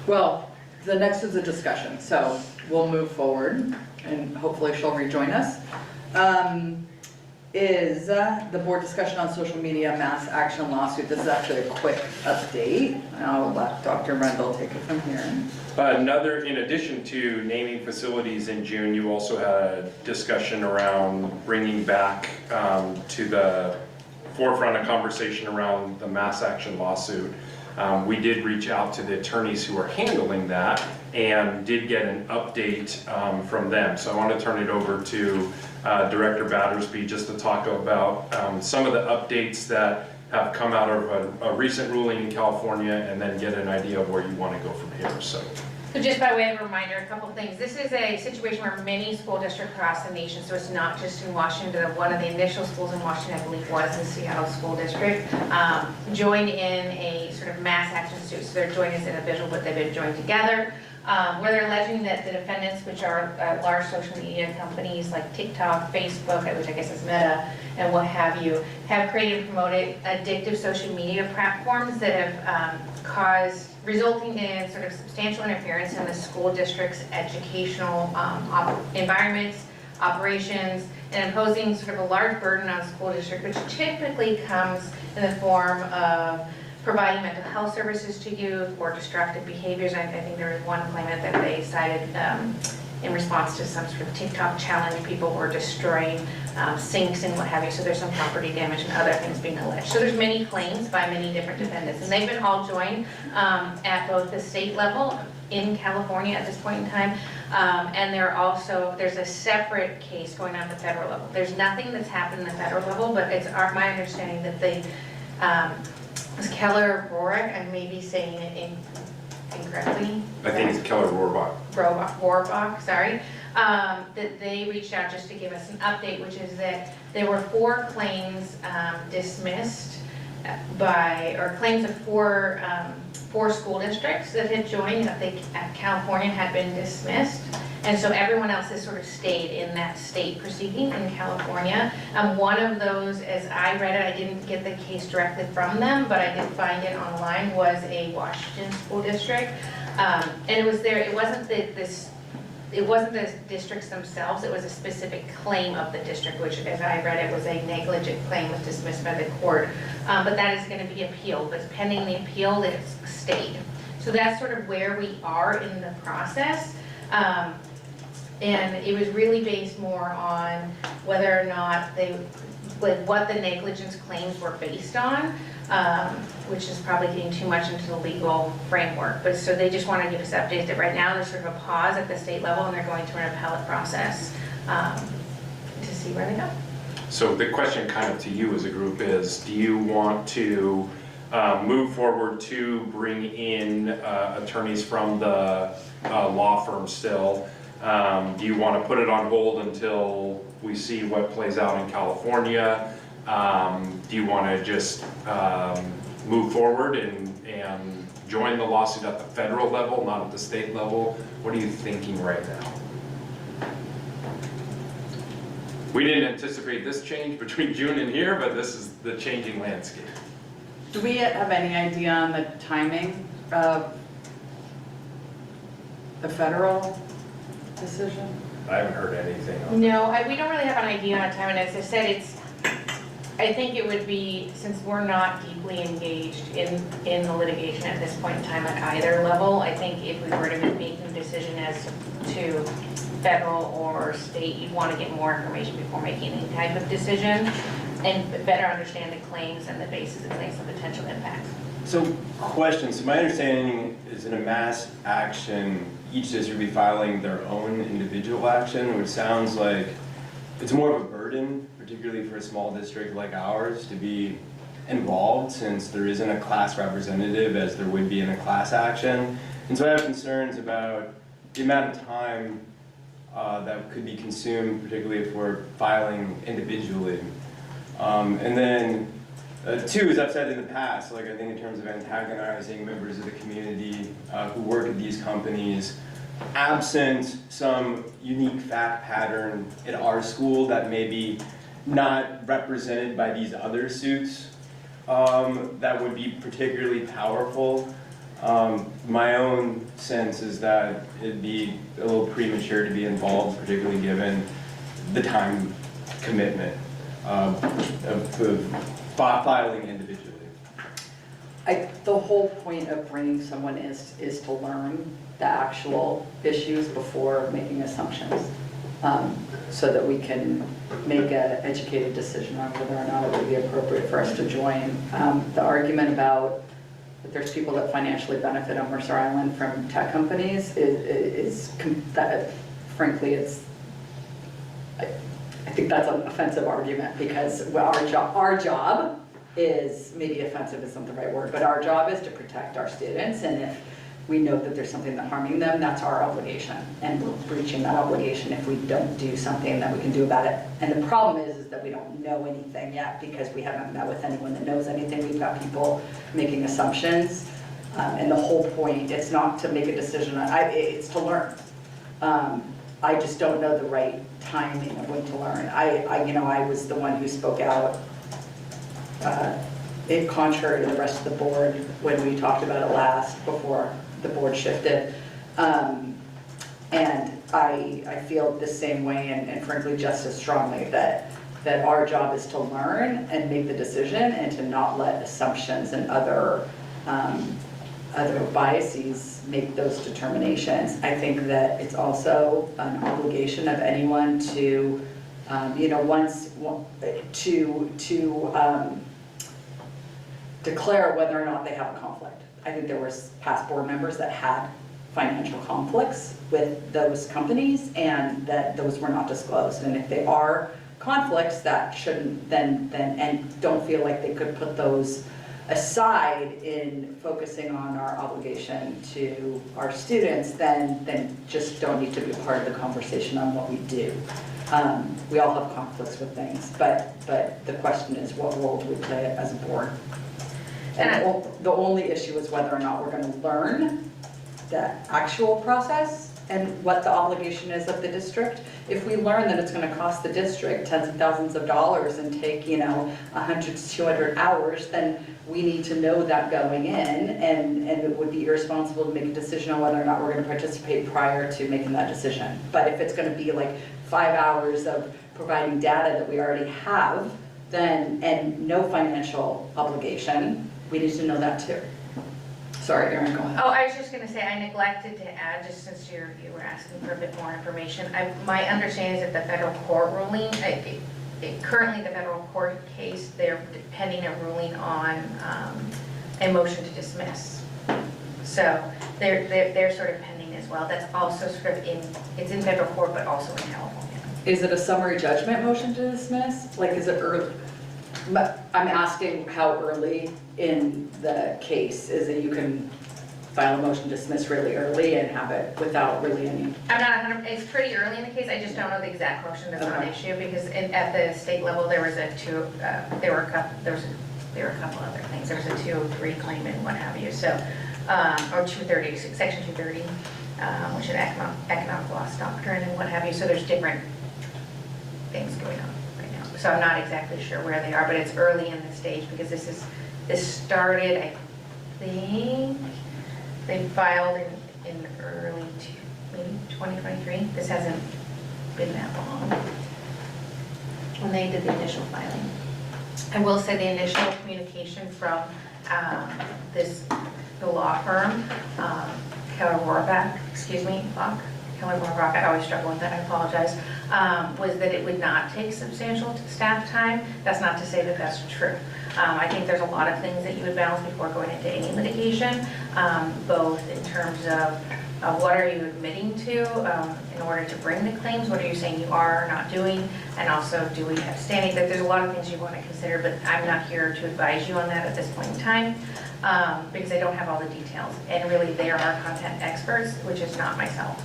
Well, the next is a discussion, so we'll move forward and hopefully she'll rejoin us. Is the board discussion on social media mass action lawsuit. This is actually a quick update. I'll let Dr. Rendell take it from here. In addition to naming facilities in June, you also had a discussion around bringing back to the forefront a conversation around the mass action lawsuit. We did reach out to the attorneys who are handling that and did get an update from them. So I want to turn it over to Director Battersby just to talk about some of the updates that have come out of a recent ruling in California and then get an idea of where you want to go from here. So just by way of a reminder, a couple of things. This is a situation where many school districts across the nation, so it's not just in Washington. One of the initial schools in Washington, I believe, was the Seattle School District, joined in a sort of mass action suit. So they're joined as individual, but they've been joined together, where they're alleging that the defendants, which are large social media companies like TikTok, Facebook, which I guess is Meta, and what have you, have created and promoted addictive social media platforms that have resulting in sort of substantial interference in the school district's educational environments, operations, and imposing sort of a large burden on school district, which typically comes in the form of providing mental health services to youth or destructive behaviors. I think there was one claimant that they cited in response to some sort of TikTok challenge. People were destroying sinks and what have you, so there's some property damage and other things being alleged. So there's many claims by many different defendants, and they've been all joined at both the state level in California at this point in time, and there's a separate case going on at the federal level. There's nothing that's happened at the federal level, but it's my understanding that they, it's Keller Rohrack, I may be saying it incorrectly. I think it's Keller Rohrack. Rohrack, sorry. That they reached out just to give us an update, which is that there were 4 claims dismissed claims of 4 school districts that had joined that California had been dismissed. And so everyone else has sort of stayed in that state proceeding in California. One of those, as I read it, I didn't get the case directly from them, but I did find it online, was a Washington school district. And it was there, it wasn't the districts themselves, it was a specific claim of the district, which as I read it was a negligent claim, was dismissed by the court. But that is going to be appealed, but pending the appeal, it's stayed. So that's sort of where we are in the process. And it was really based more on whether or not what the negligence claims were based on, which is probably getting too much into the legal framework. But so they just want to give us updates that right now there's sort of a pause at the state level and they're going through an appellate process to see where they go. So the question kind of to you as a group is, do you want to move forward to bring in attorneys from the law firm still? Do you want to put it on hold until we see what plays out in California? Do you want to just move forward and join the lawsuit at the federal level, not at the state level? What are you thinking right now? We didn't anticipate this change between June and here, but this is the changing landscape. Do we have any idea on the timing of the federal decision? I haven't heard anything on No, we don't really have an idea on time, and as I said, I think it would be, since we're not deeply engaged in the litigation at this point in time at either level, I think if we were to be making a decision as to federal or state, you'd want to get more information before making any type of decision and better understand the claims and the basis of claims and potential impacts. So, question, so my understanding is in a mass action, each district will be filing their own individual action, which sounds like it's more of a burden, particularly for a small district like ours, to be involved since there isn't a class representative as there would be in a class action. And so I have concerns about the amount of time that could be consumed, particularly if we're filing individually. And then two, as I've said in the past, like I think in terms of antagonizing members of the community who work at these companies, absent some unique fact pattern at our school that may be not represented by these other suits that would be particularly powerful. My own sense is that it'd be a little premature to be involved, particularly given the time commitment of filing individually. The whole point of bringing someone is to learn the actual issues before making assumptions, so that we can make an educated decision on whether or not it would be appropriate for us to join. The argument about that there's people that financially benefit on Mercer Island from tech companies is frankly, I think that's an offensive argument, because our job is, maybe offensive isn't the right word, but our job is to protect our students, and if we know that there's something that's harming them, that's our obligation, and we're breaching that obligation if we don't do something that we can do about it. And the problem is that we don't know anything yet, because we haven't met with anyone that knows anything. We've got people making assumptions, and the whole point, it's not to make a decision, it's to learn. I just don't know the right timing of when to learn. I was the one who spoke out contrary to the rest of the board when we talked about it last, before the board shifted. And I feel the same way, and frankly just as strongly, that our job is to learn and make the decision, and to not let assumptions and other biases make those determinations. I think that it's also an obligation of anyone to, declare whether or not they have a conflict. I think there was past board members that had financial conflicts with those companies, and that those were not disclosed. And if they are conflicts that shouldn't, then and don't feel like they could put those aside in focusing on our obligation to our students, then just don't need to be part of the conversation on what we do. We all have conflicts with things, but the question is, what role do we play as a board? And the only issue is whether or not we're going to learn the actual process and what the obligation is of the district. If we learn that it's going to cost the district tens of thousands of dollars and take 100 to 200 hours, then we need to know that going in, and it would be irresponsible to make a decision on whether or not we're going to participate prior to making that decision. But if it's going to be like 5 hours of providing data that we already have, then, and no financial obligation, we need to know that too. Sorry, Erin, go ahead. Oh, I was just going to say, I neglected to add, just since you were asking for a bit more information. My understanding is that the federal court ruling, currently the federal court case, they're pending a ruling on a motion to dismiss. So they're sort of pending as well. That's also sort of it's in federal court, but also in California. Is it a summary judgment motion to dismiss? Like, is it early? I'm asking how early in the case is it you can file a motion to dismiss really early and have it without really any... I'm not 100%, it's pretty early in the case, I just don't know the exact motion that's on issue, because at the state level there was there were a couple other things. There was a 203 claim and what have you, so, or 230, section 230, which is economic loss doctrine and what have you, so there's different things going on right now. So I'm not exactly sure where they are, but it's early in the stage because this started, I think, they filed in early, maybe 2023. This hasn't been that long when they did the initial filing. I will say the initial communication from the law firm, Keller Rohrbach, Keller Rohrbach, I always struggle with that, I apologize, was that it would not take substantial staff time. That's not to say that that's true. I think there's a lot of things that you would balance before going into any litigation, both in terms of what are you admitting to in order to bring the claims, what are you saying you are or not doing, and also do we have standing. That there's a lot of things you want to consider, but I'm not here to advise you on that at this point in time because I don't have all the details. And really, they are our content experts, which is not myself.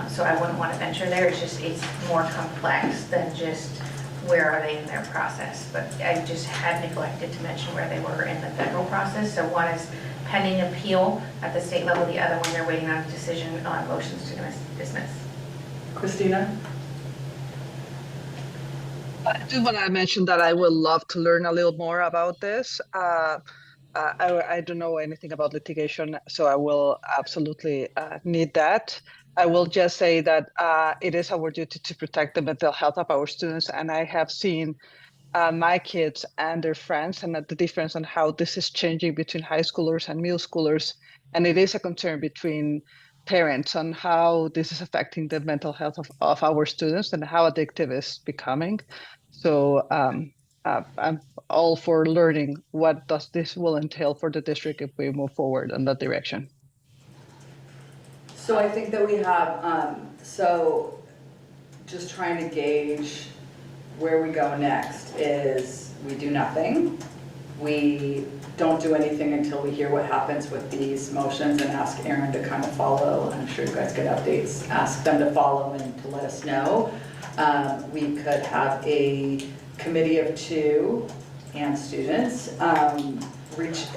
So I wouldn't want to venture there. It's more complex than just where are they in their process. But I just had neglected to mention where they were in the federal process. So one is pending appeal at the state level, the other one they're waiting on a decision on motions to dismiss. Christina? I do want to mention that I would love to learn a little more about this. I don't know anything about litigation, so I will absolutely need that. I will just say that it is our duty to protect the mental health of our students, and I have seen my kids and their friends and the difference on how this is changing between high schoolers and middle schoolers, and it is a concern between parents on how this is affecting the mental health of our students and how addictive it's becoming. So I'm all for learning what does this will entail for the district if we move forward in that direction. So I think that we have, so just trying to gauge where we go next is we do nothing. We don't do anything until we hear what happens with these motions and ask Aaron to kind of follow. I'm sure you guys get updates. Ask them to follow and to let us know. We could have a committee of 2 and students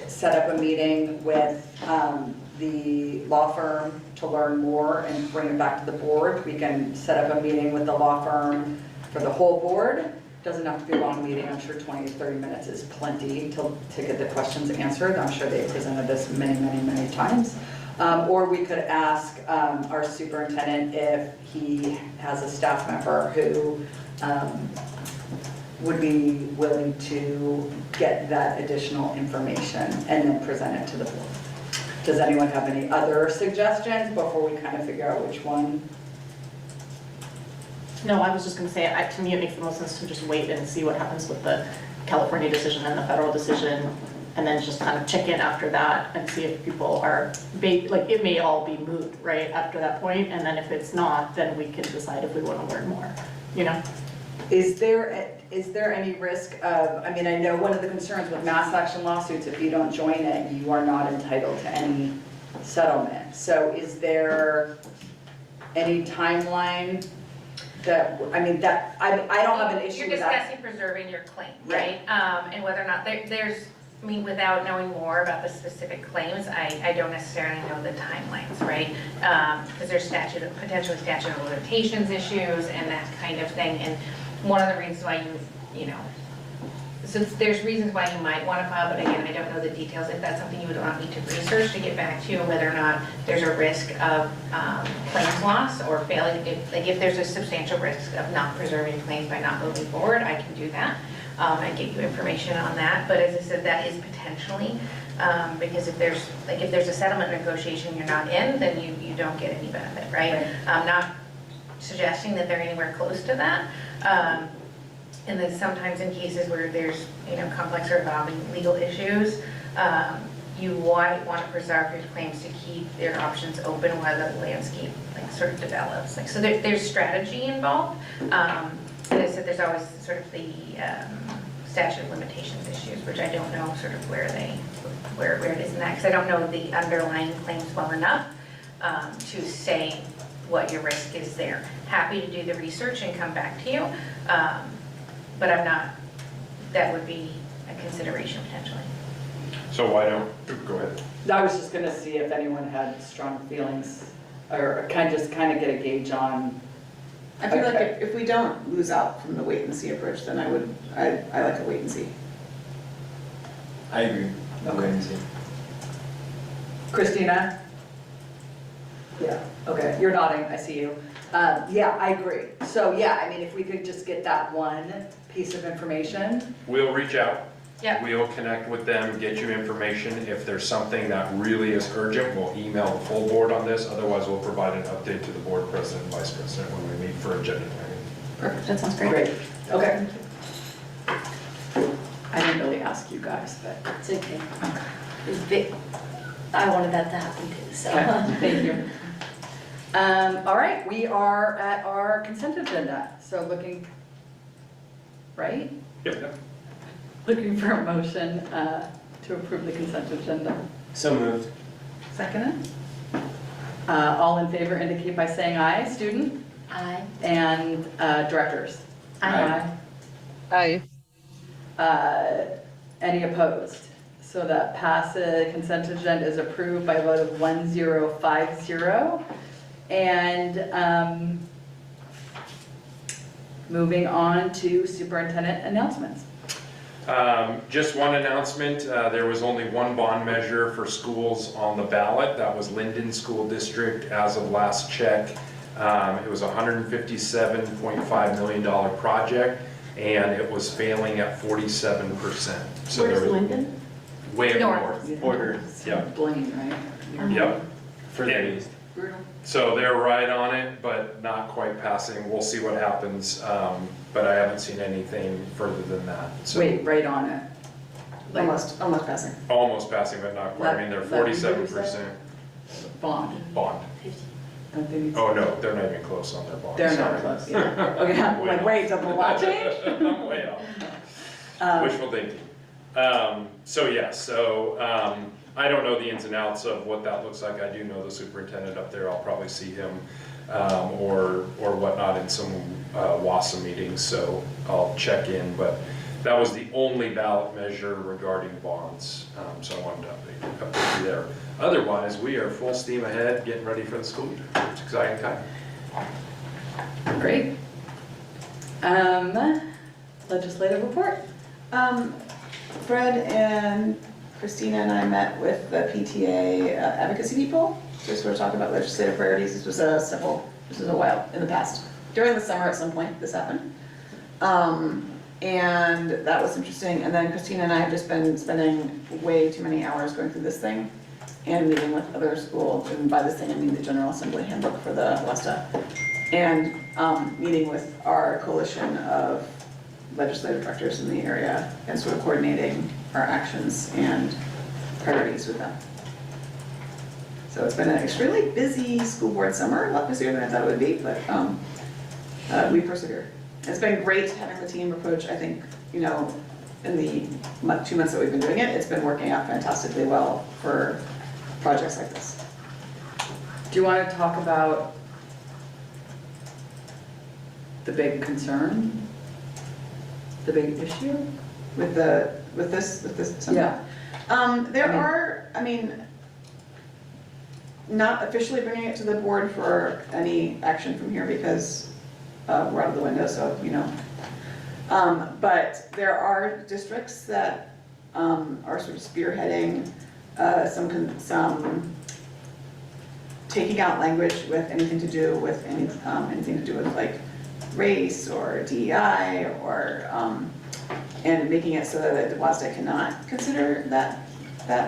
set up a meeting with the law firm to learn more and bring it back to the board. We can set up a meeting with the law firm for the whole board. Doesn't have to be a long meeting. I'm sure 20 to 30 minutes is plenty to get the questions answered. I'm sure they presented this many, many, many times. Or we could ask our superintendent if he has a staff member who would be willing to get that additional information and then present it to the board. Does anyone have any other suggestions before we kind of figure out which one? No, I was just going to say, to me, it makes the most sense to just wait and see what happens with the California decision and the federal decision, and then just kind of check in after that and see if people are, like, it may all be moot, right, after that point, and then if it's not, then we can decide if we want to learn more, you know? Is there any risk of, I mean, I know one of the concerns with mass action lawsuits, if you don't join it, you are not entitled to any settlement. So is there any timeline that, I mean, that, I don't have an issue with that. You're discussing preserving your claim, right? And whether or not there's, I mean, without knowing more about the specific claims, I don't necessarily know the timelines, right? Because there's potentially statute of limitations issues and that kind of thing. And one of the reasons why you know, so there's reasons why you might want to file, but again, I don't know the details. If that's something you would want me to research to get back to you, whether or not there's a risk of claims loss or failing, if there's a substantial risk of not preserving claims by not moving forward, I can do that and get you information on that. But as I said, that is potentially, because if there's a settlement negotiation you're not in, then you don't get any benefit, right? I'm not suggesting that they're anywhere close to that. And then sometimes in cases where there's, you know, complex or evolving legal issues, you might want to preserve your claims to keep your options open while the landscape sort of develops. So there's strategy involved. And I said there's always sort of the statute of limitations issues, which I don't know sort of where it is in that, because I don't know the underlying claims well enough to say what your risk is there. Happy to do the research and come back to you. But I'm not, that would be a consideration potentially. So why don't, go ahead. I was just gonna see if anyone had strong feelings, or kind of get a gauge on. I feel like Okay. if we don't lose out from the wait and see approach, then I like a wait and see. I agree. Okay. Christina? Yeah, okay, you're nodding, I see you. Yeah, I agree. So, yeah, I mean, if we could just get that one piece of information. We'll reach out. Yep. We'll connect with them, get you information. If there's something that really is urgent, we'll email the full board on this. Otherwise, we'll provide an update to the board president and vice president when we meet for agenda planning. Perfect, that sounds great. Great, okay. I didn't really ask you guys, but. It's okay. I wanted that to happen too, so. Okay, thank you. All right, we are at our consent agenda, so looking, right? Yep. Looking for a motion to approve the consent agenda. So moved. Second? All in favor indicate by saying aye. Student? Aye. And directors? Aye. Aye. Any opposed? So that passes, consent agenda is approved by a vote of 1050. And moving on to superintendent announcements. Just one announcement, there was only one bond measure for schools on the ballot. That was Linden School District as of last check. It was a $157.5 million project, and it was failing at 47%. So Where's there was Linden? way up North. north. Order. Yep. Blaine, right? Yep. Further east. Brutal. So they're right on it, but not quite passing. We'll see what happens, but I haven't seen anything further than that. So Wait, right on it. Like Almost passing. almost passing, but not quite. I mean, they're 47% bond. bond. Don't they need- Oh, no, they're not even close on their bond. They're sorry. not close, yeah. Okay, I'm Way like, off. wait, did the law change? I'm way off. Wishful thinking. I don't know the ins and outs of what that looks like. I do know the superintendent up there. I'll probably see him or whatnot in some WASA meetings, so I'll check in. But that was the only ballot measure regarding bonds, so I wanted to update you there. Otherwise, we are full steam ahead, getting ready for the school year. It's an exciting time. Great. Legislative report. Fred and Christina and I met with the PTA advocacy people, just sort of talk about legislative priorities. This was a while in the past. During the summer at some point, this happened. And that was interesting. And then Christina and I have just been spending way too many hours going through this thing and meeting with other schools. And by this thing, I mean the General Assembly handbook for the WESTA. And meeting with our coalition of legislative directors in the area and sort of coordinating our actions and priorities with them. So it's been an extremely busy school board summer, a lot busier than I thought it would be, but we persevere. It's been great having the team approach. I think, in the 2 months that we've been doing it, it's been working out fantastically well for projects like this. Do you want to talk about the big concern? The big issue? With this? Yeah. There are, not officially bringing it to the board for any action from here because we're out of the window, so, but there are districts that are sort of spearheading some taking out language with anything to do with anything to do with like race or DEI or and making it so that the WASDA cannot consider that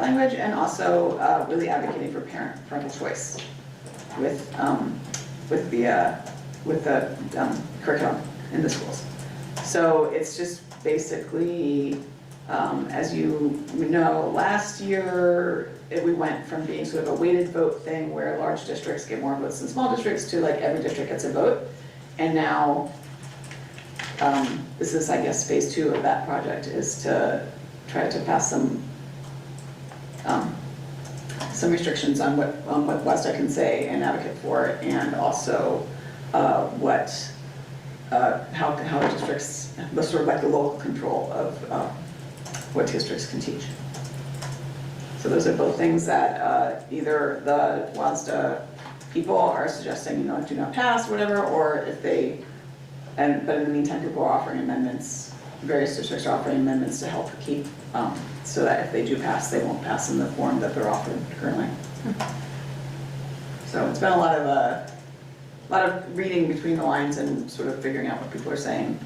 language, and also really advocating for parental choice with the curriculum in the schools. So it's just basically, as you know, last year we went from being sort of a weighted vote thing where large districts get more votes than small districts to like every district gets a vote. And now this is, I guess, phase 2 of that project is to try to pass some restrictions on what WESTA can say and advocate for, and also how districts, the sort of like the local control of what districts can teach. So those are both things that either the WASDA people are suggesting, do not pass, whatever, or if they, but in the meantime, people are offering amendments, various districts are offering amendments to help keep, so that if they do pass, they won't pass in the form that they're offered currently. So it's been a lot of reading between the lines and sort of figuring out what people are saying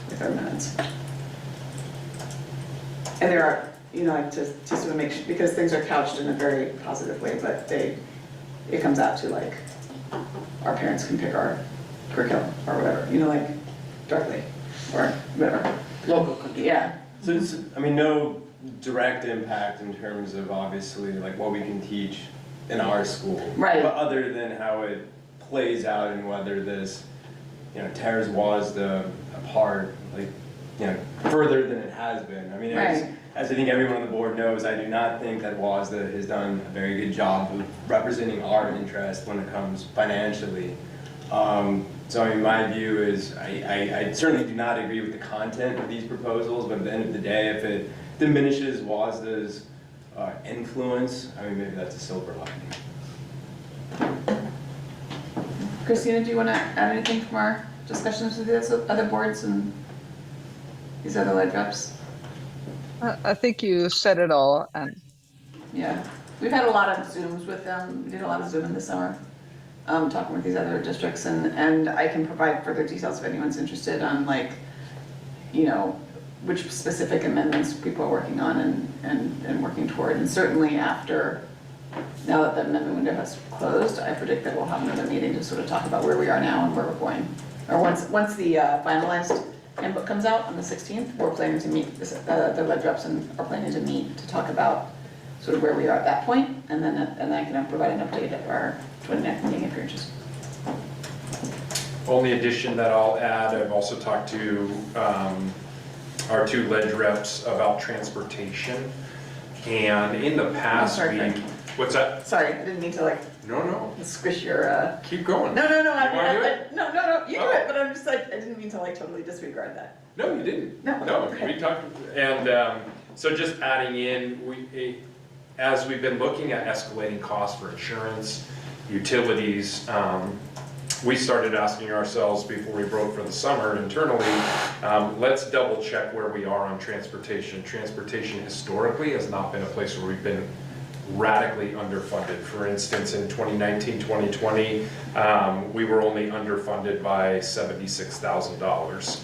with our amendments. And there are, like to sort of make sure, because things are couched in a very positive way, but it comes out to like, our parents can pick our curriculum or whatever, like directly or whatever. Local control. Yeah. So it's, no direct impact in terms of obviously like what we can teach in our school. Right. But other than how it plays out and whether this, tears WASDA apart, like, further than it has been. As I think everyone on the board knows, I do not think that WASDA has done a very good job of representing our interest when it comes financially. So my view is I certainly do not agree with the content of these proposals, but at the end of the day, if it diminishes WASDA's influence, maybe that's a silver lining. Christina, do you want to add anything from our discussions with the other boards and these other lead reps? I think you said it all. And yeah, we've had a lot of Zooms with them. We did a lot of Zoom in the summer, talking with these other districts, and I can provide further details if anyone's interested on which specific amendments people are working on and working toward. And certainly now that the amendment window has closed, I predict that we'll have another meeting to sort of talk about where we are now and where we're going. Or once the finalized handbook comes out on the 16th, we're planning to meet, the lead reps and are planning to meet to talk about sort of where we are at that point, and then I can provide an update at our 29th meeting if you're interested. Only addition that I'll add, I've also talked to our two ledge reps about transportation. And in the past, what's that? Sorry, I didn't mean to No. Squish your. Keep going. No. You wanna do it? No. You do it. But I'm just I didn't mean to totally disregard that. No, you didn't. No. We talked, and so just adding in, as we've been looking at escalating costs for insurance, utilities, we started asking ourselves before we broke for the summer internally, let's double check where we are on transportation. Transportation historically has not been a place where we've been radically underfunded. For instance, in 2019, 2020, we were only underfunded by $76,000.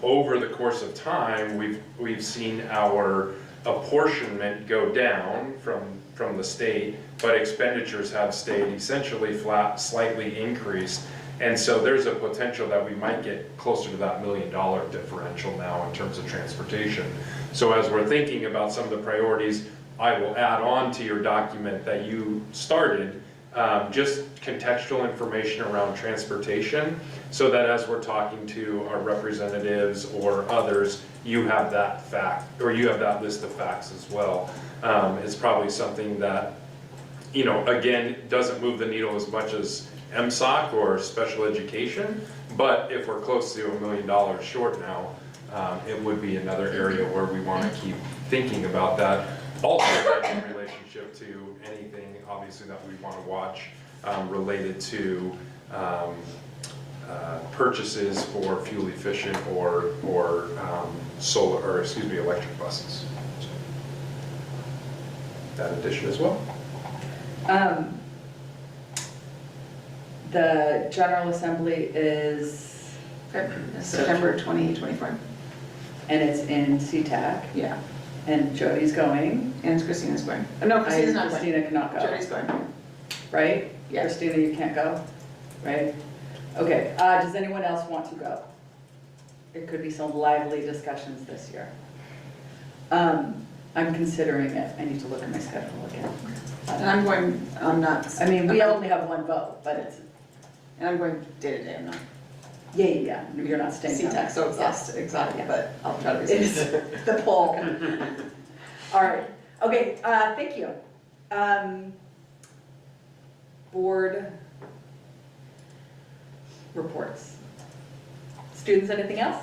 Over the course of time, we've seen our apportionment go down from the state, but expenditures have stayed essentially flat, slightly increased. And so there's a potential that we might get closer to that $1 million differential now in terms of transportation. So as we're thinking about some of the priorities, I will add on to your document that you started, just contextual information around transportation, so that as we're talking to our representatives or others, you have that fact, or you have that list of facts as well. It's probably something that, again, doesn't move the needle as much as MSOC or special education, but if we're close to $1 million short now, it would be another area where we want to keep thinking about that. Also, in relationship to anything, obviously, that we want to watch related to purchases for fuel efficient or electric buses. So, that addition as well. The General Assembly is September 2024. And it's in SeaTac. Yeah. And Jody's going. And Christina's going. No, Christina's not going. Christina cannot go. Jody's going. Right? Yeah. Christina, you can't go? Right? Okay, does anyone else want to go? There could be some lively discussions this year. I'm considering it. I need to look at my schedule again. And I'm going, I'm not. We only have one vote, but it's. And I'm going day to day, I'm not. Yeah. You're not staying. SeaTac, so exotic, but I'll try to It's resist. the poll. All right. Okay, thank you. Board reports. Students, anything else?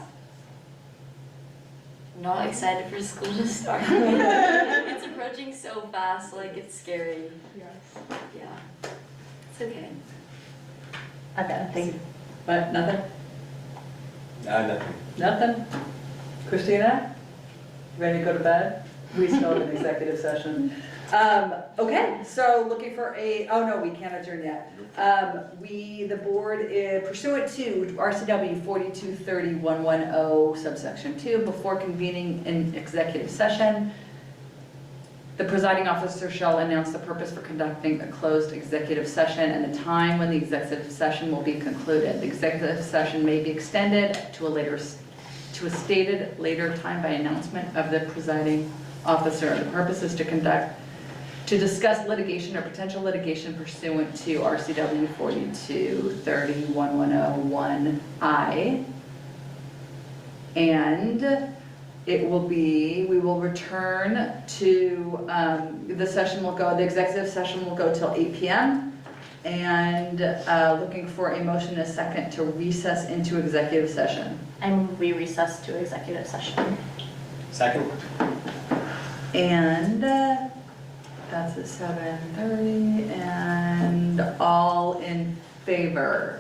not excited for school to start. It's approaching so fast, like it's scary. Yes. Yeah, it's okay. Okay, thank you. But nothing? Nothing. Nothing? Christina? Ready to go to bed? We still have an executive session. Okay, so looking for oh no, we can't adjourn yet. The board is pursuant to RCW 4230-110 subsection 2, before convening in executive session, the presiding officer shall announce the purpose for conducting a closed executive session and the time when the executive session will be concluded. The executive session may be extended to a stated later time by announcement of the presiding officer. The purpose is to discuss litigation or potential litigation pursuant to RCW 4230-110-1I. And we will return to, the executive session will go till 8 p.m. And looking for a motion and a second to recess into executive session. I move we recess to executive session. Second? And that's at 7:30, and all in favor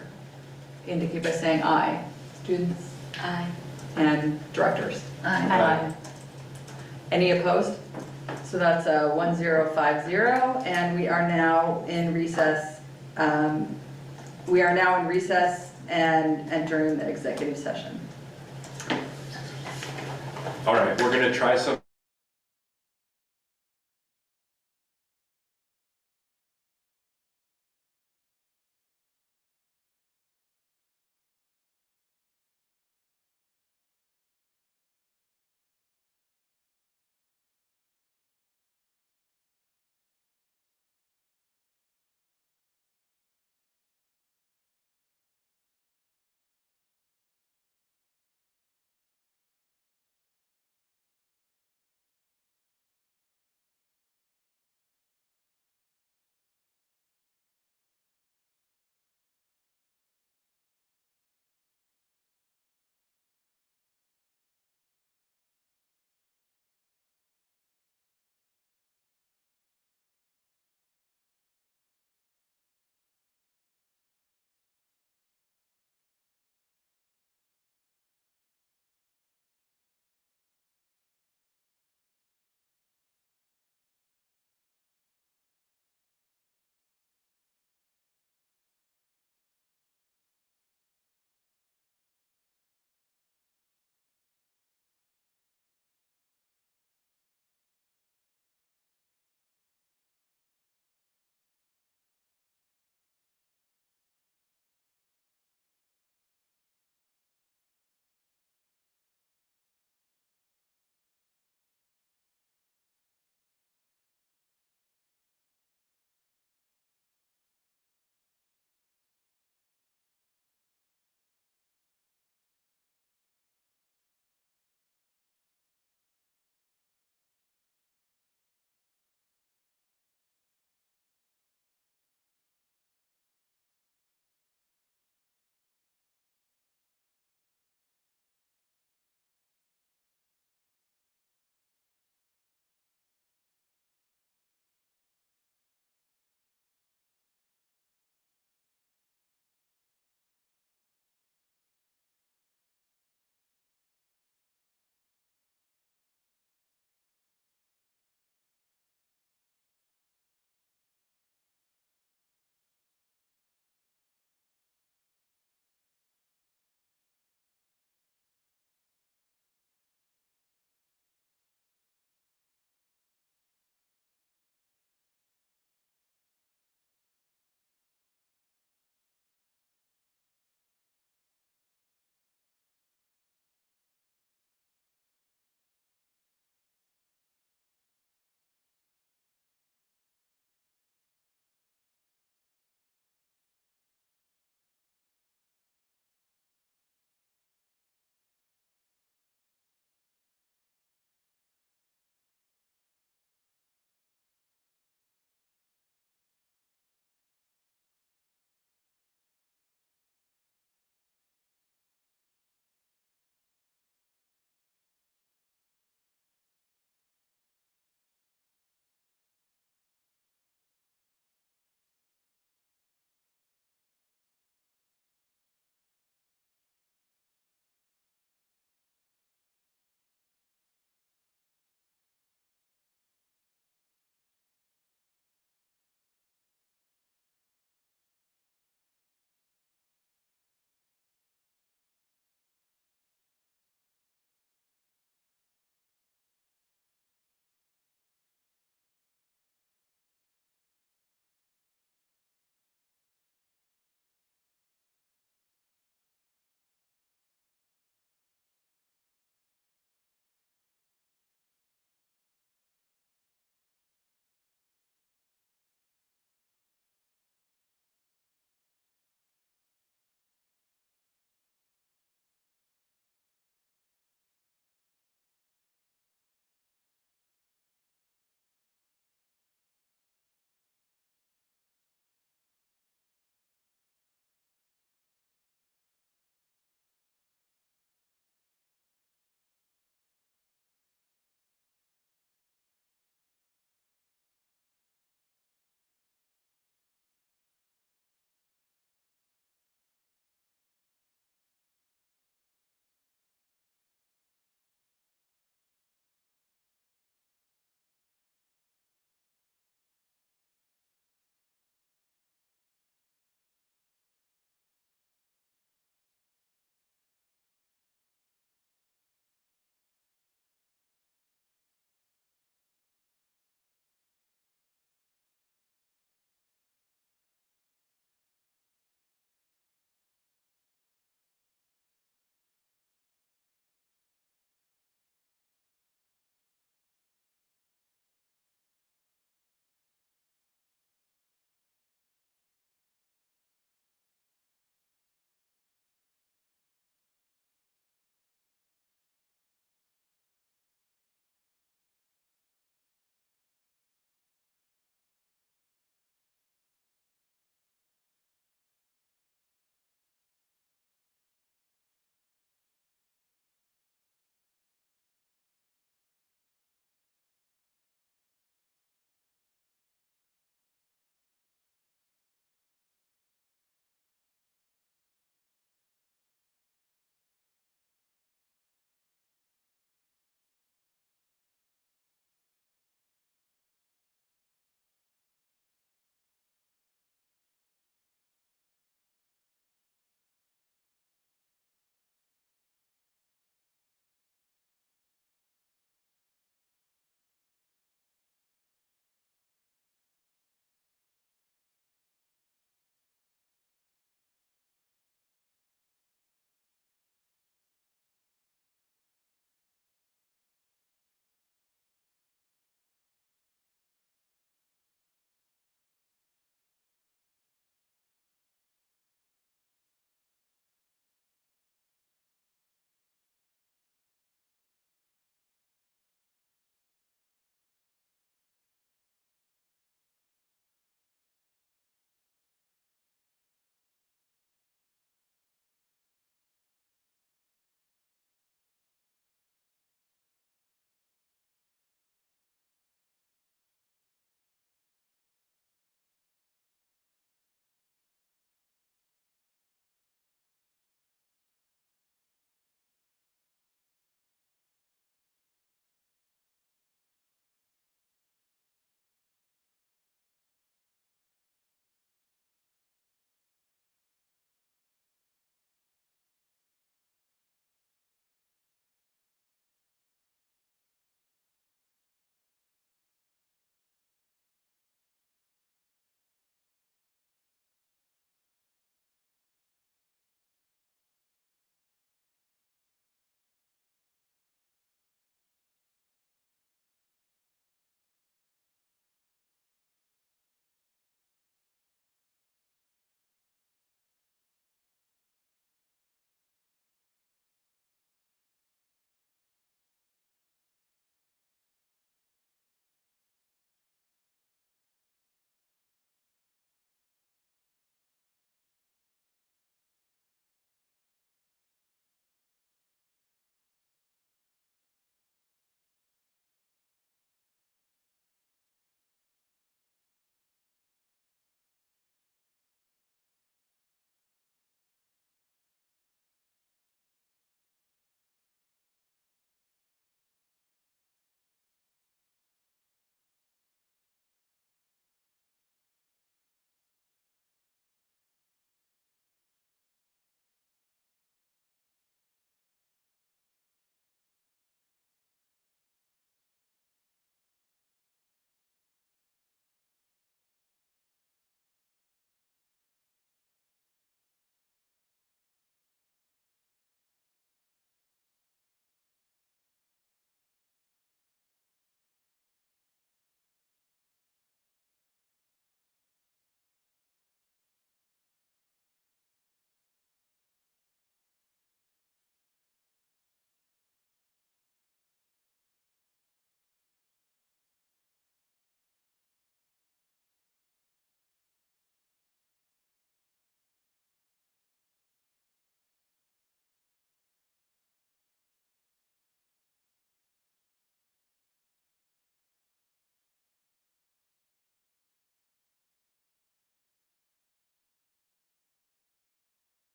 indicate by saying aye. Students? Aye. And directors? Aye. Any opposed? So that's a 1050, and we are now in recess. We are now in recess and entering the executive session. All right, we're gonna try some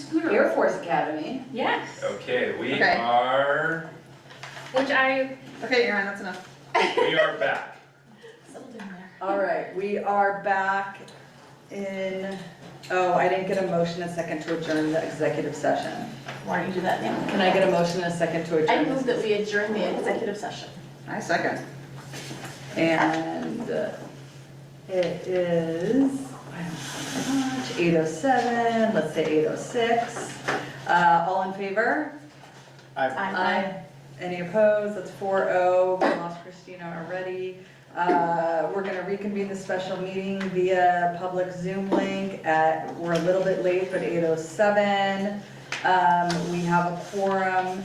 scooter. Air Force Academy. Yes, Okay, we Okay. are, which I, Okay, Aaron, that's enough. we are back. All right, we are back in, oh, I didn't get a motion a second to adjourn the executive session. Why don't you do that now? Can I get a motion a second to adjourn? I move this? that we adjourn the executive session. I second. And it is, I don't know how much, 8:07, let's say 8:06. All in favor? Aye. Any opposed? That's 4-0. We lost Christina already. We're gonna reconvene the special meeting via public Zoom link we're a little bit late, but 8:07. We have a quorum.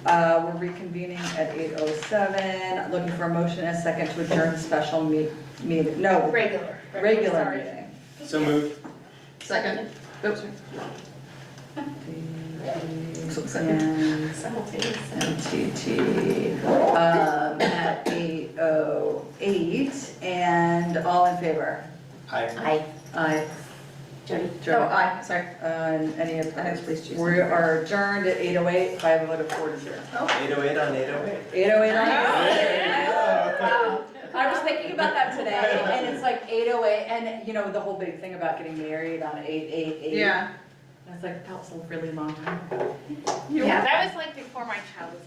We're reconvening at 8:07. Looking for a motion and a second to adjourn the special meeting, no, regular. regular Sorry. meeting. So moved. Second. Oops. And Simultaneous. MTT, at 8:08, and all in favor? Aye. Aye. Jody? Jody. Oh, aye, sorry. And any opposed? please choose. We are adjourned at 8:08, 5 voted 4-0. 808 on 808. 8:08 on 8:08. I was thinking about that today, and it's like 8:08, and you know, the whole big thing about getting married on 8:88. Yeah. And it's like, that was a really long time ago. Yeah, that was like before my child was